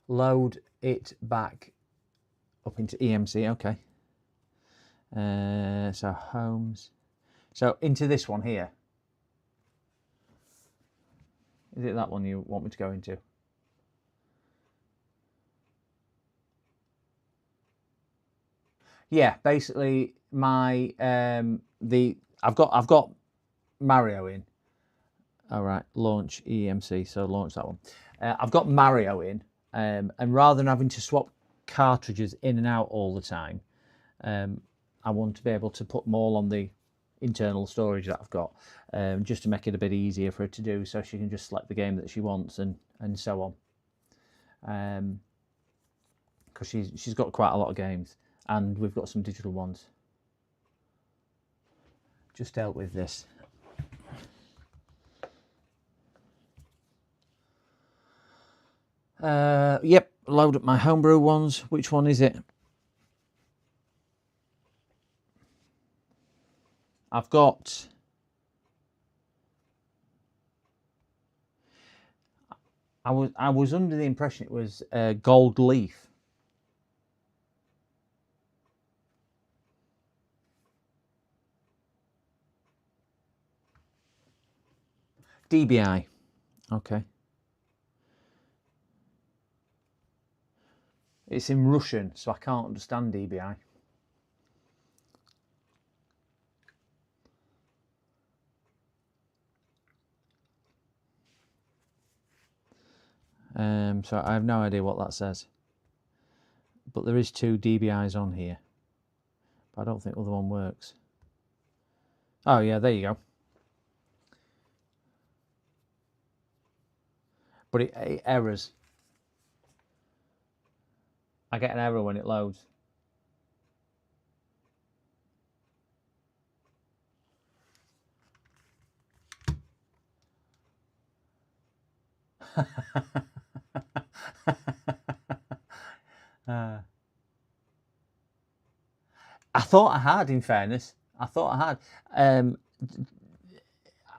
load it back up into EMC. Okay. So homes. So into this one here. Is it that one you want me to go into? Yeah, basically my I've got Mario in. All right, launch EMC. So launch that one. I've got Mario in, and rather than having to swap cartridges in and out all the time, I want to be able to put them all on the internal storage that I've got, just to make it a bit easier for her to do, so she can just select the game that she wants and so on. Because she's got quite a lot of games, and we've got some digital ones. Just dealt with this. Yep, load up my homebrew ones. Which one is it? I've got I was under the impression it was Gold Leaf. DBI. Okay. It's in Russian, so I can't understand DBI. So I have no idea what that says. But there is 2 DBIs on here. But I don't think the other one works. Oh yeah, there you go. but it errors. I get an error when it loads. I thought I had, in fairness. I thought I had.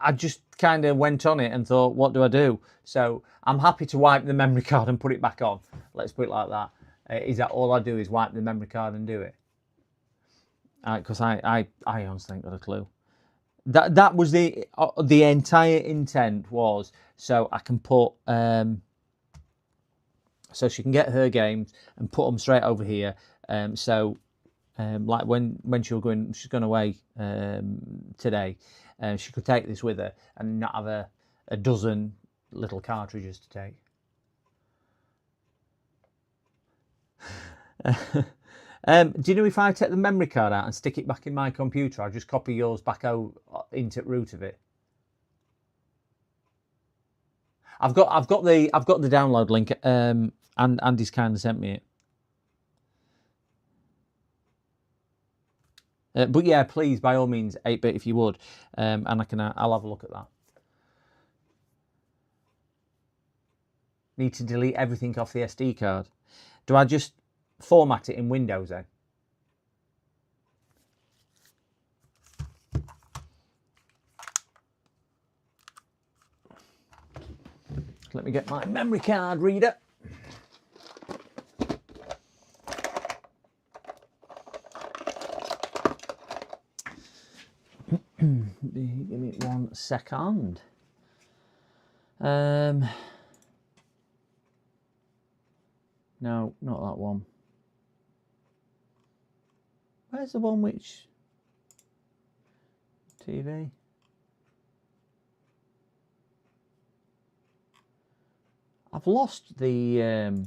I just kind of went on it and thought, what do I do? So I'm happy to wipe the memory card and put it back on. Let's put it like that. Is that all I do is wipe the memory card and do it? Because I honestly ain't got a clue. That was the entire intent was so I can put so she can get her games and put them straight over here. Like when she's going away today, she could take this with her and not have a dozen little cartridges to take. Do you know if I take the memory card out and stick it back in my computer, I'll just copy yours back out into the root of it? I've got the download link, and Andy's kind of sent me it. But yeah, please, by all means, 8-bit if you would, and I'll have a look at that. Need to delete everything off the SD card. Do I just format it in Windows then? Let me get my memory card reader. Give me 1 second. No, not that one. Where's the one which TV? I've lost the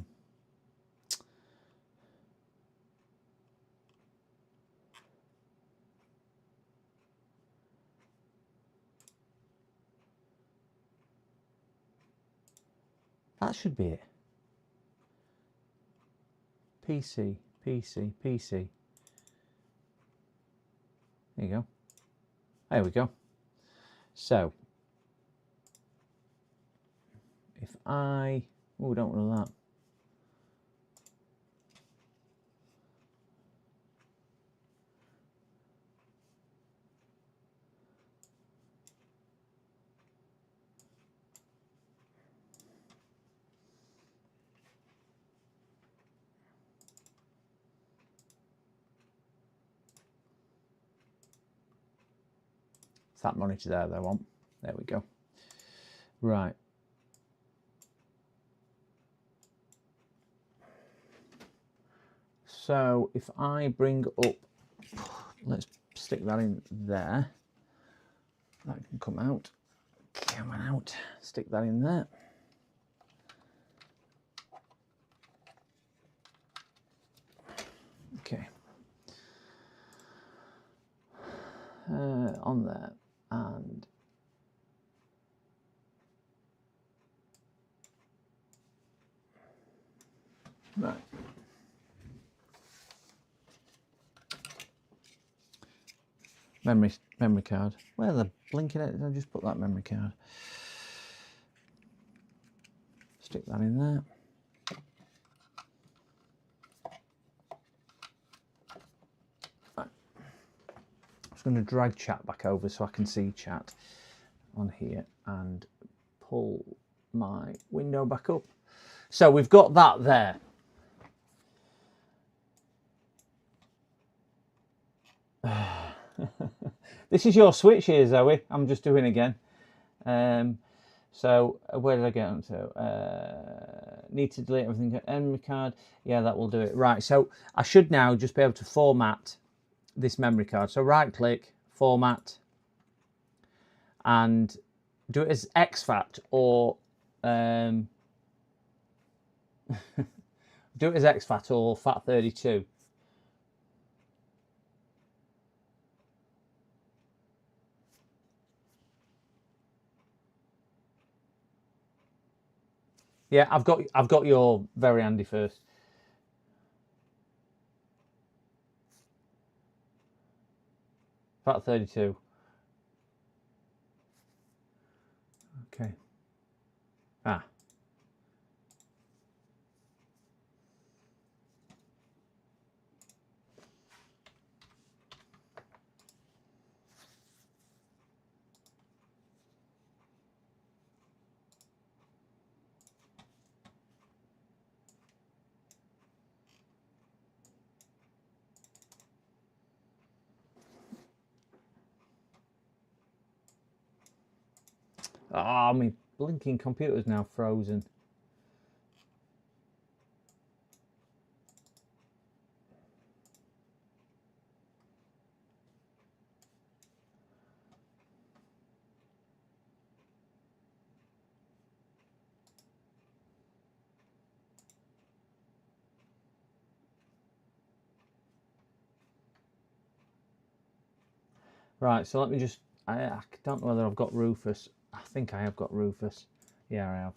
that should be it. PC. There you go. There we go. So if I don't want that. It's that monitor there that I want. There we go. Right. So if I bring up, let's stick that in there. That can come out. Coming out. Stick that in there. Okay. On there and right. Memory card. Where the blinking it? I just put that memory card. Stick that in there. Right. I'm just going to drag chat back over so I can see chat on here and pull my window back up. So we've got that there. This is your switch here, Zoe. I'm just doing again. So where did I get onto? Need to delete everything. Memory card. Yeah, that will do it. Right. So I should now just be able to format this memory card. So right click, format, and do it as exFAT or do it as exFAT or FAT32. Yeah, I've got your very handy first. About 32. Okay. Ah. Ah, my blinking computer's now frozen. Right, so let me just, I don't know whether I've got Rufus. I think I have got Rufus. Yeah, I have.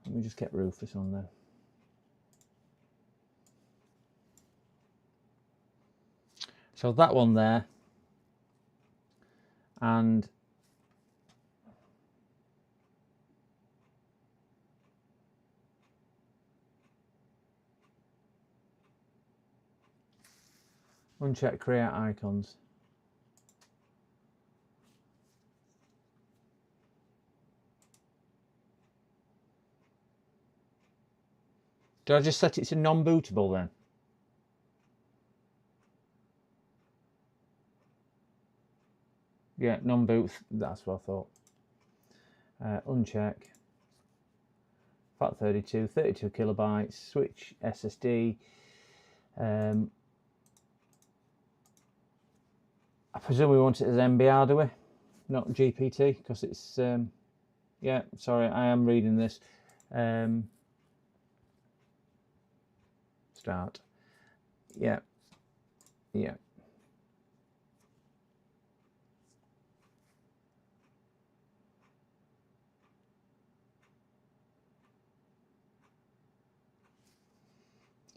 Let me just get Rufus on there. So that one there, and uncheck create icons. Did I just set it to non-bootable then? Yeah, non-boot, that's what I thought. Uncheck. FAT32, 32 kilobytes, switch SSD. I presume we want it as MBR, do we? Not GPT, because it's, yeah, sorry, I am reading this. Start. Yeah, yeah.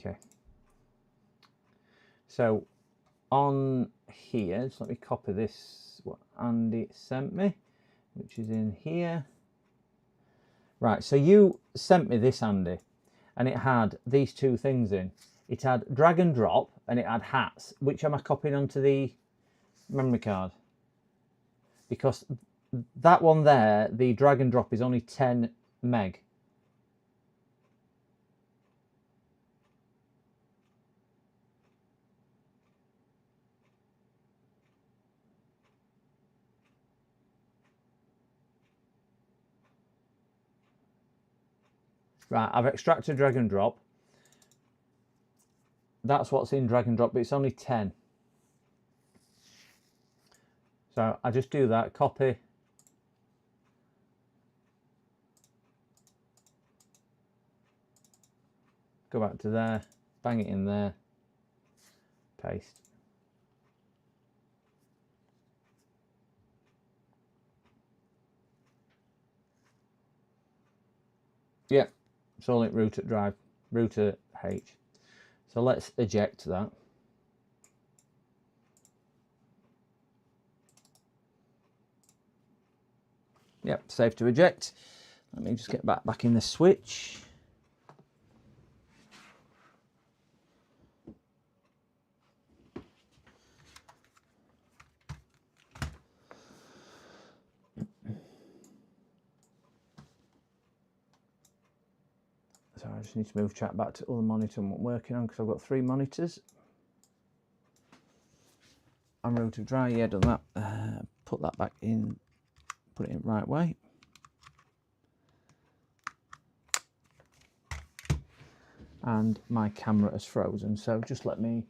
Okay. So on here, just let me copy this, what Andy sent me, which is in here. Right, so you sent me this, Andy, and it had these two things in. It had drag and drop, and it had hats. Which am I copying onto the memory card? Because that one there, the drag and drop is only 10 meg. Right, I've extracted drag and drop. That's what's in drag and drop, but it's only 10. So I just do that, copy. Go back to there, bang it in there, paste. Yeah, it's all in root at drive, root at H. So let's eject that. Yep, save to eject. Let me just get back in the switch. So I just need to move chat back to other monitor I'm working on, because I've got 3 monitors. I'm root of dry, yeah, done that. Put that back in, put it in right way. And my camera is frozen, so just let me,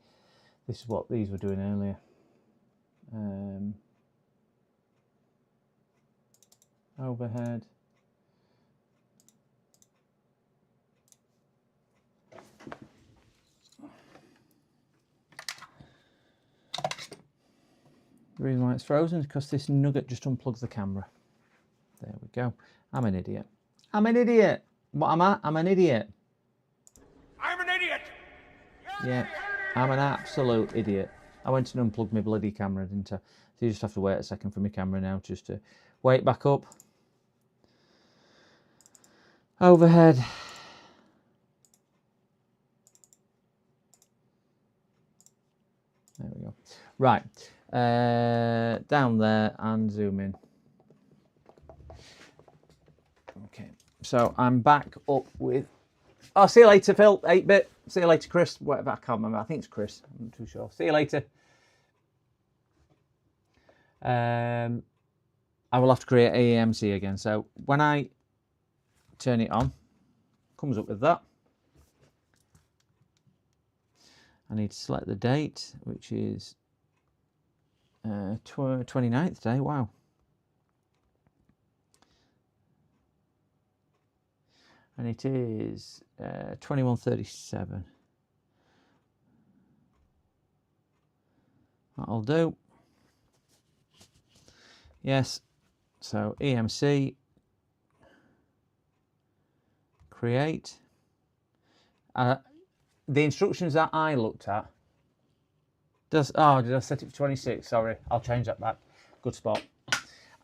this is what these were doing earlier. Overhead. The reason why it's frozen is because this nugget just unplugs the camera. There we go. I'm an idiot. I'm an idiot. What am I? I'm an idiot. I'm an idiot. Yeah, I'm an absolute idiot. I went and unplugged my bloody camera, didn't I? So you just have to wait a second for my camera now just to wake back up. Overhead. There we go. Right. Down there and zoom in. Okay. So I'm back up with... Oh, see you later, Phil. 8-bit. See you later, Chris. Whatever, I can't remember. I think it's Chris. I'm not too sure. See you later. I will have to create AMC again. So when I turn it on, comes up with that. I need to select the date, which is 29th day. Wow. And it is 21:37. That'll do. Yes. So EMC, create. The instructions that I looked at. Did I set it for 26? Sorry, I'll change that back. Good spot.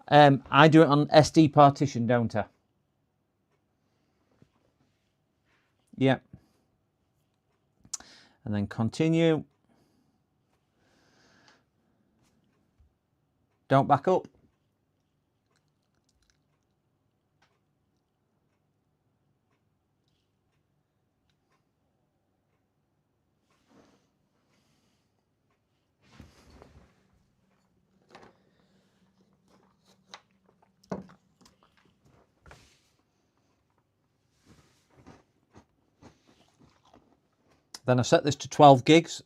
I do it on SD partition, don't I? Yep. And then continue. Don't back up. Then I set this to 12 gigs.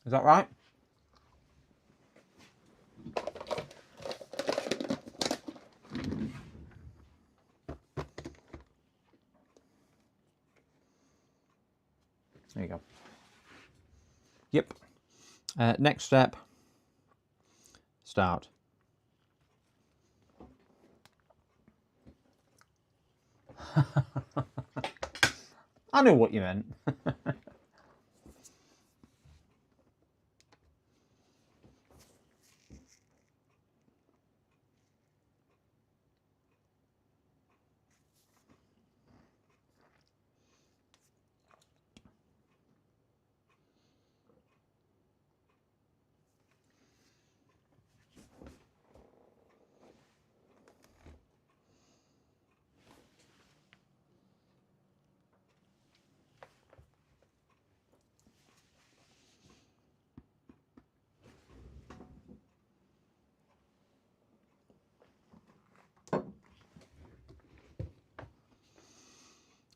Is that right? There you go. Yep. Next step. Start. I knew what you meant.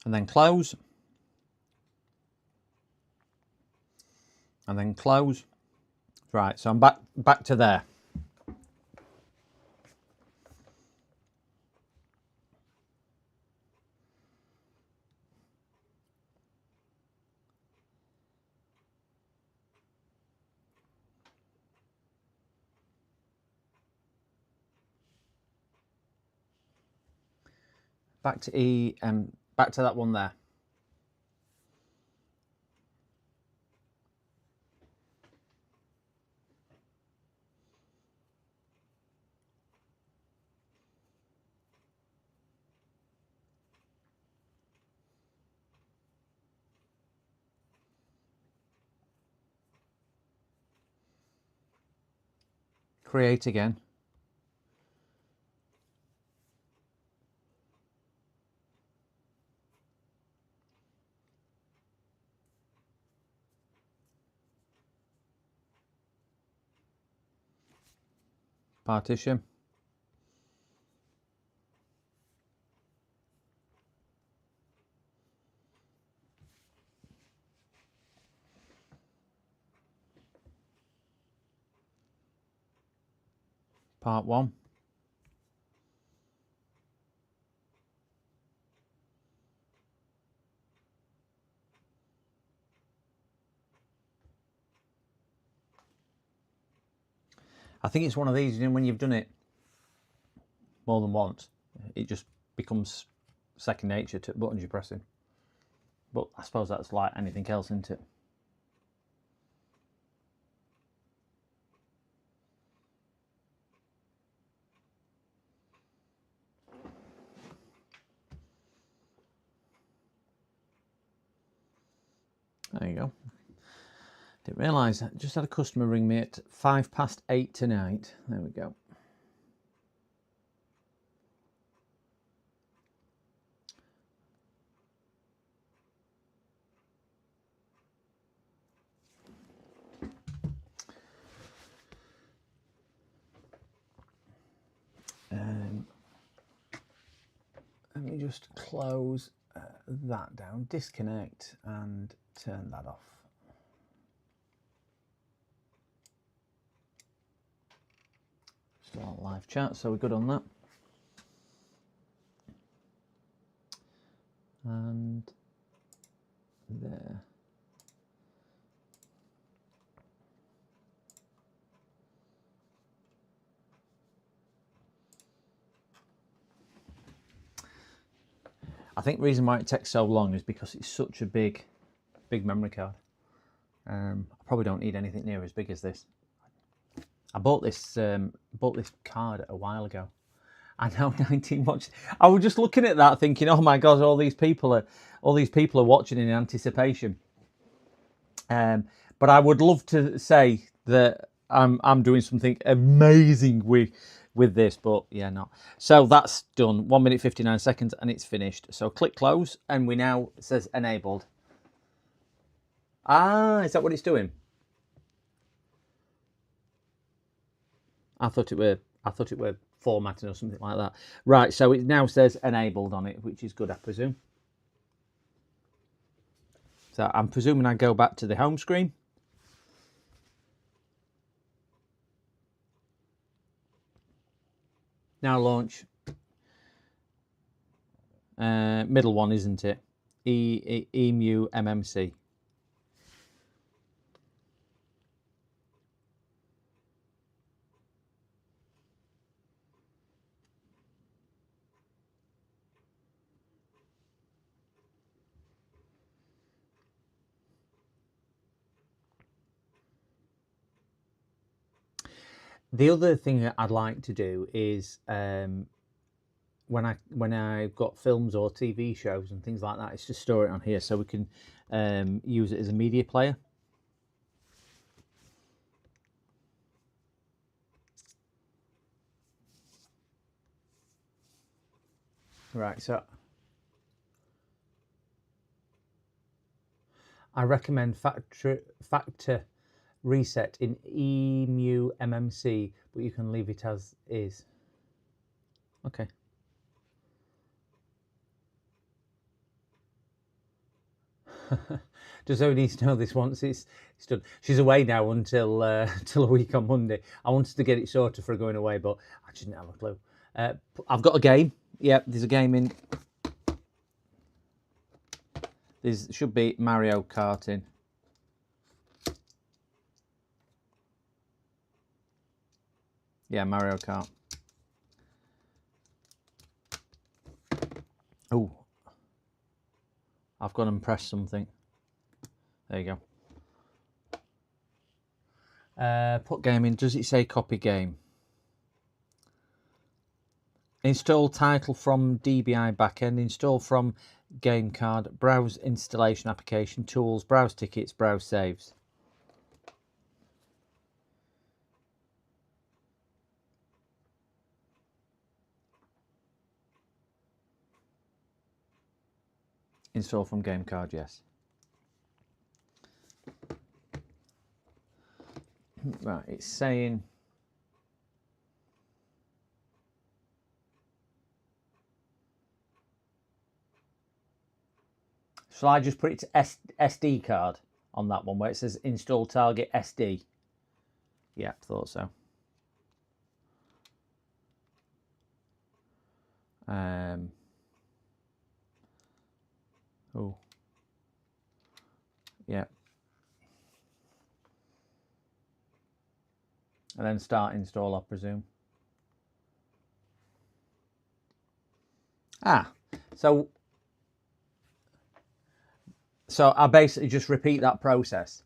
And then close. And then close. Right, so I'm back to there. Back to back to that one there. Create again. Partition. Part 1. I think it's one of these, you know, when you've done it more than once, it just becomes second nature to buttons you're pressing. But I suppose that's like anything else, isn't it? There you go. Didn't realise that. Just had a customer ring me at 8:05 tonight. There we go. Let me just close that down, disconnect and turn that off. Still on live chat, so we're good on that. And there. I think the reason why it takes so long is because it's such a big memory card. I probably don't need anything near as big as this. I bought this card a while ago. I know 19 watch. I was just looking at that, thinking, "Oh my God, all these people are watching in anticipation." But I would love to say that I'm doing something amazing with this, but yeah, not. So that's done. 1 minute 59 seconds, and it's finished. So click close, and we now, it says enabled. Ah, is that what it's doing? I thought it were formatting or something like that. Right, so it now says enabled on it, which is good, I presume. So I'm presuming I go back to the home screen. Now launch. Middle one, isn't it? EMU MMC. The other thing that I'd like to do is when I've got films or TV shows and things like that, is to store it on here so we can use it as a media player. Right, so I recommend factor reset in EMU MMC, but you can leave it as is. Okay. Does only need to know this once it's done. She's away now until till a week on Monday. I wanted to get it sorted for going away, but I didn't have a clue. I've got a game. Yep, there's a game in. There should be Mario Kart in. Yeah, Mario Kart. Oh, I've gone and pressed something. There you go. Put game in. Does it say copy game? Install title from DBI backend. Install from game card. Browse installation application. Tools. Browse tickets. Browse saves. Install from game card, yes. Right, it's saying shall I just put it to SD card on that one where it says install target SD? Yeah, thought so. Oh, yeah. And then start install, I presume. So I basically just repeat that process.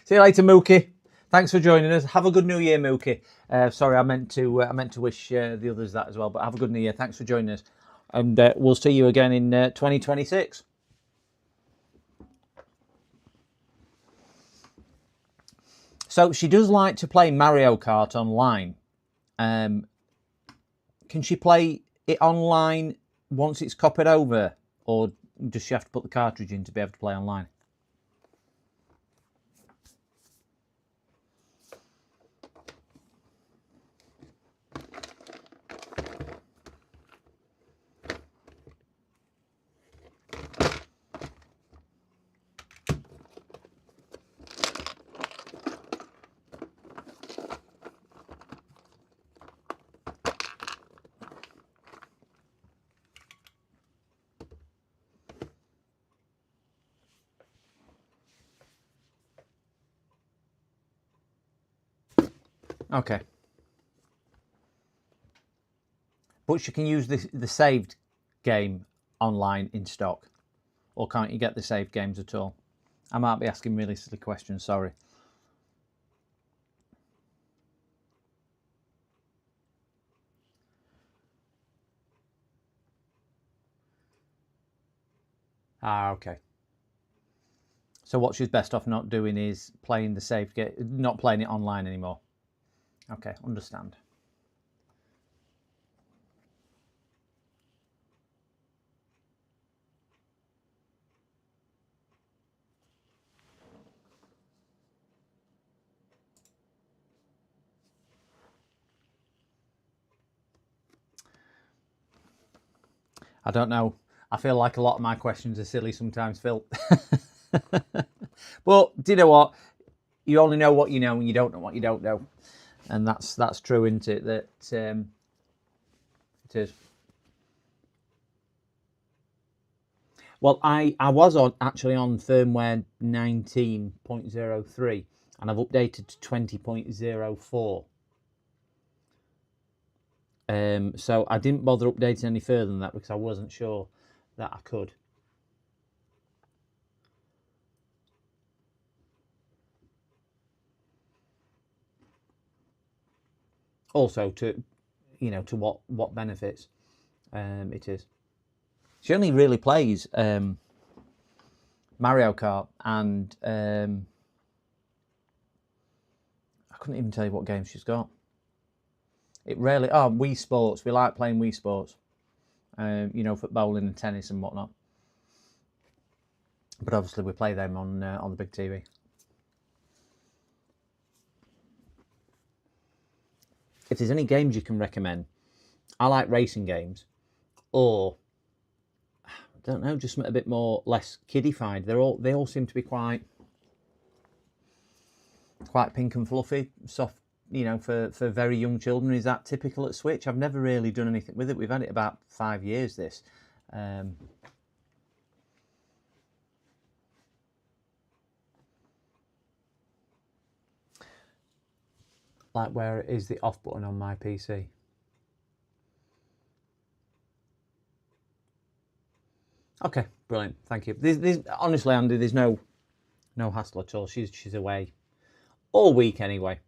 See you later, Mookie. Thanks for joining us. Have a good New Year, Mookie. Sorry, I meant to wish the others that as well. But have a good New Year. Thanks for joining us, and we'll see you again in 2026. So she does like to play Mario Kart online. Can she play it online once it's copied over, or does she have to put the cartridge in to be able to play online? Okay. But she can use the saved game online in stock. Or can't you get the saved games at all? I might be asking really silly questions, sorry. Okay. So what she's best off not doing is playing the saved game, not playing it online anymore. Okay, understand. I don't know. I feel like a lot of my questions are silly sometimes, Phil. But do you know what? You only know what you know, and you don't know what you don't know, and that's true, isn't it? That it is. Well, I was actually on firmware 19.03, and I've updated to 20.04. So I didn't bother updating any further than that because I wasn't sure that I could. Also, to what benefits it is. She only really plays Mario Kart, and I couldn't even tell you what games she's got. It rarely. Oh, Wii Sports. We like playing Wii Sports. For bowling and tennis and whatnot. But obviously, we play them on the big TV. If there's any games you can recommend, I like racing games, or I don't know, just a bit more less kiddified. They all seem to be quite pink and fluffy, soft. For very young children. Is that typical at Switch? I've never really done anything with it. We've had it about 5 years. This. Like, where is the off button on my PC? Okay, brilliant. Thank you. There's honestly, Andy, there's no hassle at all. She's away all week anyway.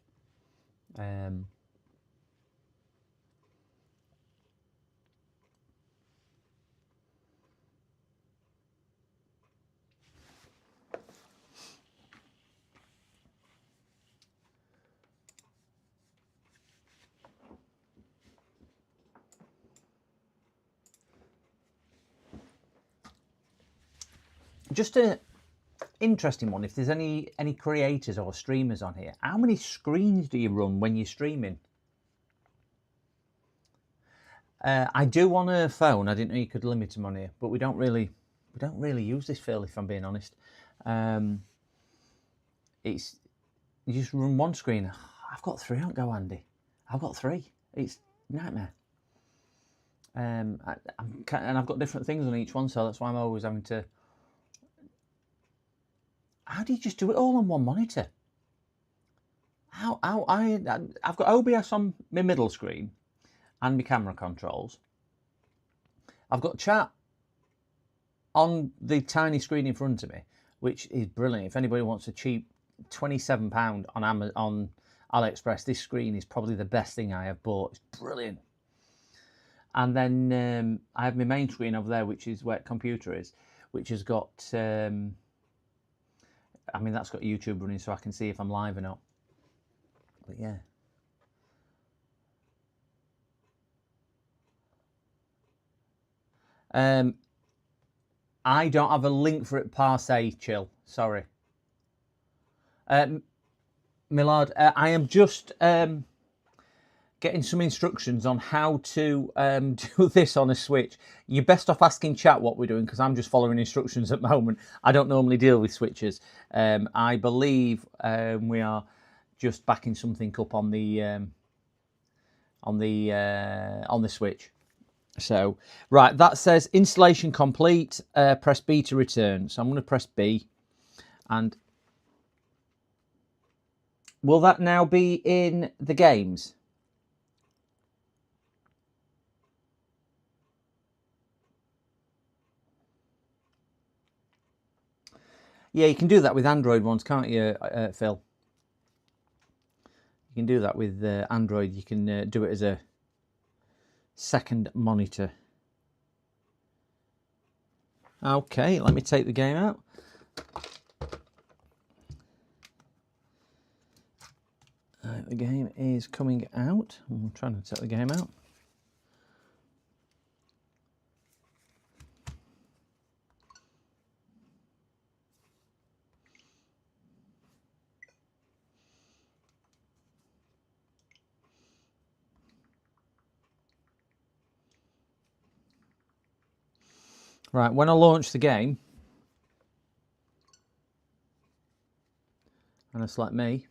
Just an interesting one. If there's any creators or streamers on here, how many screens do you run when you're streaming? I do on a phone. I didn't know you could limit them on here, but we don't really use this, Phil, if I'm being honest. It's you just run one screen. I've got 3 on go, Andy. I've got 3. It's a nightmare. And I've got different things on each one, so that's why I'm always having to. How do you just do it all on one monitor? I've got OBS on my middle screen, and my camera controls, I've got chat on the tiny screen in front of me, which is brilliant. If anybody wants a cheap £27 on Amazon, on AliExpress, this screen is probably the best thing I have bought. It's brilliant. And then I have my main screen over there, which is where the computer is, which has got, I mean, that's got YouTube running so I can see if I'm live or not. But yeah. I don't have a link for it per se, Chill. Sorry. Millard, I am just getting some instructions on how to do this on a Switch. You're best off asking chat what we're doing, because I'm just following instructions at the moment. I don't normally deal with switches. I believe we are just backing something up on the Switch. So right, that says installation complete. Press B to return. So I'm going to press B, and will that now be in the games? Yeah, you can do that with Android ones, can't you, Phil? You can do that with Android. You can do it as a second monitor. Okay, let me take the game out. The game is coming out. I'm trying to take the game out. Right, when I launch the game, and I select me,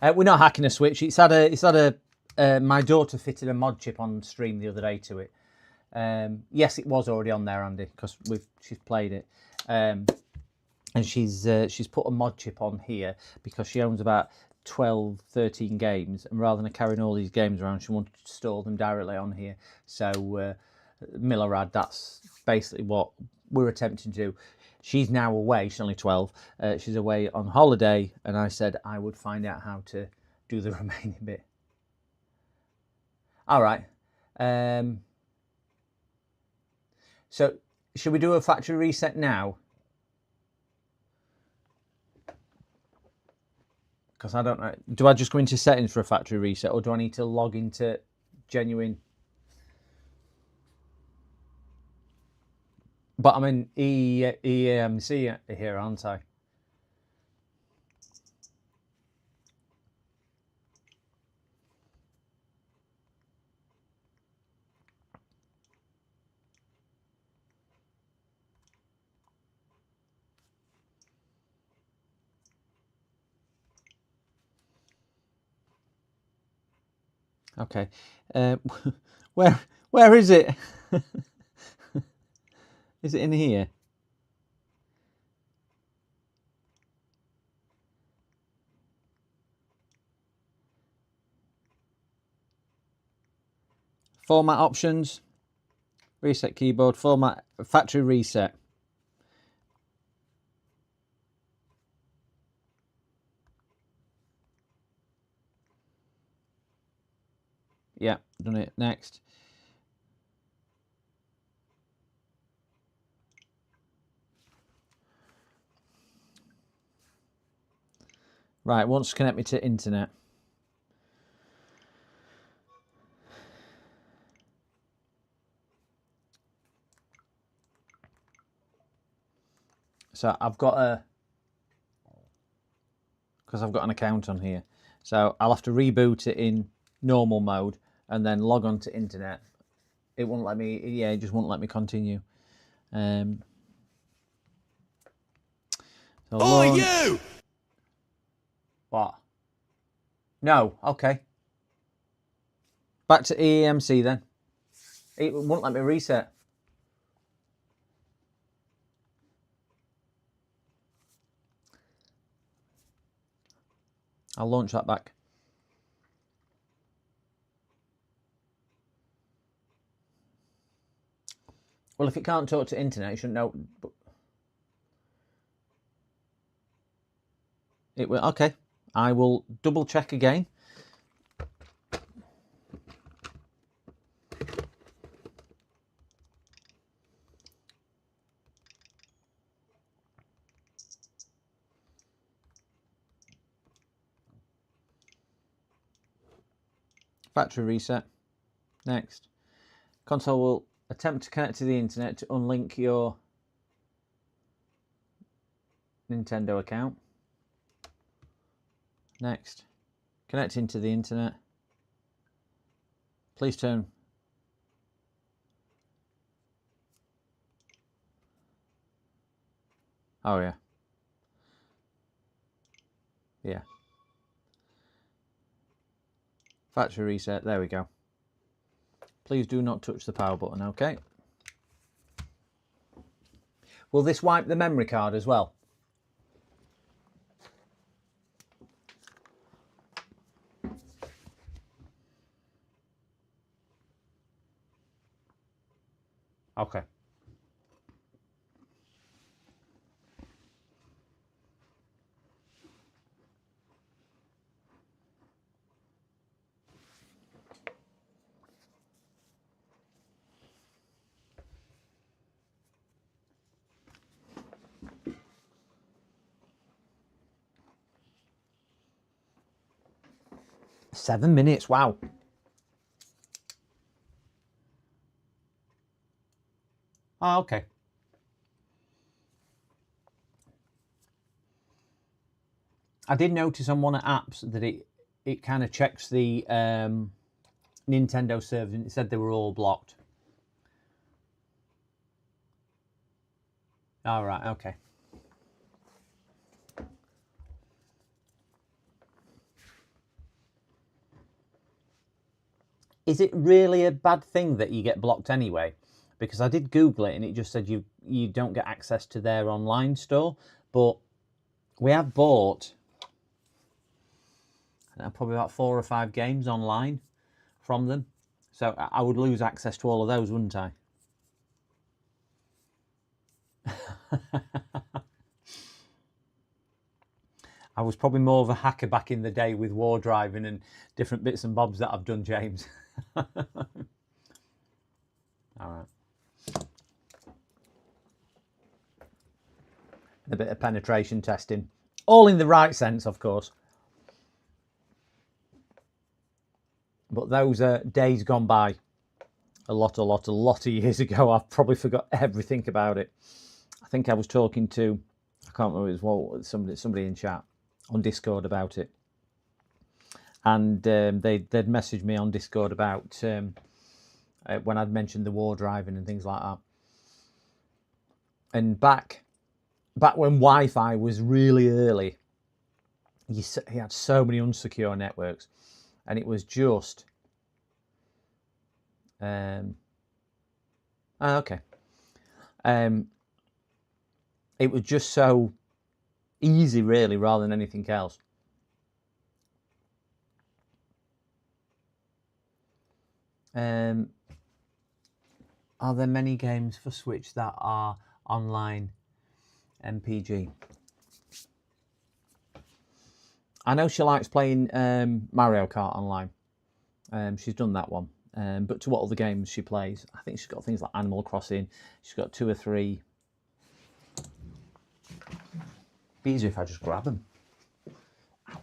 we're not hacking a Switch. It's had a. My daughter fitted a mod chip on stream the other day to it. Yes, it was already on there, Andy, because she's played it, and she's put a mod chip on here because she owns about 12, 13 games, and rather than carrying all these games around, she wanted to store them directly on here. So Millerad, that's basically what we're attempting to do. She's now away. She's only 12. She's away on holiday, and I said I would find out how to do the remaining bit. All right. So should we do a factory reset now? Because I don't know. Do I just go into settings for a factory reset, or do I need to log into genuine? But I'm in EMC here, aren't I? Okay. Where is it? Is it in here? Format options, reset keyboard, format, factory reset. Yeah, done it. Next. Right, wants to connect me to internet. So I've got because I've got an account on here. So I'll have to reboot it in normal mode and then log on to internet. It won't let me, yeah, it just won't let me continue. So you! What? No, okay. Back to EMC then. It won't let me reset. I'll launch that back. Well, if it can't talk to internet, it shouldn't know. It will. Okay, I will double check again. Factory reset. Next. Console will attempt to connect to the internet to unlink your Nintendo account. Next. Connecting to the internet. Please turn. Oh, yeah. Yeah. Factory reset. There we go. Please do not touch the power button, okay? Will this wipe the memory card as well? Okay. Seven minutes, wow. Oh, okay. I did notice on one of the apps that it kind of checks the Nintendo servers and it said they were all blocked. All right, okay. Is it really a bad thing that you get blocked anyway? Because I did Google it and it just said you don't get access to their online store. But we have bought probably about 4 or 5 games online from them. So I would lose access to all of those, wouldn't I? I was probably more of a hacker back in the day with war driving and different bits and bobs that I've done, James. All right. A bit of penetration testing. All in the right sense, of course. But those are days gone by. A lot of years ago. I've probably forgot everything about it. I think I was talking to, I can't remember, it was somebody in chat on Discord about it. And they'd messaged me on Discord about when I'd mentioned the war driving and things like that. And back when Wi-Fi was really early, he had so many unsecure networks, and it was just okay. It was just so easy, really, rather than anything else. Are there many games for Switch that are online MPG? I know she likes playing Mario Kart online. She's done that one. But to what other games she plays? I think she's got things like Animal Crossing. She's got 2 or 3. Be easier if I just grab them. Ouch.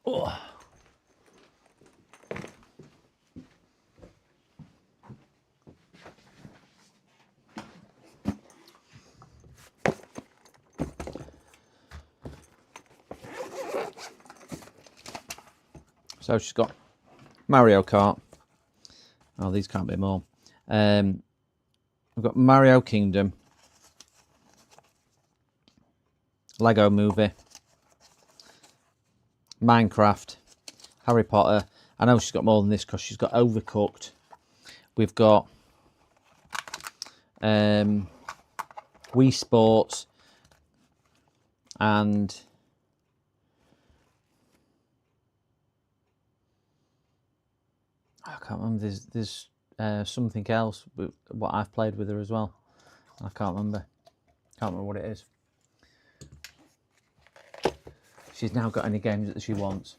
Oh. So she's got Mario Kart. Oh, these can't be more. We've got Mario Kingdom, Lego Movie, Minecraft, Harry Potter. I know she's got more than this because she's got Overcooked. We've got Wii Sports and I can't remember. There's something else with what I've played with her as well. I can't remember. Can't remember what it is. She's now got any games that she wants.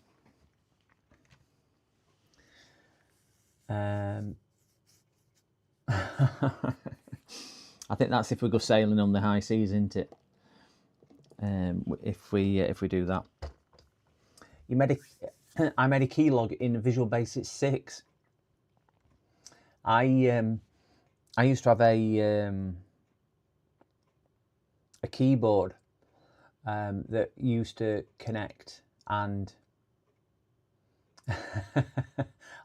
I think that's if we go sailing on the high seas, isn't it? If we do that. I made a keylog in Visual Basic 6. I used to have a keyboard that used to connect, and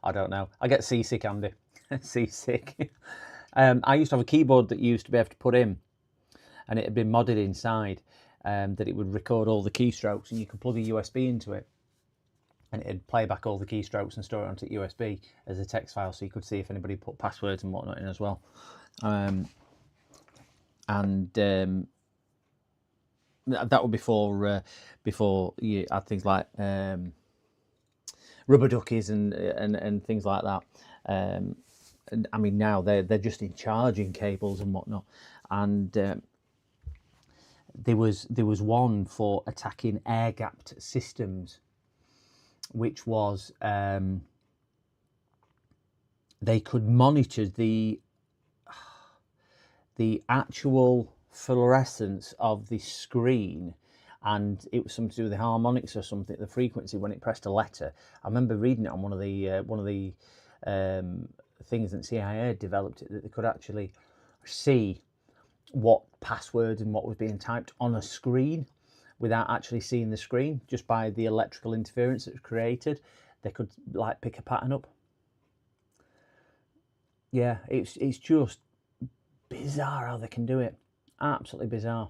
I don't know. I get seasick, Andy. Seasick. I used to have a keyboard that used to be able to put in, and it had been modded inside that it would record all the keystrokes, and you could plug a USB into it, and it'd play back all the keystrokes and store it onto USB as a text file, so you could see if anybody put passwords and whatnot in as well. That was before you had things like rubber duckies and things like that. I mean, now they're just in charging cables and whatnot. And there was one for attacking air-gapped systems, which was they could monitor the actual fluorescence of the screen, and it was something to do with the harmonics or something, the frequency when it pressed a letter. I remember reading it on one of the things that CIA had developed, it that they could actually see what passwords and what was being typed on a screen without actually seeing the screen, just by the electrical interference that was created. They could like pick a pattern up. Yeah, it's just bizarre how they can do it. Absolutely bizarre.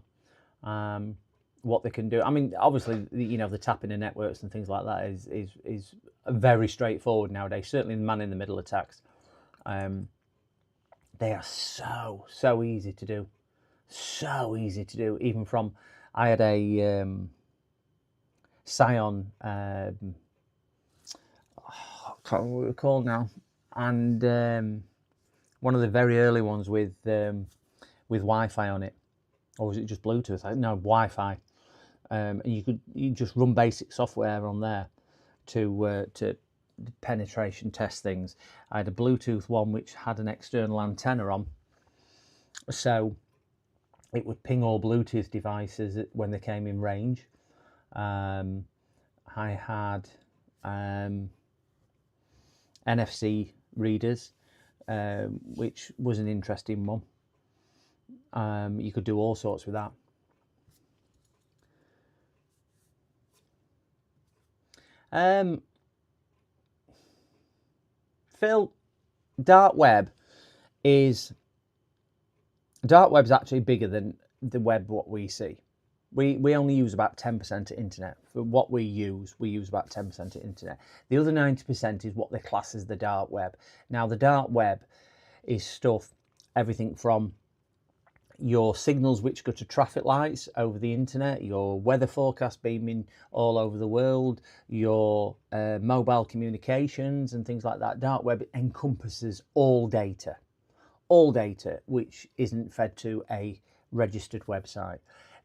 What they can do. I mean, obviously, you know, the tapping in networks and things like that is very straightforward nowadays. Certainly, the man in the middle attacks. They are so easy to do. So easy to do. Even from, I had a Scion. I can't remember what they're called now, and one of the very early ones with Wi-Fi on it, or was it just Bluetooth? No, Wi-Fi. And you just run basic software on there to penetration test things. I had a Bluetooth one which had an external antenna on, so it would ping all Bluetooth devices when they came in range. I had NFC readers, which was an interesting one. You could do all sorts with that. Phil, dark web's actually bigger than the web what we see. We only use about 10% of internet. For what we use about 10% of internet. The other 90% is what they class as the dark web. Now, the dark web is stuff, everything from your signals which go to traffic lights over the internet, your weather forecast beaming all over the world, your mobile communications and things like that. Dark web encompasses all data which isn't fed to a registered website.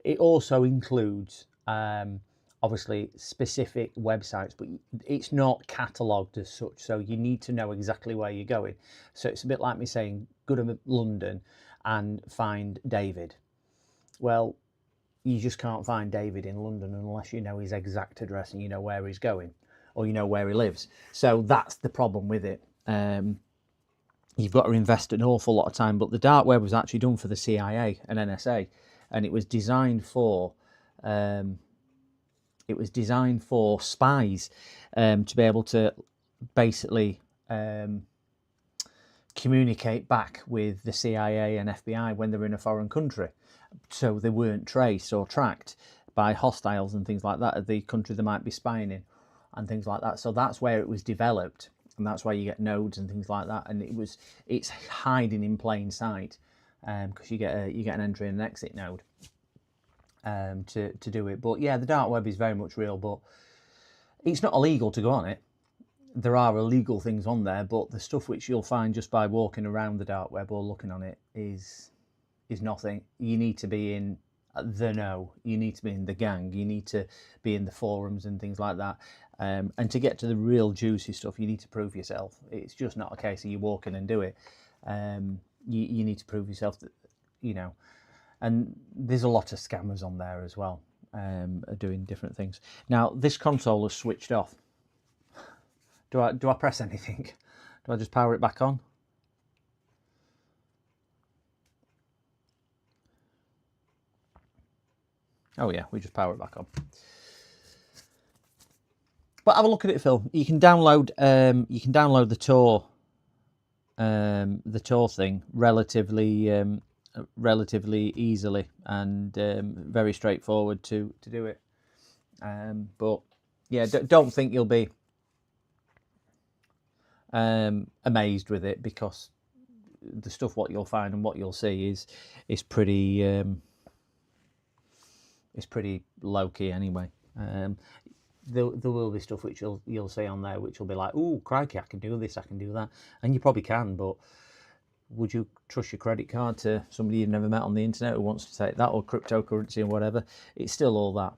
It also includes obviously specific websites, but it's not catalogued as such, so you need to know exactly where you're going. So it's a bit like me saying go to London and find David. Well, you just can't find David in London unless you know his exact address and you know where he's going, or you know where he lives. So that's the problem with it. You've got to invest an awful lot of time. But the dark web was actually done for the CIA and NSA, and it was designed for spies to be able to basically communicate back with the CIA and FBI when they're in a foreign country, so they weren't traced or tracked by hostiles and things like that of the country they might be spying in. and things like that. So that's where it was developed, and that's why you get nodes and things like that. And it's hiding in plain sight, because you get an entry and an exit node to do it. But yeah, the dark web is very much real, but it's not illegal to go on it. There are illegal things on there, but the stuff which you'll find just by walking around the dark web or looking on it is nothing. You need to be in the know. You need to be in the gang. You need to be in the forums and things like that. And to get to the real juicy stuff, you need to prove yourself. It's just not a case of you walk in and do it. You need to prove yourself that, you know. And there's a lot of scammers on there as well, doing different things. Now, this console is switched off. Do I press anything? Do I just power it back on? Oh yeah, we just power it back on. But have a look at it, Phil. You can download the Tor thing relatively easily, and very straightforward to do it. But yeah, don't think you'll be amazed with it, because the stuff what you'll find and what you'll see is pretty low key anyway. There will be stuff which you'll see on there which will be like, oh crikey, I can do this, I can do that, and you probably can, but would you trust your credit card to somebody you've never met on the internet who wants to take that, or cryptocurrency and whatever? It's still all that.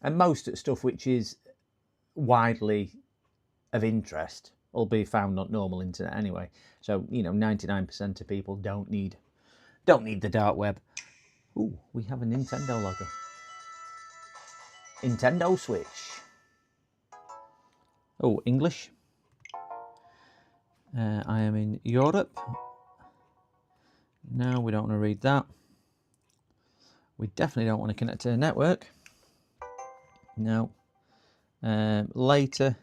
And most stuff which is widely of interest will be found on normal internet anyway. So, you know, 99% of people don't need the dark web. Ooh, we have a Nintendo logo. Nintendo Switch. Oh, English. I am in Europe. No, we don't want to read that. We definitely don't want to connect to the network. No. Later.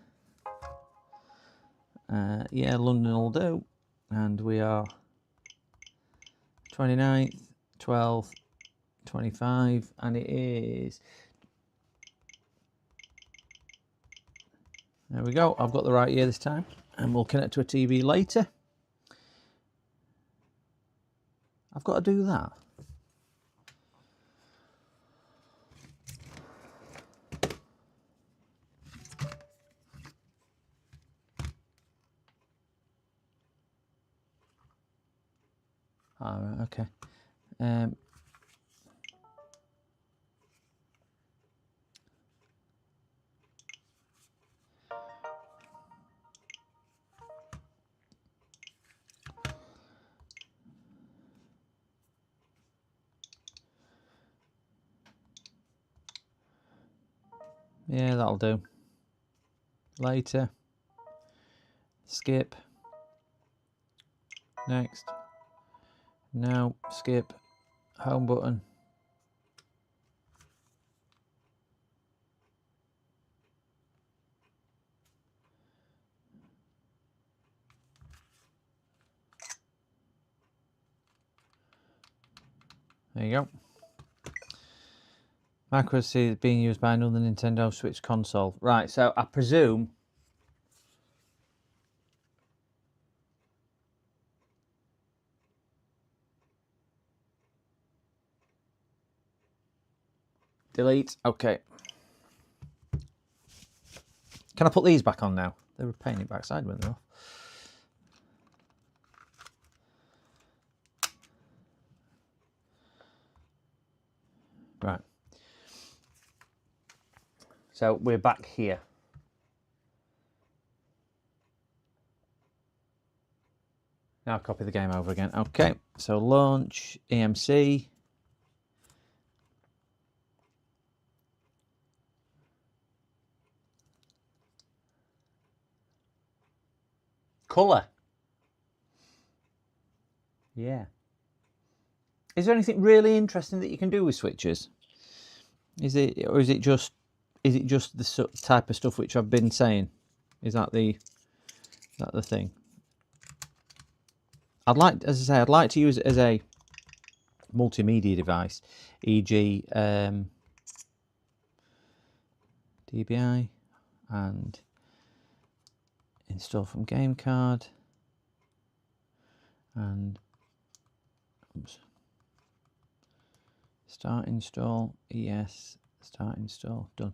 Yeah, London will do. And we are 29th, 12th, 25, and it is... There we go. I've got the right year this time. And we'll connect to a TV later. I've got to do that. All right, okay. Yeah, that'll do. Later. Skip. Next. Now, skip. Home button. There you go. Microsolder is being used by another Nintendo Switch console. Right, so I presume... Delete. Okay. Can I put these back on now? They were painting it backside when they're off. Right. So we're back here. Now copy the game over again. Okay. So launch EMC. Colour. Yeah. Is there anything really interesting that you can do with switches? Is it just the type of stuff which I've been saying? Is that the thing? as I say, I'd like to use it as a multimedia device, e.g. DBI and install from game card and start install, yes, start install, done.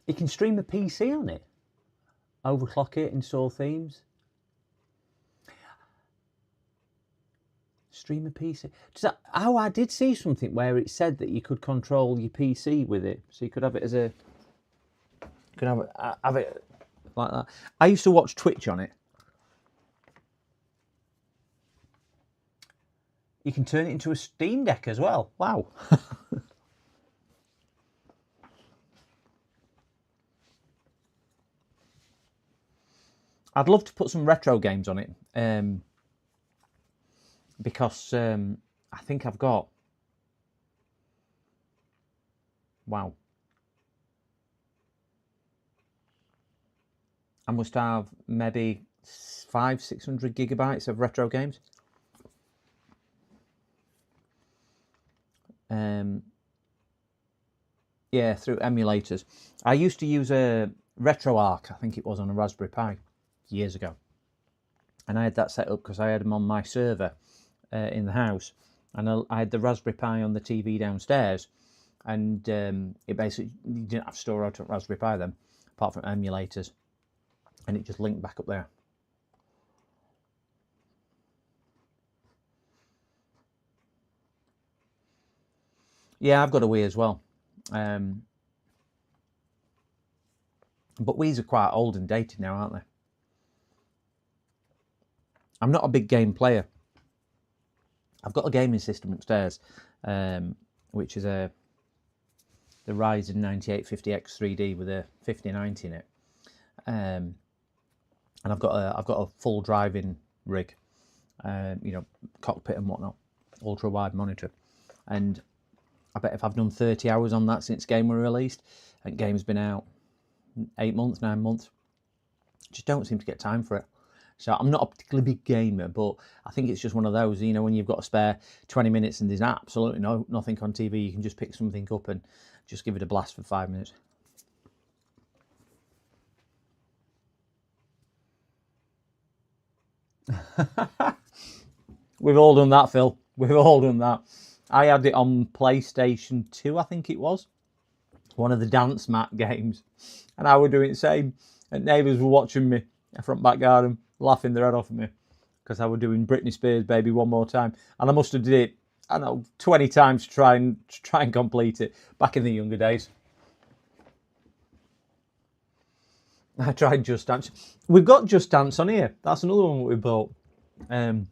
You can stream a PC on it, overclock it, install themes. Stream a PC. Oh, I did see something where it said that you could control your PC with it, so you could have it as a, you could have it like that. I used to watch Twitch on it. You can turn it into a Steam Deck as well. Wow. I'd love to put some retro games on it, because I think I've got, wow, I must have maybe 500-600 gigabytes of retro games. Yeah, through emulators. I used to use a RetroArch, I think it was, on a Raspberry Pi years ago, and I had that set up because I had them on my server in the house, and I had the Raspberry Pi on the TV downstairs, and it basically, you didn't have to store out on Raspberry Pi then, apart from emulators, and it just linked back up there. Yeah, I've got a Wii as well. But Wii's are quite old and dated now, aren't they? I'm not a big game player. I've got a gaming system upstairs, which is the Ryzen 9850X 3D with a 5090 in it, and I've got a full driving rig, you know, cockpit and whatnot, ultra wide monitor, and I bet if I've done 30 hours on that since game were released, and game's been out 8 months, 9 months, just don't seem to get time for it. So I'm not a particularly big gamer, but I think it's just one of those, you know, when you've got a spare 20 minutes and there's absolutely nothing on TV, you can just pick something up and just give it a blast for 5 minutes. We've all done that, Phil. We've all done that. I had it on PlayStation 2, I think it was. One of the dance mat games. And I was doing the same. And neighbours were watching me from back garden, laughing their head off at me, because I was doing Britney Spears' Baby One More Time. And I must have did it, I don't know, 20 times to try and complete it back in the younger days. I tried Just Dance. We've got Just Dance on here. That's another one we bought. But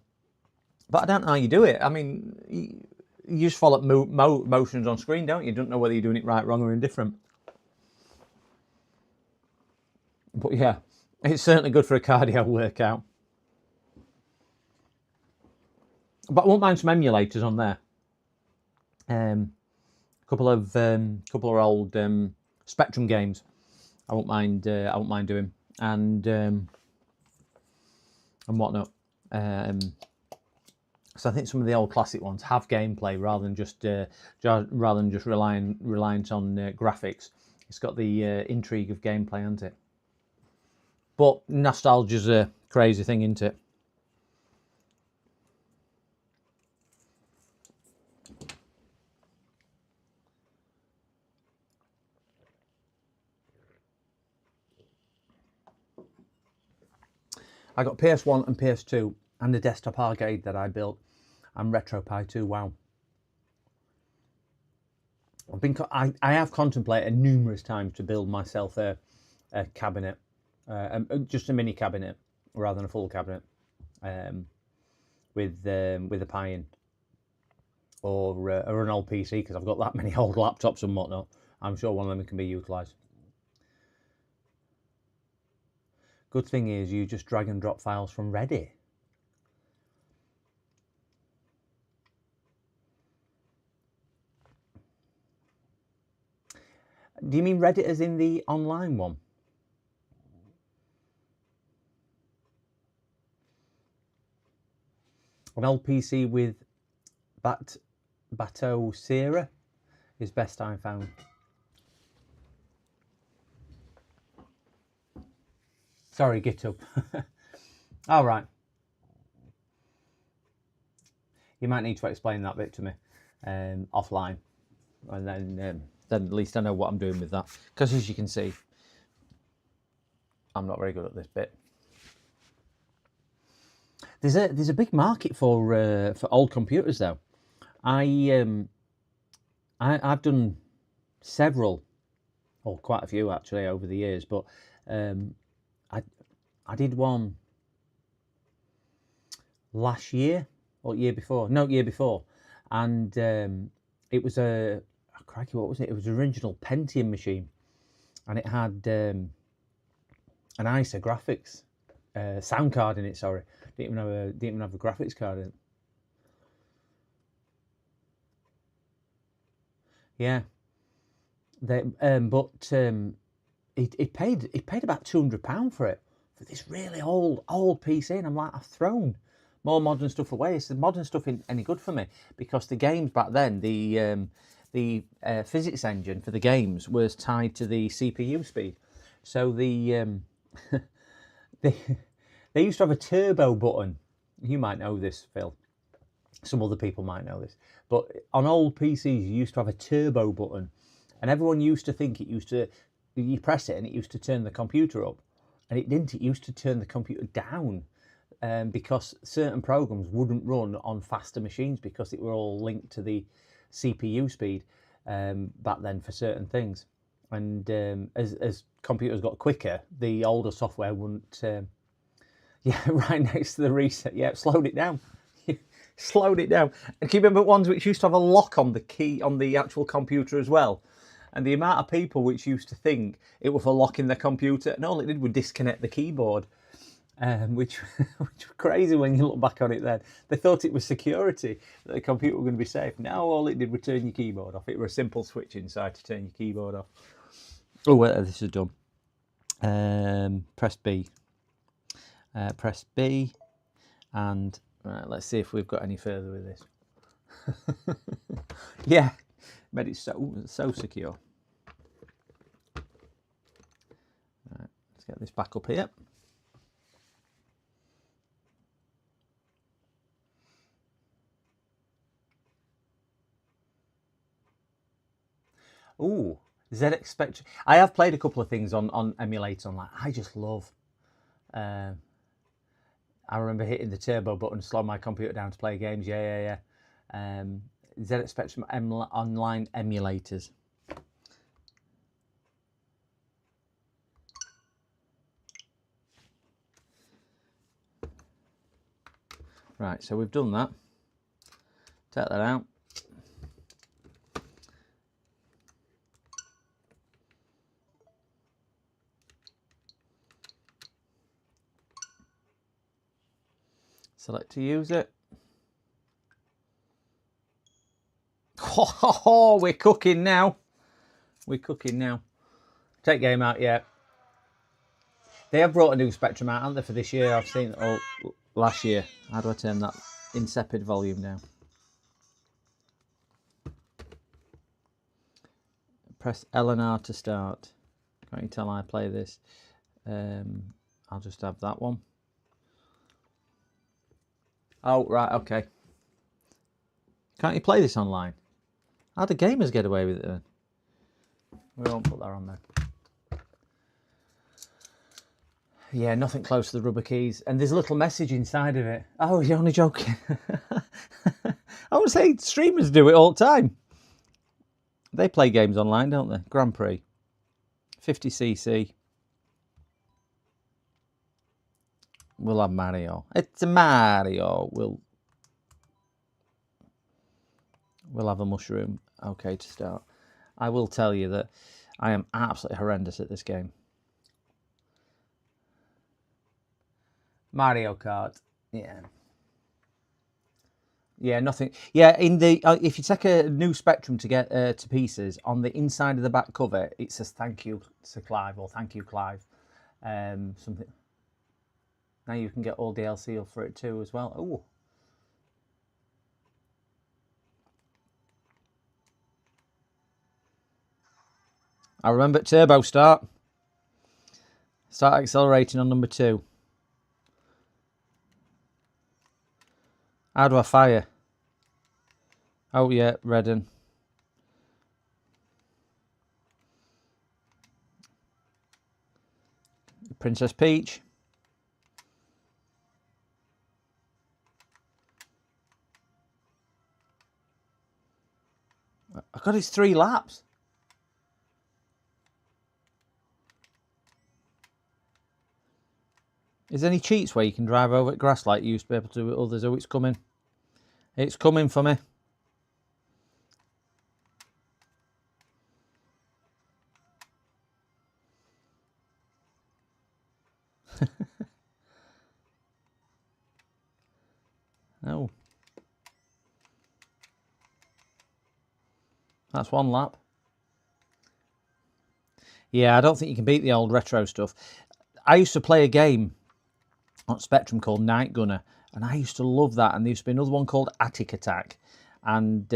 I don't know how you do it. I mean, you just follow motions on screen, don't you? You don't know whether you're doing it right, wrong, or indifferent. But yeah, it's certainly good for a cardio workout. But I won't mind some emulators on there. A couple of old Spectrum games. I won't mind doing, and whatnot. So I think some of the old classic ones have gameplay rather than just reliant on graphics. It's got the intrigue of gameplay, hasn't it? But nostalgia's a crazy thing, isn't it? I got PS1 and PS2 and the desktop arcade that I built, and RetroPie 2. Wow. I have contemplated numerous times to build myself a cabinet, just a mini cabinet rather than a full cabinet, with a Pi in, or an old PC, because I've got that many old laptops and whatnot. I'm sure one of them can be utilised. Good thing is you just drag and drop files from Reddit. Do you mean Reddit as in the online one? An old PC with Bateau Sierra is best I found. Sorry, GitHub. All right. You might need to explain that bit to me offline, and then at least I know what I'm doing with that. Because as you can see, I'm not very good at this bit. There's a big market for old computers though. I've done several, or quite a few actually over the years, but I did one last year or year before, and it was crikey, what was it? It was an original Pentium machine, and it had an ISA graphics sound card in it. Sorry, didn't even have a graphics card in it. Yeah, it paid about £200 for it, for this really old PC, and I'm like, I've thrown more modern stuff away. Is the modern stuff any good for me? Because the games back then, the physics engine for the games was tied to the CPU speed, so they used to have a turbo button. You might know this, Phil. Some other people might know this, but on old PCs you used to have a turbo button, and everyone used to think you press it and it used to turn the computer up, and it didn't. It used to turn the computer down, because certain programs wouldn't run on faster machines because it were all linked to the CPU speed back then for certain things. And as computers got quicker, the older software wouldn't. Right next to the reset. Yeah, it slowed it down. Slowed it down. And can you remember ones which used to have a lock on the key on the actual computer as well? And the amount of people which used to think it was for locking the computer, and all it did was disconnect the keyboard, which was crazy when you look back on it then. They thought it was security, that the computer was going to be safe. Now all it did was turn your keyboard off. It was a simple switch inside to turn your keyboard off. Oh, wait, this is done. Press B. Press B, and right, let's see if we've got any further with this. Yeah, made it so secure. Right, let's get this back up here. Ooh, ZX Spectrum. I have played a couple of things on emulator online. I just love. I remember hitting the turbo button to slow my computer down to play games. Yeah. ZX Spectrum online emulators. Right, so we've done that. Take that out. Select to use it. Oh, we're cooking now. We're cooking now. Take game out, yeah. They have brought a new Spectrum out, haven't they, for this year? I've seen it last year. How do I turn that insipid volume down? Press L and R to start. Can't you tell I play this? I'll just have that one. Oh, right, okay. Can't you play this online? How do gamers get away with it then? We won't put that on there. Yeah, nothing close to the rubber keys. And there's a little message inside of it. Oh, you're only joking. I would say streamers do it all the time. They play games online, don't they? Grand Prix. 50cc. We'll have Mario. It's a Mario. We'll have a mushroom. Okay, to start. I will tell you that I am absolutely horrendous at this game. Mario Kart. Yeah. Yeah, nothing. Yeah, in the if you take a new Spectrum to get to pieces, on the inside of the back cover, it says "Thank you to Clive" or "Thank you, Clive." Something. Now you can get all DLC for it too as well. Oh, I remember turbo start. Start accelerating on number 2. How do I fire? Oh yeah, Redden. Princess Peach. I got his 3 laps. Is there any cheats where you can drive over grass like you used to be able to do with others? Oh, it's coming. It's coming for me. Oh. That's 1 lap. Yeah, I don't think you can beat the old retro stuff. I used to play a game on Spectrum called Night Gunner, and I used to love that. And there used to be another one called Attic Attack, and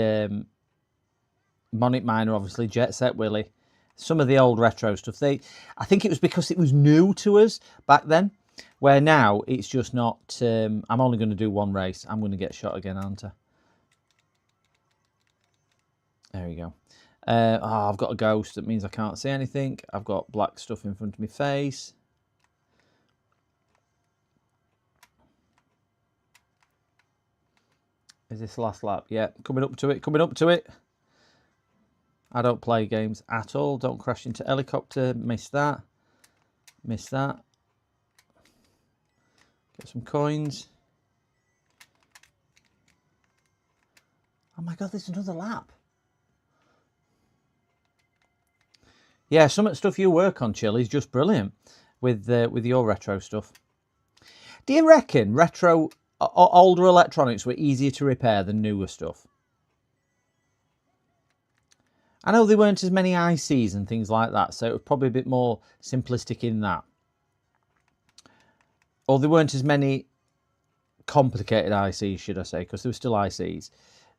Monic Miner, obviously, Jet Set Willy. Some of the old retro stuff. I think it was because it was new to us back then, where now it's just not. I'm only going to do 1 race. I'm going to get shot again, aren't I? There we go. I've got a ghost. That means I can't see anything. I've got black stuff in front of my face. Is this the last lap? Yeah, coming up to it, coming up to it. I don't play games at all. Don't crash into helicopter. Miss that. Miss that. Get some coins. Oh my God, there's another lap. Yeah, some of the stuff you work on, Chill, is just brilliant with your retro stuff. Do you reckon retro, older electronics were easier to repair than newer stuff? I know there weren't as many ICs and things like that, so it was probably a bit more simplistic in that. Or there weren't as many complicated ICs, should I say, because there were still ICs.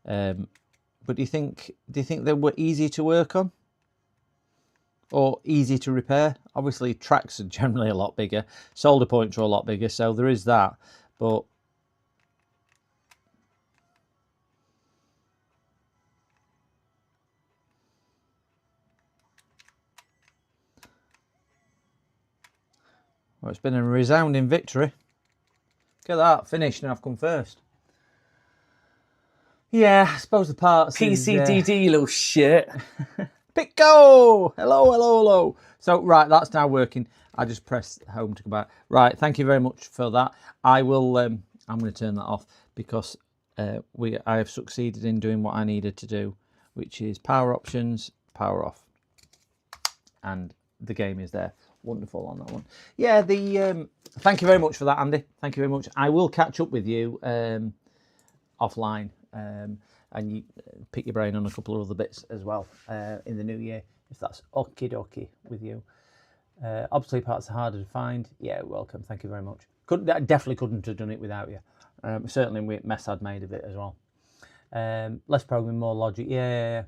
But do you think they were easier to work on? Or easy to repair? Obviously, tracks are generally a lot bigger. Solder points are a lot bigger, so there is that. But well, it's been a resounding victory. Look at that, finished and I've come first. Yeah, I suppose the parts PCDD, you little shit. Pico! Hello, hello, hello. So, right, that's now working. I just pressed home to go back. Right, thank you very much for that. I will, I'm going to turn that off because I have succeeded in doing what I needed to do, which is power options, power off. And the game is there. Wonderful on that one. Yeah, thank you very much for that, Andy. Thank you very much. I will catch up with you offline. And you pick your brain on a couple of other bits as well in the new year, if that's okie dokie with you. Obviously, parts are harder to find. Yeah, welcome. Thank you very much. Definitely couldn't have done it without you. Certainly, with mess I'd made of it as well. Less programming, more logic. Yeah.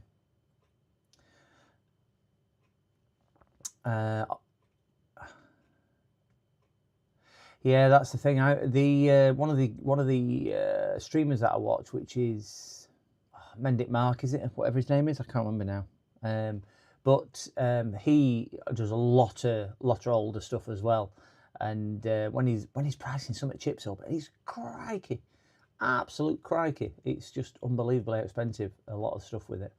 Yeah, that's the thing. One of the streamers that I watch, which is Mendic Mark, is it? Whatever his name is, I can't remember now. But he does a lot of older stuff as well. And when he's pricing some of the chips up, it's crikey, absolute crikey. It's just unbelievably expensive. A lot of stuff with it.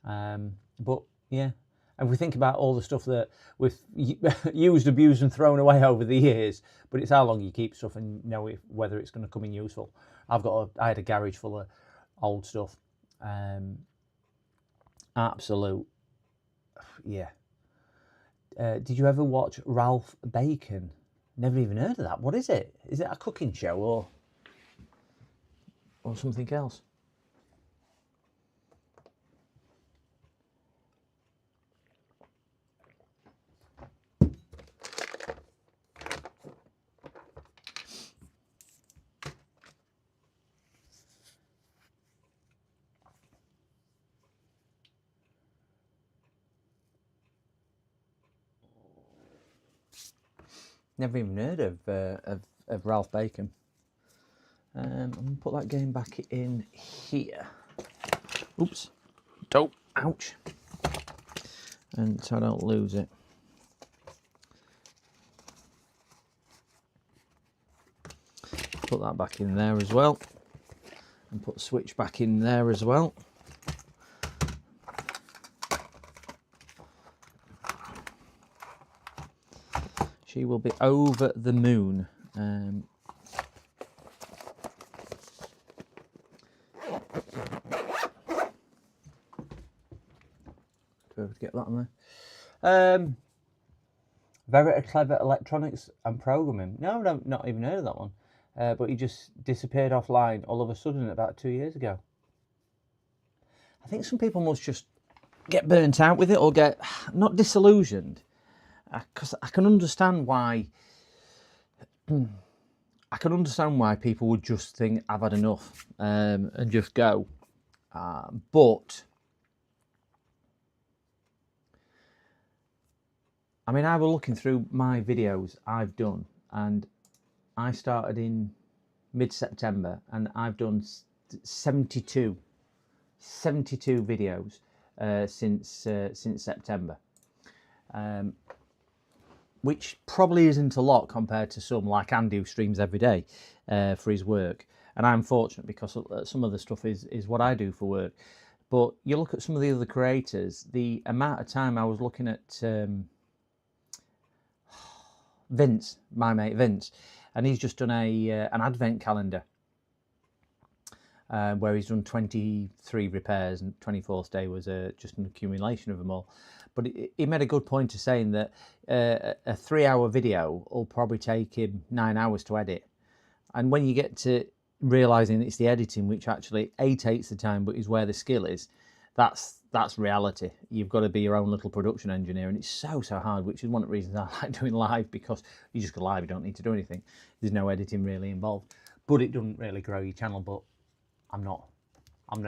But yeah. And if we think about all the stuff that we've used, abused, and thrown away over the years, but it's how long you keep stuff and know whether it's going to come in useful. I had a garage full of old stuff. Absolute, yeah. Did you ever watch Ralph Bacon? Never even heard of that. What is it? Is it a cooking show or something else? Never even heard of Ralph Bacon. I'm going to put that game back in here. Oops. Don't. Ouch. And so I don't lose it. Put that back in there as well. And put the switch back in there as well. She will be over the moon. To get that on there. Very clever electronics and programming. No, I've not even heard of that one. But he just disappeared offline all of a sudden about 2 years ago. I think some people must just get burnt out with it or get not disillusioned. Because I can understand why. I can understand why people would just think I've had enough and just go. But I mean, I was looking through my videos I've done, and I started in mid-September, and I've done 72 videos since September. Which probably isn't a lot compared to some like Andy who streams every day for his work. And I'm fortunate because some of the stuff is what I do for work. But you look at some of the other creators, the amount of time I was looking at Vince, my mate Vince, and he's just done an advent calendar where he's done 23 repairs, and 24th day was just an accumulation of them all. But he made a good point of saying that a 3-hour video will probably take him 9 hours to edit. And when you get to realising it's the editing which actually takes the time but is where the skill is, that's reality. You've got to be your own little production engineer, and it's so hard, which is one of the reasons I like doing live, because you just go live, you don't need to do anything. There's no editing really involved. But it doesn't really grow your channel. But I'm not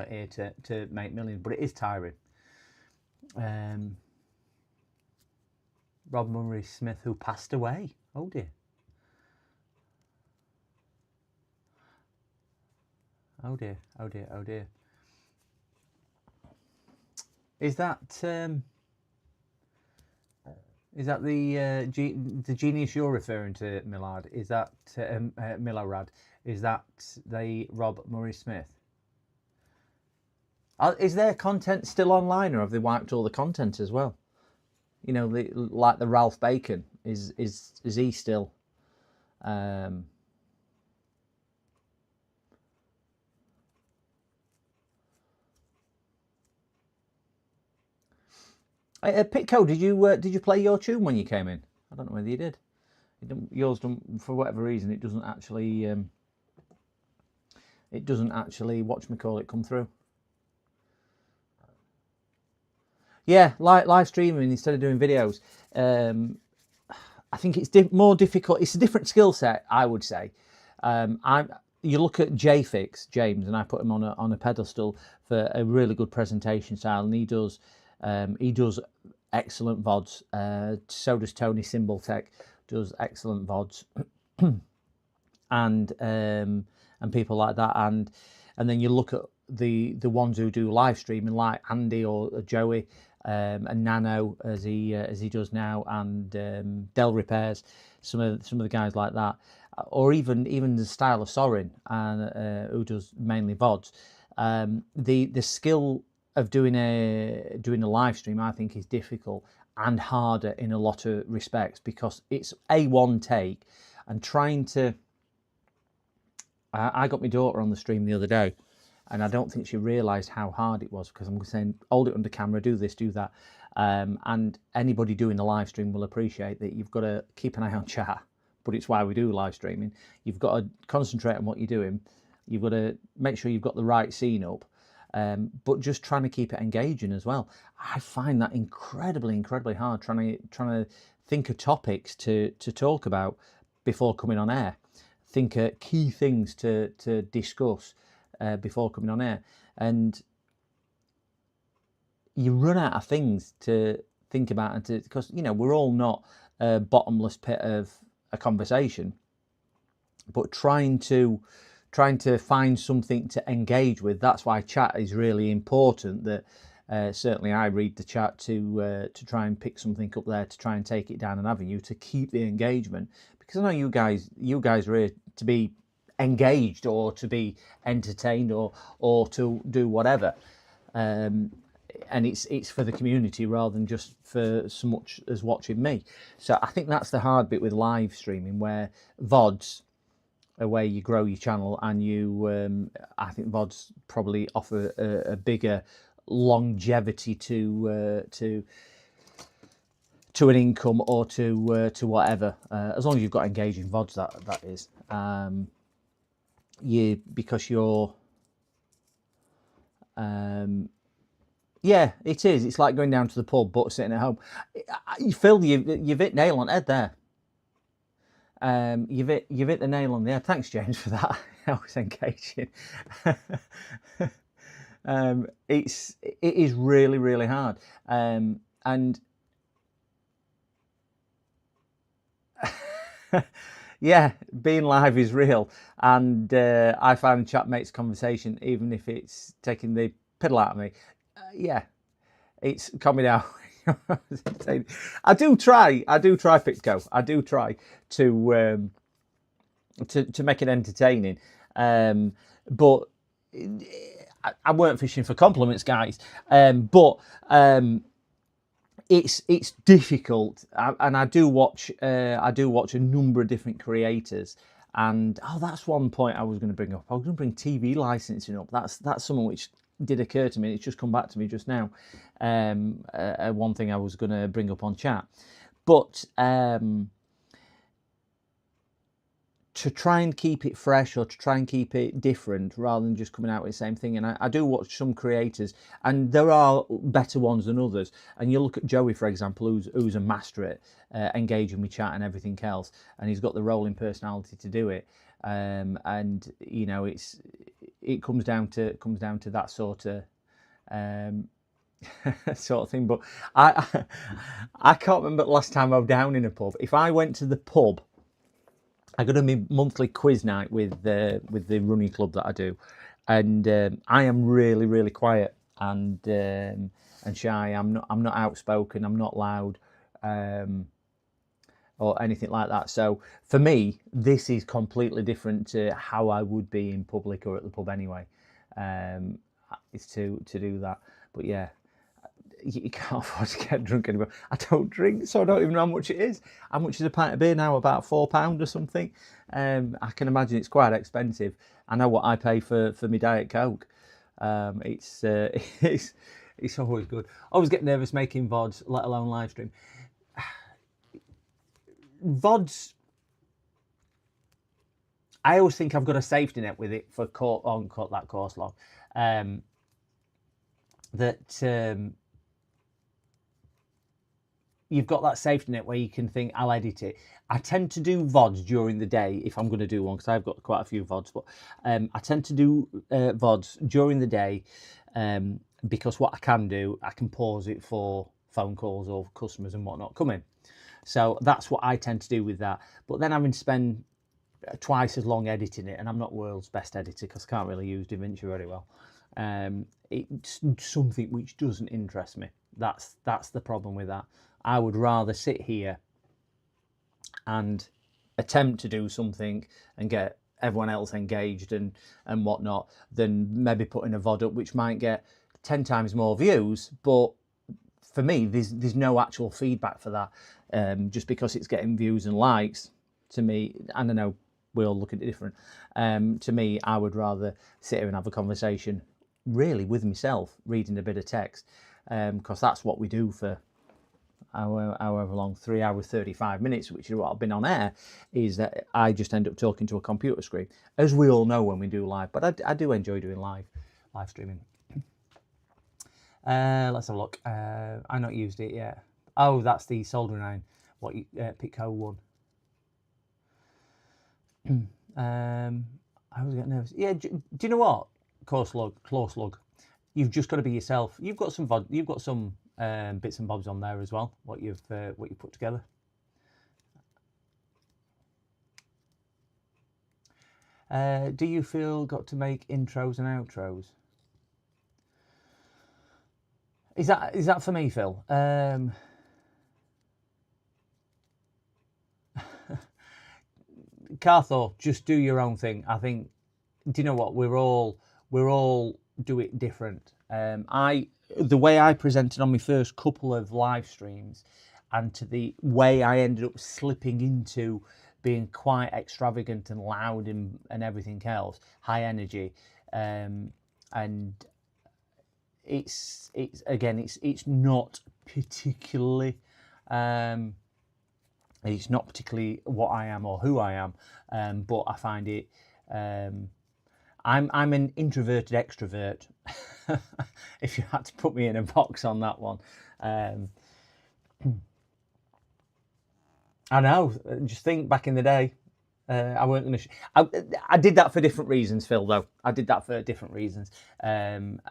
here to make millions, but it is tiring. Rob Murray Smith, who passed away. Oh dear. Oh dear, oh dear, oh dear. Is that the genius you're referring to, Millard? Is that Milorad? Is that the Rob Murray Smith? Is their content still online, or have they wiped all the content as well? You know, like the Ralph Bacon, is he still? Pitco, did you play your tune when you came in? I don't know whether you did. Yours don't, for whatever reason, it doesn't actually whatchamacallit come through. Yeah, live streaming instead of doing videos. I think it's more difficult. It's a different skill set, I would say. You look at JFix, James, and I put him on a pedestal for a really good presentation style, and he does excellent VODs. So does Tony Symboltech, does excellent VODs, and people like that. And then you look at the ones who do live streaming, like Andy or Joey, and Nano as he does now, and Dell Repairs, some of the guys like that, or even the style of Sorin, and who does mainly VODs. The skill of doing a live stream, I think, is difficult and harder in a lot of respects, because it's a one take, and trying to. I got my daughter on the stream the other day, and I don't think she realised how hard it was, because I'm saying, hold it under camera, do this, do that. And anybody doing the live stream will appreciate that you've got to keep an eye on chat, but it's why we do live streaming. You've got to concentrate on what you're doing. You've got to make sure you've got the right scene up, but just trying to keep it engaging as well. I find that incredibly hard, trying to think of topics to talk about before coming on air. Think of key things to discuss before coming on air, and you run out of things to think about, and because we're all not a bottomless pit of a conversation, but trying to find something to engage with. That's why chat is really important. That certainly I read the chat to try and pick something up there, to try and take it down an avenue to keep the engagement, because I know you guys are here to be engaged or to be entertained or to do whatever, and it's for the community rather than just for so much as watching me. So I think that's the hard bit with live streaming, where VODs are where you grow your channel, and you I think VODs probably offer a bigger longevity to an income or to whatever, as long as you've got engaging VODs, that is. Because you're yeah, it is. It's like going down to the pub but sitting at home. Phil, you've hit nail on the head there. You've hit the nail on the head. Thanks, James, for that. That was engaging. It is really, really hard. And yeah, being live is real. And I find chat makes conversation, even if it's taking the piddle out of me. Yeah, it's coming out. I do try, Pitco. I do try to make it entertaining. But I weren't fishing for compliments, guys. But it's difficult, and I do watch a number of different creators. And that's one point I was going to bring up. I was going to bring TV licensing up. That's something which did occur to me. It's just come back to me just now. One thing I was going to bring up on chat, but to try and keep it fresh, or to try and keep it different rather than just coming out with the same thing. And I do watch some creators, and there are better ones than others. And you look at Joey, for example, who's a master at engaging with chat and everything else, and he's got the rolling personality to do it. And you know, it comes down to that sort of sort of thing. But I can't remember the last time I was down in a pub. If I went to the pub, I go to my monthly quiz night with the running club that I do, and I am really, really quiet and shy. I'm not outspoken. I'm not loud, or anything like that. So for me, this is completely different to how I would be in public or at the pub anyway. Is to do that. But yeah, you can't afford to get drunk anymore. I don't drink, so I don't even know how much it is. How much is a pint of beer now? About £4 or something. I can imagine it's quite expensive. I know what I pay for my Diet Coke. It's always good. I always get nervous making VODs, let alone live stream. VODs, I always think I've got a safety net with it for that course log. You've got that safety net where you can think, I'll edit it. I tend to do VODs during the day if I'm going to do one, because I've got quite a few VODs, but I tend to do VODs during the day, because what I can do, I can pause it for phone calls or customers and whatnot coming. So that's what I tend to do with that. But then having to spend twice as long editing it, and I'm not world's best editor because I can't really use DaVinci very well. It's something which doesn't interest me. That's the problem with that. I would rather sit here and attempt to do something and get everyone else engaged and whatnot, than maybe putting a VOD up which might get 10 times more views, but for me there's no actual feedback for that, just because it's getting views and likes. To me, and I know we all look at it different, to me, I would rather sit here and have a conversation really with myself, reading a bit of text, because that's what we do for however long, 3 hours 35 minutes, which is what I've been on air, is that I just end up talking to a computer screen, as we all know when we do live. But I do enjoy doing live streaming. Let's have a look. I've not used it yet. Oh, that's the soldering iron, what Pitco one. I always get nervous. Yeah, do you know what? Close log. You've just got to be yourself. You've got some bits and bobs on there as well. What you've put together. Do you feel got to make intros and outros? Is that for me, Phil? Carthor, just do your own thing. I think. Do you know what? We're all do it different. The way I presented on my first couple of live streams, and to the way I ended up slipping into being quite extravagant and loud and everything else, high energy, and it's not particularly what I am or who I am, but I find it. I'm an introverted extrovert. If you had to put me in a box on that one. I know. Just think back in the day, I weren't going to. I did that for different reasons, Phil. Though I did that for different reasons, everyone's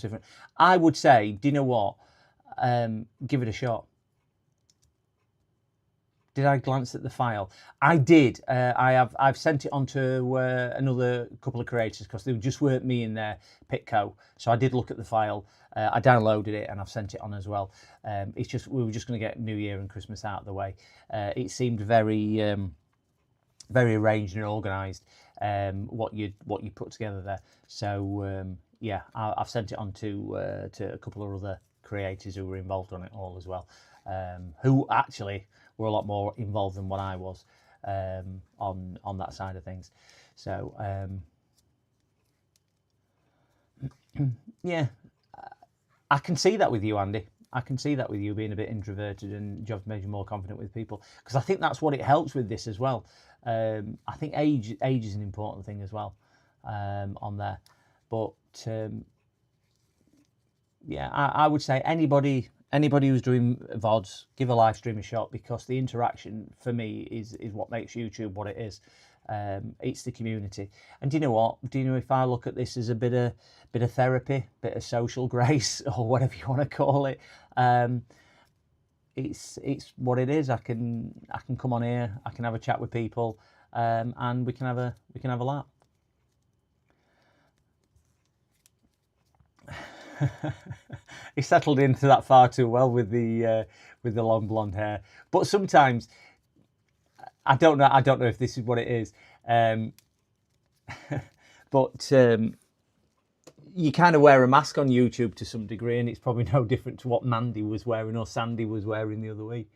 different. I would say, do you know what? Give it a shot. Did I glance at the file? I did. I've sent it on to another couple of creators because they just weren't me in their Pitco. So I did look at the file. I downloaded it and I've sent it on as well. It's just we were just going to get New Year and Christmas out of the way. It seemed very arranged and organised. What you put together there. So yeah, I've sent it on to a couple of other creators who were involved on it all as well. Who actually were a lot more involved than what I was on that side of things. So yeah, I can see that with you, Andy. I can see that with you being a bit introverted and just made you more confident with people, because I think that's what it helps with this as well. I think age is an important thing as well on there, but yeah, I would say anybody who's doing VODs, give a live stream a shot, because the interaction for me is what makes YouTube what it is. It's the community. And do you know what? Do you know, if I look at this as a bit of therapy, bit of social grace, or whatever you want to call it, it's what it is. I can come on here, I can have a chat with people, and we can have a laugh. He settled into that far too well with the long blonde hair. But sometimes I don't know if this is what it is. But you kind of wear a mask on YouTube to some degree, and it's probably no different to what Mandy was wearing or Sandy was wearing the other week.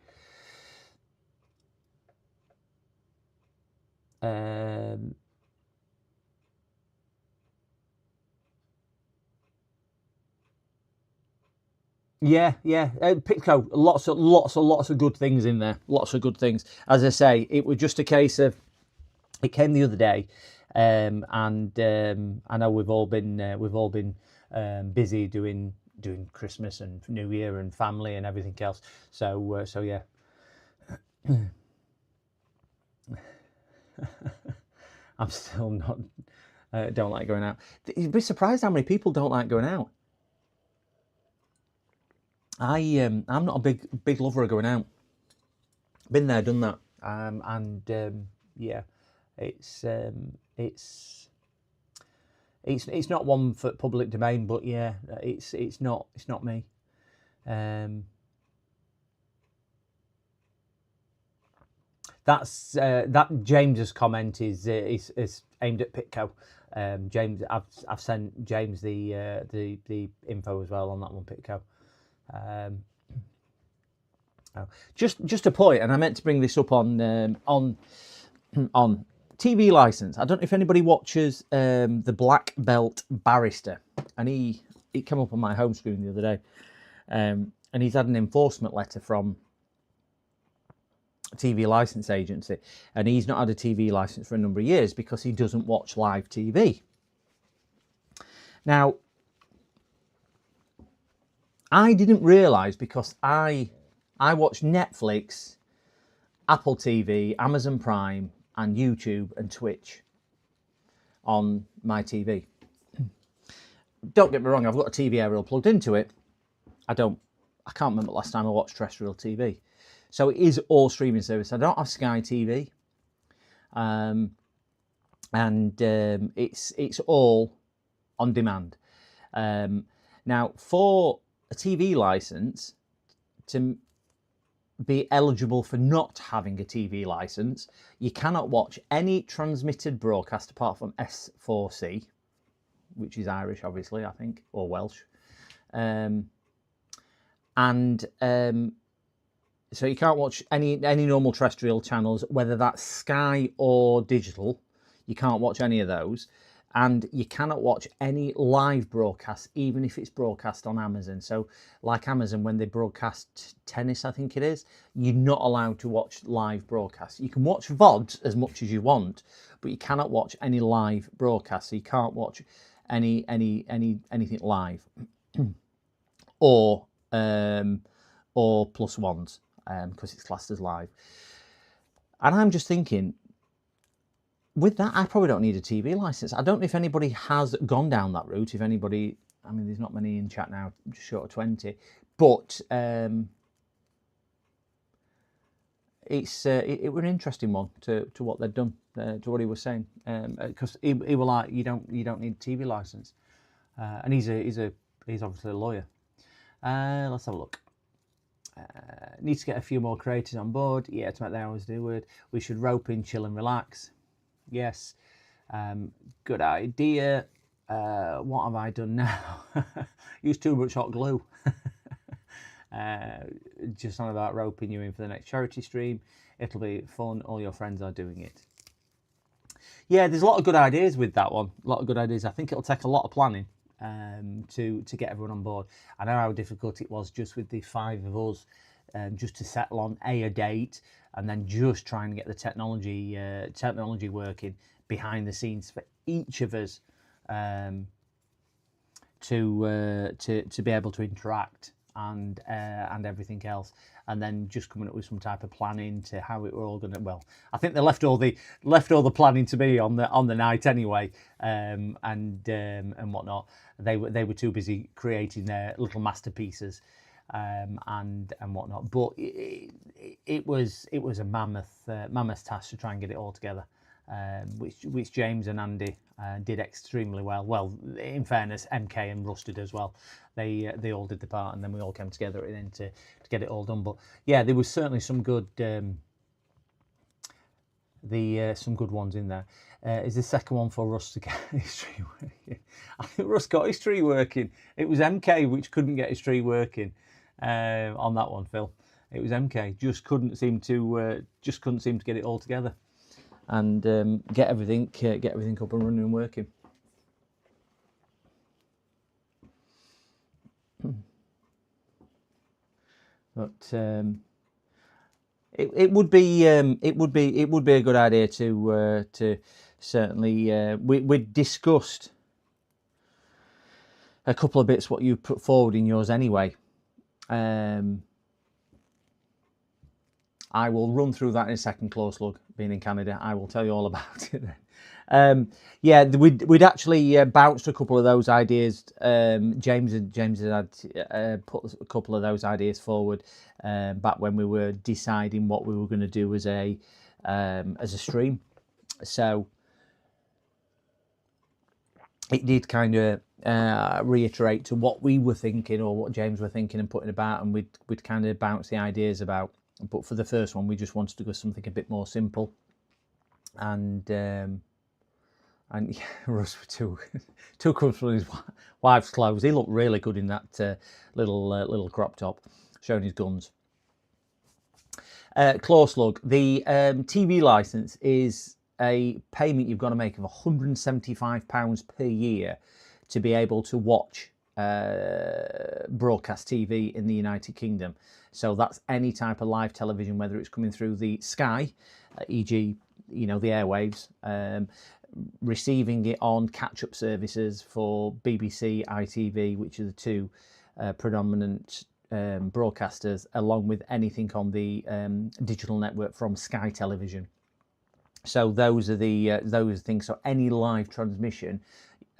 Yeah. Pitco, lots of good things in there. Lots of good things. As I say, it was just a case of, it came the other day, and I know we've all been busy doing Christmas and New Year and family and everything else. So yeah. I'm still not. Don't like going out. You'd be surprised how many people don't like going out. I'm not a big lover of going out. Been there, done that, yeah, it's not one for public domain, but yeah, it's not me. That's that James's comment is aimed at Pitco. James, I've sent James the info as well on that one, Pitco. Just a point, and I meant to bring this up on TV license. I don't know if anybody watches the Black Belt Barrister, and he came up on my home screen the other day, and he's had an enforcement letter from a TV license agency, and he's not had a TV license for a number of years because he doesn't watch live TV. Now, I didn't realise, because I watch Netflix, Apple TV, Amazon Prime, and YouTube and Twitch on my TV. Don't get me wrong, I've got a TV aerial plugged into it. I can't remember the last time I watched terrestrial TV. So it is all streaming service. I don't have Sky TV, it's all on demand. Now, for a TV license, to be eligible for not having a TV license, you cannot watch any transmitted broadcast apart from S4C, which is Irish, obviously, I think, or Welsh. So you can't watch any normal terrestrial channels, whether that's Sky or digital. You can't watch any of those. And you cannot watch any live broadcasts, even if it's broadcast on Amazon. So like Amazon, when they broadcast tennis, I think it is, you're not allowed to watch live broadcasts. You can watch VODs as much as you want, but you cannot watch any live broadcasts. So you can't watch anything live or plus ones, because it's classed as live. And I'm just thinking, with that, I probably don't need a TV license. I don't know if anybody has gone down that route. If anybody, I mean, there's not many in chat now, just short of 20. But it was an interesting one to what they'd done, to what he was saying, because he was like, you don't need a TV license, and he's obviously a lawyer. Let's have a look. Need to get a few more creators on board. Yeah, to make the hours do it. We should rope in, chill and relax. Yes, good idea. What have I done now? Use too much hot glue. Just on about roping you in for the next charity stream. It'll be fun. All your friends are doing it. Yeah, there's a lot of good ideas with that one. A lot of good ideas. I think it'll take a lot of planning to get everyone on board. I know how difficult it was just with the 5 of us, just to settle on a date, and then just try and get the technology working behind the scenes for each of us, to be able to interact and everything else, and then just coming up with some type of planning to how it were all going to. Well, I think they left all the planning to me on the night anyway, and whatnot. They were too busy creating their little masterpieces. And whatnot, but it was a mammoth task to try and get it all together, which James and Andy did extremely well. Well, in fairness, MK and Russ did as well. They all did the part, and then we all came together at the end to get it all done. But yeah, there was certainly some good some good ones in there. Is the second one for Russ to get his tree working? I think Russ got his tree working. It was MK which couldn't get his tree working. On that one, Phil, it was MK just couldn't seem to get it all together and get everything up and running and working. But it would be a good idea to certainly we discussed a couple of bits what you put forward in yours anyway. I will run through that in a second, Close Lug, being in Canada. I will tell you all about it then. Yeah, we'd actually bounced a couple of those ideas. James had put a couple of those ideas forward back when we were deciding what we were going to do as a stream. So it did kind of reiterate to what we were thinking or what James were thinking and putting about, and we'd kind of bounce the ideas about. But for the first one, we just wanted to go something a bit more simple, and yeah, Russ was too comfortable in his wife's clothes. He looked really good in that little crop top, showing his guns. Close Lug, the TV license is a payment you've got to make of £175 per year to be able to watch broadcast TV in the United Kingdom. So that's any type of live television, whether it's coming through the Sky, e.g., the airwaves, receiving it on catch-up services for BBC, ITV, which are the two predominant broadcasters, along with anything on the digital network from Sky Television. So those are the things. So any live transmission,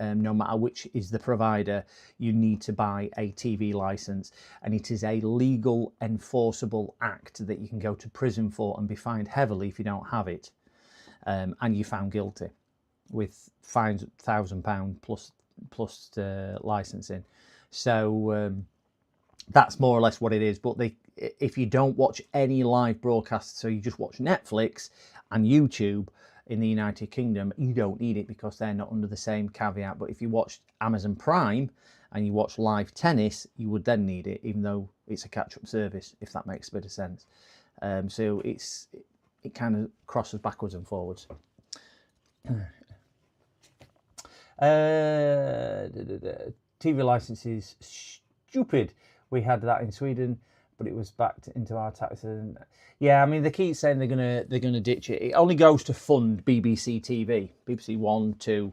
no matter which is the provider, you need to buy a TV license, and it is a legal enforceable act that you can go to prison for and be fined heavily if you don't have it, and you're found guilty, with fines £1,000 plus licensing. So that's more or less what it is. But if you don't watch any live broadcasts, so you just watch Netflix and YouTube in the United Kingdom, you don't need it because they're not under the same caveat. But if you watch Amazon Prime and you watch live tennis, you would then need it, even though it's a catch-up service, if that makes a bit of sense. So it kind of crosses backwards and forwards. TV licenses, stupid. We had that in Sweden, but it was backed into our taxes. Yeah, I mean, they keep saying they're gonna ditch it. It only goes to fund BBC TV, BBC 1, 2,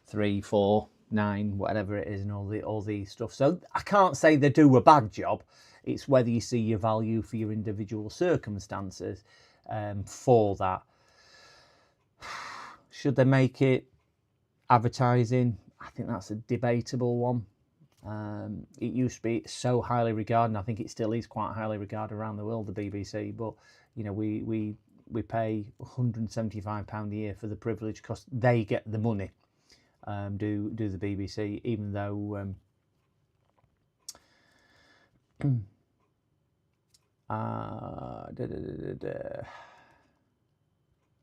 3, 4, 9, whatever it is, and all the stuff. So I can't say they do a bad job. It's whether you see your value for your individual circumstances for that. Should they make it advertising? I think that's a debatable one. It used to be so highly regarded, and I think it still is quite highly regarded around the world, the BBC. But you know, we pay £175 a year for the privilege because they get the money. Do the BBC, even though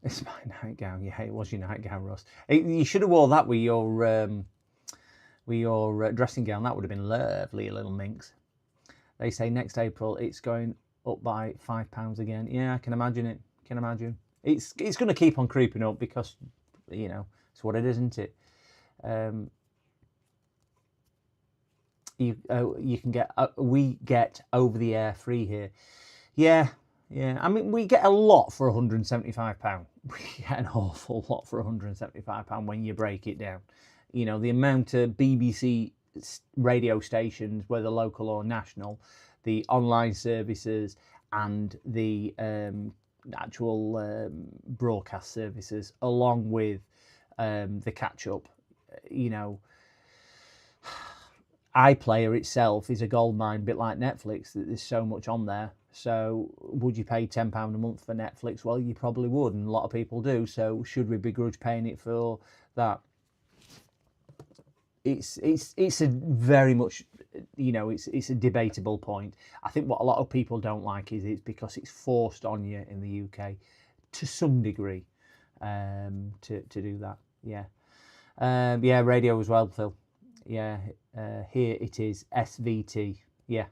it's my nightgown. Yeah, it was your nightgown, Ross. You should have wore that with your dressing gown. That would have been lovely, little minx. They say next April it's going up by £5 again. Yeah, I can imagine it. Can imagine. It's going to keep on creeping up because, you know, it's what it is, isn't it? You can get we get over the air free here. Yeah. I mean, we get a lot for £175. We get an awful lot for £175 when you break it down. You know, the amount of BBC radio stations, whether local or national, the online services, and the actual broadcast services, along with the catch-up. You know, iPlayer itself is a goldmine, a bit like Netflix, that there's so much on there. So would you pay £10 a month for Netflix? Well, you probably would, and a lot of people do. So should we begrudge paying it for that? It's a very much, you know, it's a debatable point. I think what a lot of people don't like is it's because it's forced on you in the UK to some degree to do that. Yeah, radio as well, Phil. Yeah, here it is SVT. Yeah,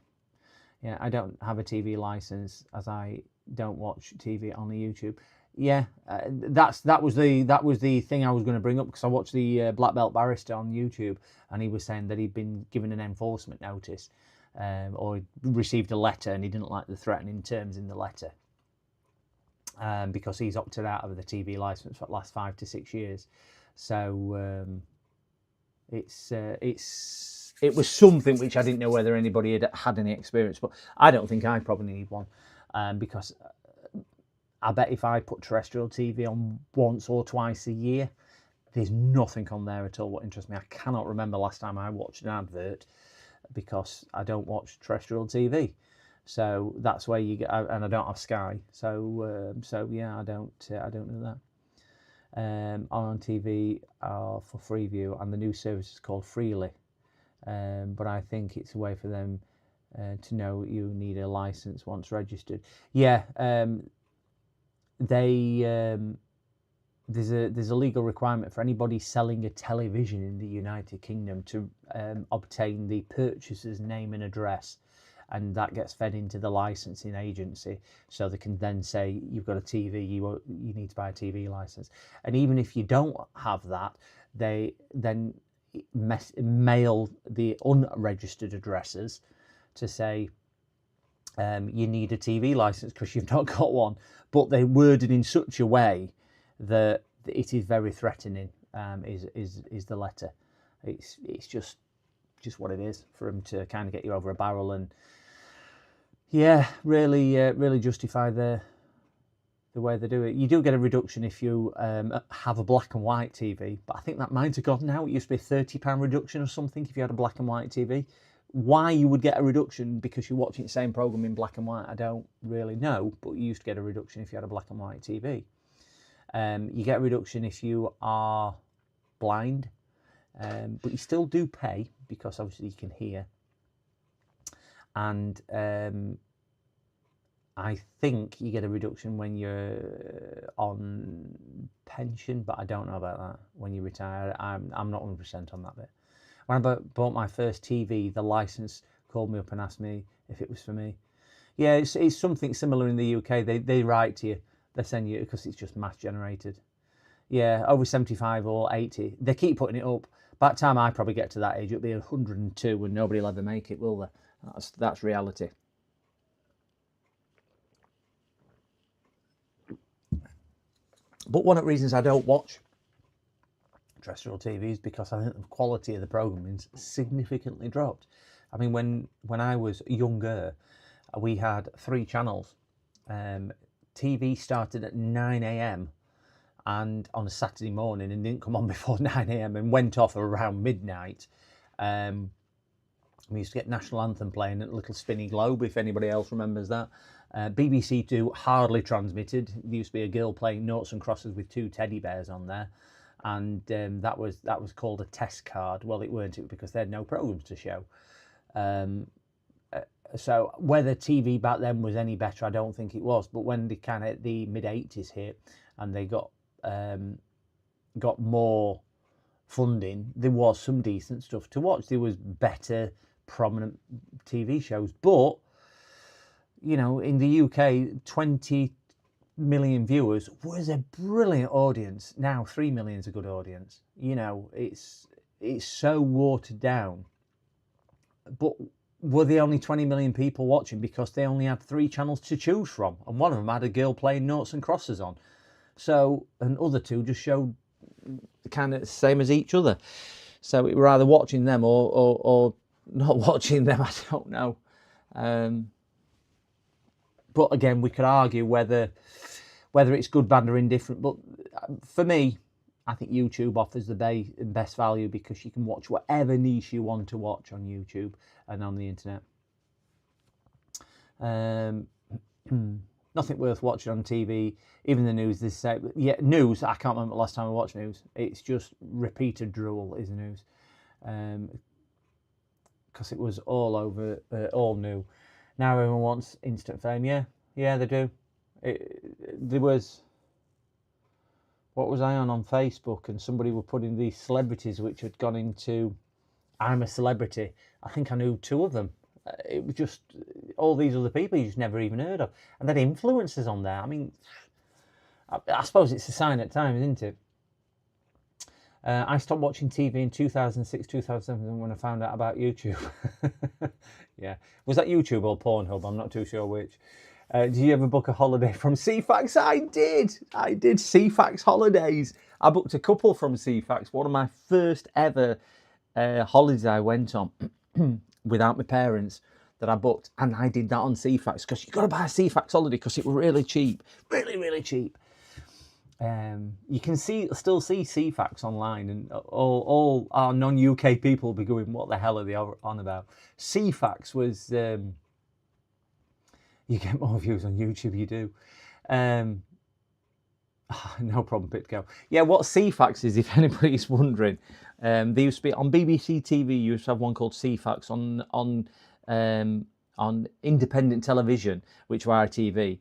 I don't have a TV license as I don't watch TV on the YouTube. Yeah, that was the thing I was going to bring up, because I watched the Black Belt Barrister on YouTube, and he was saying that he'd been given an enforcement notice, or received a letter, and he didn't like the threatening terms in the letter, because he's opted out of the TV license for the last 5 to 6 years. So it was something which I didn't know whether anybody had any experience, but I don't think I probably need one, because I bet if I put terrestrial TV on once or twice a year, there's nothing on there at all what interests me. I cannot remember last time I watched an advert, because I don't watch terrestrial TV. So that's where you get, and I don't have Sky. So yeah, I don't know that. On TV are for Freeview, and the new service is called Freely. But I think it's a way for them to know you need a license once registered. Yeah. There's a legal requirement for anybody selling a television in the United Kingdom to obtain the purchaser's name and address, and that gets fed into the licensing agency, so they can then say you've got a TV, you need to buy a TV license. And even if you don't have that, they then mail the unregistered addresses to say you need a TV license because you've not got one. But they worded in such a way that it is very threatening. Is the letter? It's just what it is, for them to kind of get you over a barrel, and yeah, really justify the way they do it. You do get a reduction if you have a black and white TV, but I think that might have gone now. It used to be a £30 reduction or something if you had a black and white TV. Why you would get a reduction because you're watching the same program in black and white, I don't really know, but you used to get a reduction if you had a black and white TV. You get a reduction if you are blind, but you still do pay because obviously you can hear. And I think you get a reduction when you're on pension, but I don't know about that. When you retire, I'm not 100% on that bit. When I bought my first TV, the license called me up and asked me if it was for me. Yeah, it's something similar in the UK. They write to you, they send you, because it's just mass generated. Yeah, over 75 or 80. They keep putting it up. By the time I probably get to that age, it'll be 102 and nobody will ever make it, will they? That's reality. But one of the reasons I don't watch terrestrial TV is because I think the quality of the programming's significantly dropped. I mean, when I was younger, we had 3 channels. TV started at 9 a.m. and on a Saturday morning and didn't come on before 9 a.m. and went off around midnight. We used to get National Anthem playing at Little Spinny Globe, if anybody else remembers that. BBC Two hardly transmitted. There used to be a girl playing noughts and crosses with 2 teddy bears on there, and that was called a test card. Well, it weren't, because they had no programmes to show. So whether TV back then was any better, I don't think it was. But when the mid-80s hit and they got more funding, there was some decent stuff to watch. There was better prominent TV shows, but you know, in the UK, 20 million viewers was a brilliant audience. Now 3 million is a good audience. You know, it's so watered down. But were there only 20 million people watching because they only had 3 channels to choose from, and one of them had a girl playing noughts and crosses on? So, and other 2 just showed kind of the same as each other. So we were either watching them or not watching them. I don't know. But again, we could argue whether it's good, bad, or indifferent. But for me, I think YouTube offers the best value because you can watch whatever niche you want to watch on YouTube and on the internet. Nothing worth watching on TV, even the news. News. I can't remember the last time I watched news. It's just repeated drool is the news, because it was all over, all new. Now everyone wants instant fame. Yeah, they do. There was, what was I on Facebook, and somebody were putting these celebrities which had gone into I'm a Celebrity. I think I knew 2 of them. It was just all these other people you just never even heard of, and they had influencers on there. I mean, I suppose it's a sign at times, isn't it? I stopped watching TV in 2006, 2007 when I found out about YouTube. Yeah. Was that YouTube or Pornhub? I'm not too sure which. Did you ever book a holiday from CFAX? I did. CFAX holidays. I booked a couple from CFAX. One of my first ever holidays I went on without my parents that I booked. And I did that on CFAX because you've got to buy a CFAX holiday because it was really cheap. Really, really cheap. You can still see CFAX online, and all our non-UK people will be going, what the hell are they on about? CFAX was, you get more views on YouTube, you do. No problem, Pitco. Yeah, what CFAX is, if anybody's wondering, they used to be on BBC TV. You used to have one called CFAX on independent television, which were ITV.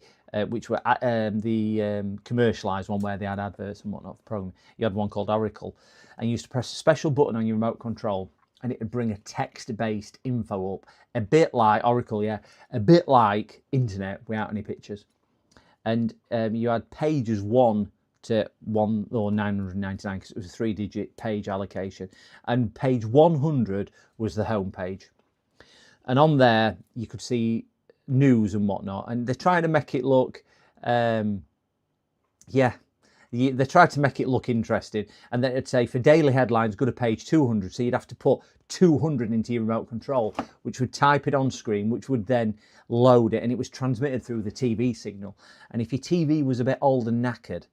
Which were the commercialised one where they had adverts and whatnot for programming. You had one called Oracle, and you used to press a special button on your remote control, and it would bring a text-based info up, a bit like Oracle, yeah, a bit like internet without any pictures. And you had pages 1 to 1 or 999 because it was a 3-digit page allocation, and page 100 was the home page, and on there you could see news and whatnot, and they're trying to make it look, yeah, They tried to make it look interesting, and then it'd say for daily headlines, go to page 200. So you'd have to put 200 into your remote control, which would type it on screen, which would then load it, and it was transmitted through the TV signal. And if your TV was a bit old and knackered,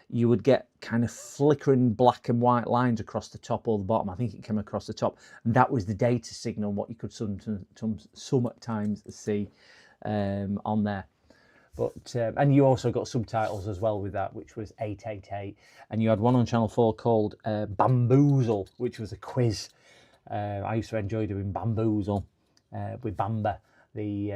you would get kind of flickering black and white lines across the top or the bottom. I think it came across the top, and that was the data signal, what you could sometimes see on there. But and you also got subtitles as well with that, which was 888, and you had one on Channel 4 called Bamboozle, which was a quiz. I used to enjoy doing Bamboozle with Bamba, the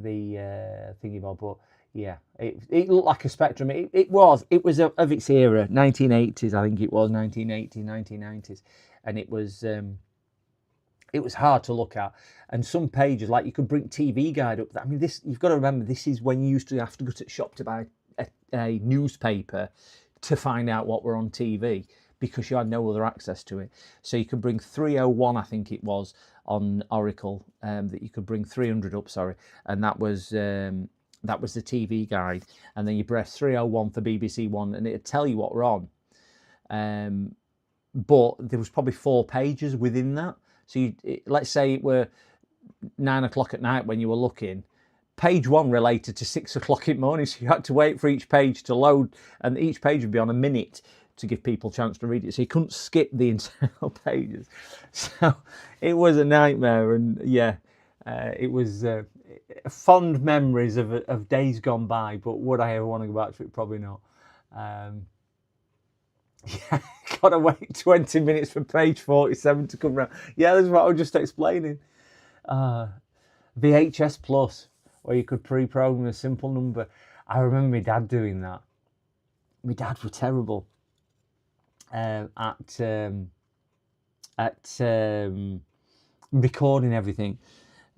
thingy bob. But yeah, it looked like a spectrum. It was of its era, 1980s, I think it was 1980s, 1990s, and it was hard to look at. And some pages, like you could bring TV Guide up. I mean, this, you've got to remember, this is when you used to have to go to the shop to buy a newspaper to find out what were on TV, because you had no other access to it. So you could bring 301, I think it was, on Oracle, that you could bring 300 up, sorry, and that was the TV Guide. And then you press 301 for BBC One, and it'd tell you what we're on. But there was probably 4 pages within that. So let's say it were 9 o'clock at night when you were looking. Page 1 related to 6 o'clock in the morning, so you had to wait for each page to load, and each page would be on a minute to give people a chance to read it. So you couldn't skip the entire pages. So it was a nightmare, and yeah, it was fond memories of days gone by. But would I ever want to go back to it? Probably not. Yeah, gotta wait 20 minutes for page 47 to come round. Yeah, that's what I was just explaining. VHS Plus, where you could pre-program a simple number. I remember my dad doing that. My dad were terrible at recording everything.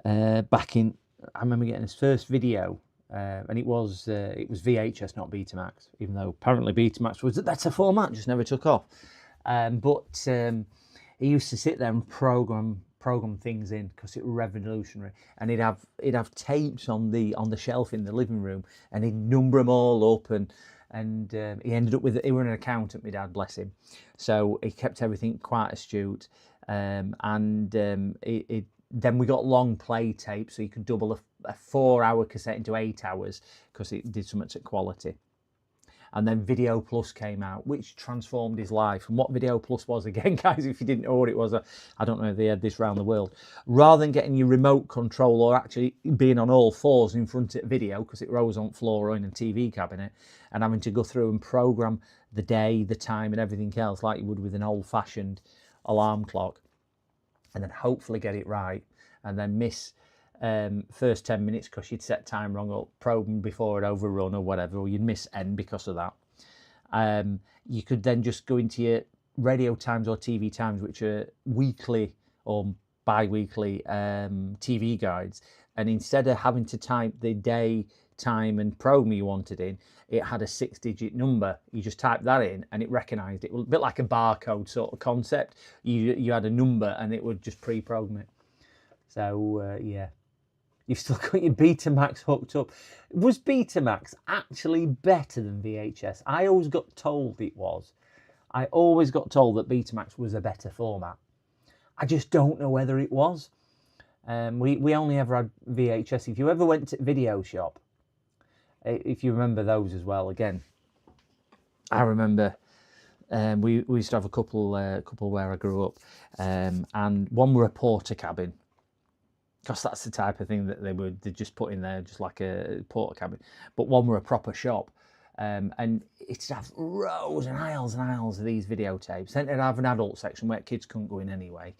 Back in, I remember getting his first video. And it was VHS, not Betamax, even though apparently Betamax was a better format, just never took off. But he used to sit there and program things in, because it was revolutionary. And he'd have tapes on the shelf in the living room, and he'd number them all up, and he ended up with, he was an accountant, my dad, bless him, so he kept everything quite astute. Then we got long play tapes, so you could double a 4-hour cassette into 8 hours, because it did so much at quality. And then Video Plus came out, which transformed his life. And what Video Plus was, again, guys, if you didn't know what it was, I don't know if they had this around the world. Rather than getting your remote control or actually being on all fours in front of video, because it rose on floor or in a TV cabinet, and having to go through and program the day, the time, and everything else like you would with an old-fashioned alarm clock, and then hopefully get it right, and then miss first 10 minutes because you'd set time wrong, or probing before it overrun or whatever, or you'd miss end because of that. You could then just go into your radio times or TV times, which are weekly or bi-weekly TV guides, and instead of having to type the day, time and program you wanted in, it had a 6-digit number. You just typed that in and it recognised it. A bit like a barcode sort of concept. You had a number and it would just pre-program it. So yeah, you've still got your Betamax hooked up. Was Betamax actually better than VHS? I always got told it was. I always got told that Betamax was a better format. I just don't know whether it was. We only ever had VHS. If you ever went to Video Shop, if you remember those as well, again, I remember we used to have a couple where I grew up, and one were a porter cabin, because that's the type of thing that they just put in there, just like a porter cabin. But one were a proper shop, and it'd have rows and aisles of these videotapes. Then it'd have an adult section where kids couldn't go in anyway.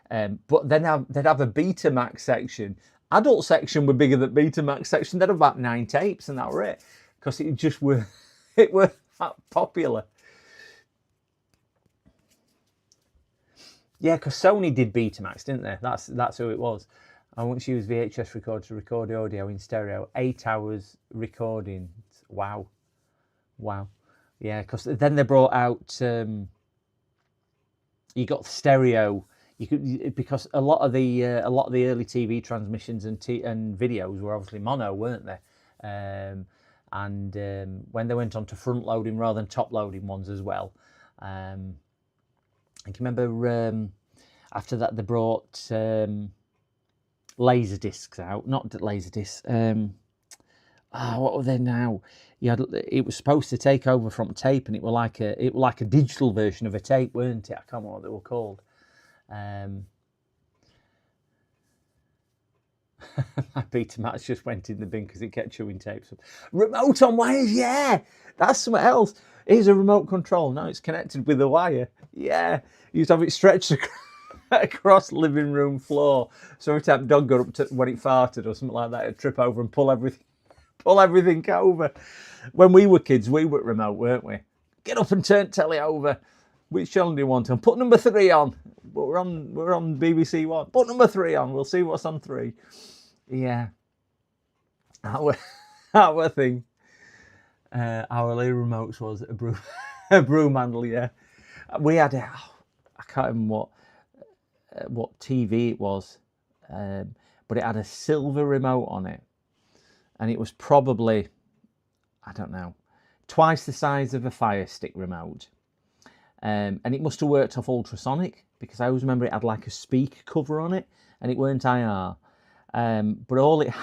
But then they'd have a Betamax section. Adult section were bigger than Betamax section. They'd have about 9 tapes, and that were it, because it just were that popular. Yeah, because Sony did Betamax, didn't they? That's who it was. I once used VHS recorder to record audio in stereo. 8 hours recording. Wow. Yeah, because then they brought out. You got stereo. You could, because a lot of the early TV transmissions and videos were obviously mono, weren't they? And when they went on to front loading rather than top loading ones as well, I can remember after that they brought laser discs out, not laser discs. What were they now? It was supposed to take over from tape, and it was like a digital version of a tape, weren't it? I can't remember what they were called. My Betamax just went in the bin because it kept chewing tapes up. Remote on wires, yeah, that's something else. Here's a remote control. No, it's connected with a wire. Yeah, you used to have it stretched across the living room floor. So every time dog got up to when it farted or something like that, it'd trip over and pull everything over. When we were kids, we were remote, weren't we? Get up and turn telly over. Which channel do you want on? Put number 3 on. We're on BBC One. Put number 3 on. We'll see what's on 3. Yeah, our thing. Our early remotes was a broom handle. Yeah, we had I can't remember what TV it was, but it had a silver remote on it, and it was probably, I don't know, twice the size of a Fire Stick remote. And it must have worked off ultrasonic, because I always remember it had like a speaker cover on it, and it weren't IR. But all it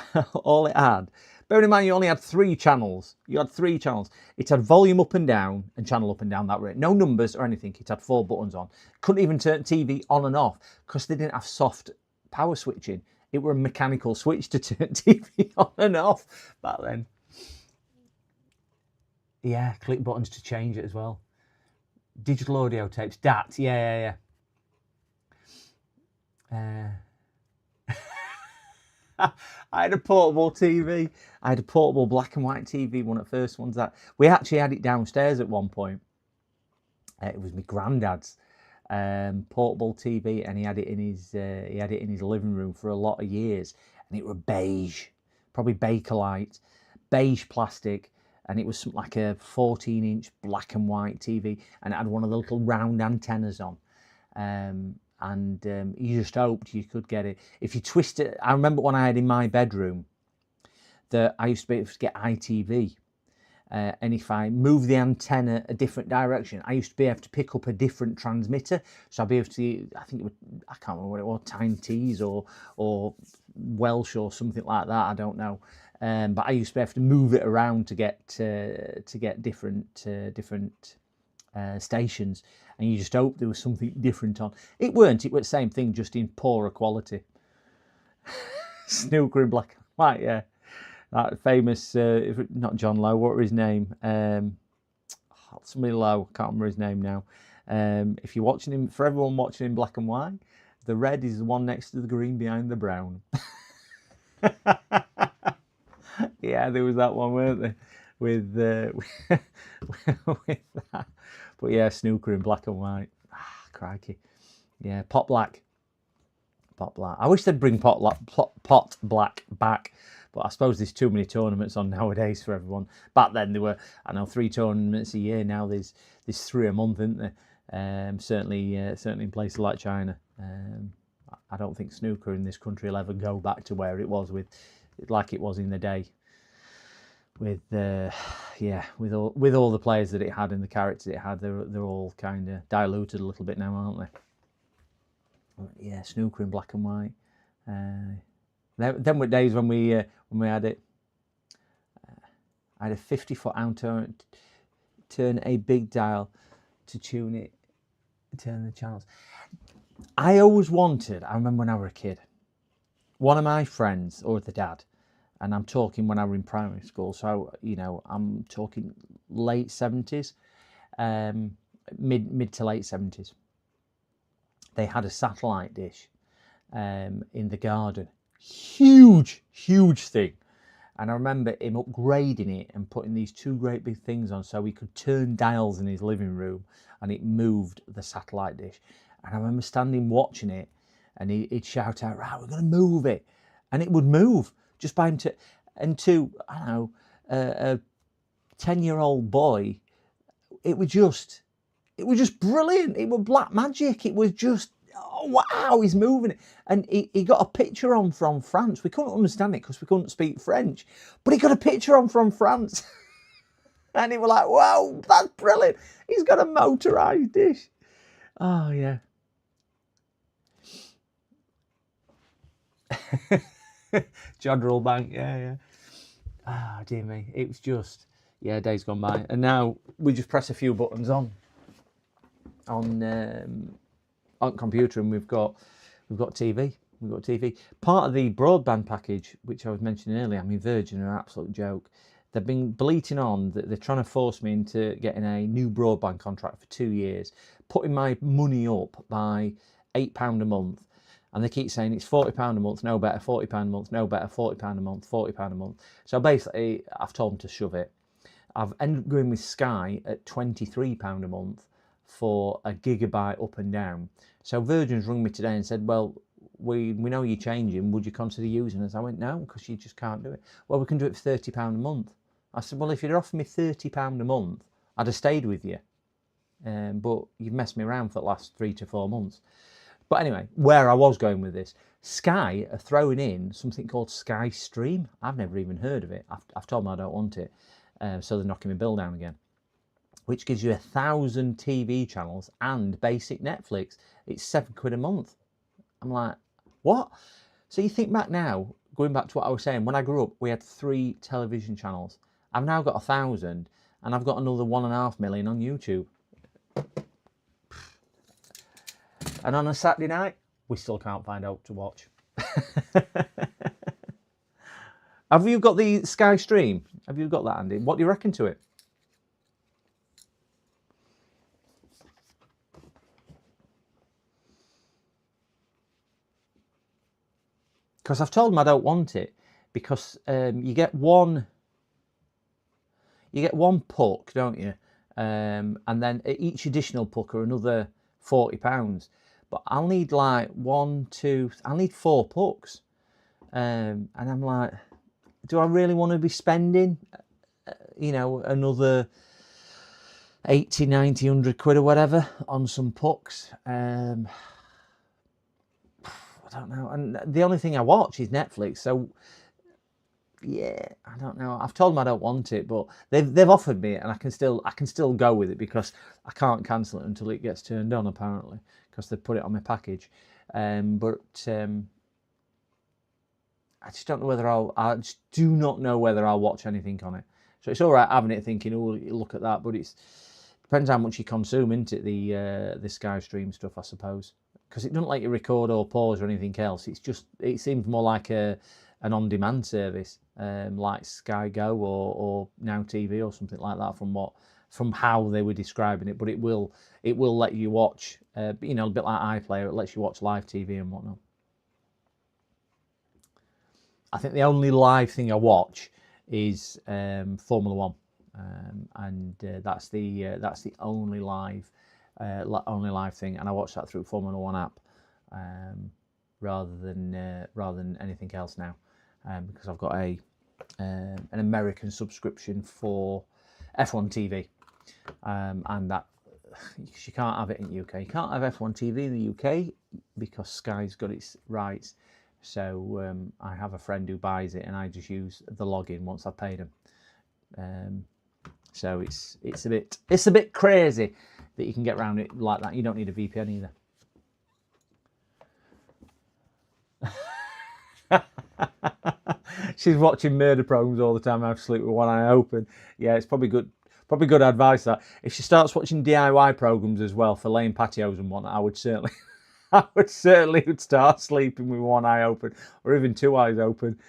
had, bearing in mind you only had 3 channels. You had 3 channels. It had volume up and down and channel up and down, that way. No numbers or anything. It had 4 buttons on. Couldn't even turn TV on and off because they didn't have soft power switching. It were a mechanical switch to turn TV on and off back then. Yeah, click buttons to change it as well. Digital audio tapes, DAT, yeah. I had a portable TV. I had a portable black and white TV, one of the first ones that we actually had it downstairs at one point. It was my granddad's portable TV, and he had it in his living room for a lot of years, and it was beige, probably Bakelite, beige plastic. And it was something like a 14-inch black and white TV, and it had one of the little round antennas on. You just hoped you could get it. If you twist it, I remember when I had in my bedroom that I used to be able to get ITV. And if I move the antenna a different direction, I used to be able to pick up a different transmitter. So I'd be able to, I can't remember what it was, Tyne Tees or Welsh or something like that, I don't know. But I used to have to move it around to get different stations, and you just hope there was something different on. It weren't. It was the same thing, just in poorer quality. Snooker in black and white, yeah. That famous, not John Lowe, what was his name? Somebody Lowe, can't remember his name now. If you're watching him, for everyone watching in black and white, the red is the one next to the green behind the brown. Yeah, there was that one, weren't there? With that. But yeah, snooker in black and white. Crikey. Yeah, pot black. I wish they'd bring pot black back, but I suppose there's too many tournaments on nowadays for everyone. Back then there were, 3 tournaments a year. Now there's 3 a month, isn't there? Certainly in places like China. I don't think snooker in this country will ever go back to where it was like it was in the day. With all the players that it had and the characters it had, they're all kind of diluted a little bit now, aren't they? But yeah, snooker in black and white. Then were days when we had it. I had a 50-foot out turn a big dial to tune it, turn the channels. I always wanted. I remember when I was a kid, one of my friends, or the dad. And I'm talking when I was in primary school, so I'm talking late 70s, mid to late 70s. They had a satellite dish in the garden, huge thing. And I remember him upgrading it and putting these 2 great big things on so he could turn dials in his living room, and it moved the satellite dish. And I remember standing watching it, and he'd shout out, "Right, we're going to move it," and it would move. Just by him to a 10-year-old boy, it was just brilliant. It was black magic. It was just oh, wow, he's moving it. And he got a picture on from France. We couldn't understand it because we couldn't speak French. But he got a picture on from France. And he was like, wow, that's brilliant. He's got a motorised dish. Oh, yeah. Jodrell Bank, yeah. Ah, dear me. It was just, yeah, days gone by. And now we just press a few buttons on computer and we've got TV. We've got TV. Part of the broadband package, which I was mentioning earlier, I mean, Virgin are an absolute joke. They've been bleating on that they're trying to force me into getting a new broadband contract for 2 years, putting my money up by £8 a month. And they keep saying it's £40 a month, no better, £40 a month, no better, £40 a month, £40 a month. So basically, I've told them to shove it. I've ended up going with Sky at £23 a month for a gigabyte up and down. So Virgin's rung me today and said, well, we know you're changing, would you consider using us? I went, no, because you just can't do it. Well, we can do it for £30 a month. I said, well, if you'd offered me £30 a month, I'd have stayed with you. But you've messed me around for the last 3 to 4 months. But anyway, where I was going with this, Sky are throwing in something called Sky Stream. I've never even heard of it. I've told them I don't want it. So they're knocking my bill down again. Which gives you 1,000 TV channels and basic Netflix. It's £7 a month. I'm like, what? So you think back now, going back to what I was saying, when I grew up, we had 3 television channels. I've now got 1,000 and I've got another 1.5 million on YouTube. And on a Saturday night, we still can't find out to watch. Have you got the Sky Stream? Have you got that, Andy? What do you reckon to it? Because I've told them I don't want it because you get one puck, don't you? And then each additional puck are another £40. But I'll need like I'll need 4 pucks. And I'm like, do I really want to be spending, another 80, 90, 100 quid or whatever on some pucks? I don't know. And the only thing I watch is Netflix. So, yeah, I don't know. I've told them I don't want it, but they've offered me it, and I can still go with it because I can't cancel it until it gets turned on, apparently, because they put it on my package. But I just don't know I just do not know whether I'll watch anything on it. So it's all right having it, thinking, oh, look at that, but it depends how much you consume, isn't it? The Sky Stream stuff, I suppose, because it doesn't let you record or pause or anything else. It seems more like an on-demand service, like Sky Go or Now TV or something like that. From how they were describing it, but it will let you watch, a bit like iPlayer. It lets you watch live TV and whatnot. I think the only live thing I watch is Formula One, and that's the only live thing, and I watch that through Formula One app rather than anything else now, because I've got an American subscription for F1 TV, and that you can't have it in the UK. You can't have F1 TV in the UK because Sky's got its rights. So I have a friend who buys it, and I just use the login once I've paid him. So it's a bit crazy that you can get around it like that. You don't need a VPN either. She's watching murder programs all the time. I have to sleep with one eye open. Yeah, it's probably good advice that. If she starts watching DIY programs as well for laying patios and whatnot, I would certainly start sleeping with one eye open, or even 2 eyes open.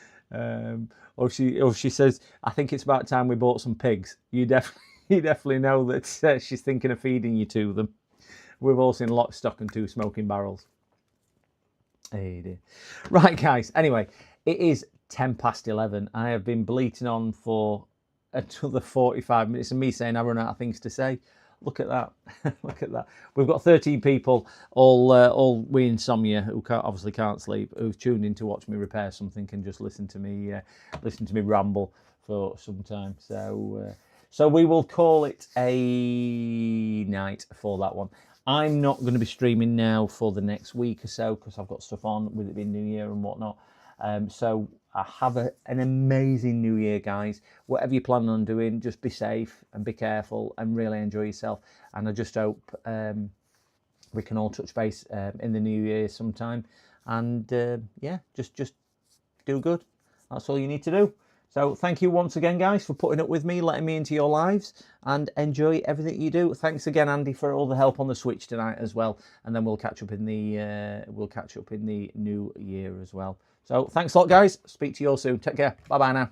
Or she says, I think it's about time we bought some pigs. You definitely know that she's thinking of feeding you to them. We've all seen Lock, Stock and 2 Smoking Barrels. Hey dear. Right, guys. Anyway, it is 11:10. I have been bleating on for another 45 minutes, and me saying I run out of things to say. Look at that. Look at that. We've got 13 people, all with insomnia, who obviously can't sleep, who've tuned in to watch me repair something and just listen to me ramble for some time. So we will call it a night for that one. I'm not going to be streaming now for the next week or so because I've got stuff on with it being New Year and whatnot. So I have an amazing New Year, guys. Whatever you're planning on doing, just be safe and be careful and really enjoy yourself. And I just hope we can all touch base in the New Year sometime. And yeah, just do good. That's all you need to do. So thank you once again, guys, for putting up with me, letting me into your lives, and enjoy everything you do. Thanks again, Andy, for all the help on the Switch tonight as well. And then we'll catch up in the new year as well. So thanks a lot, guys. Speak to you all soon. Take care. Bye bye now.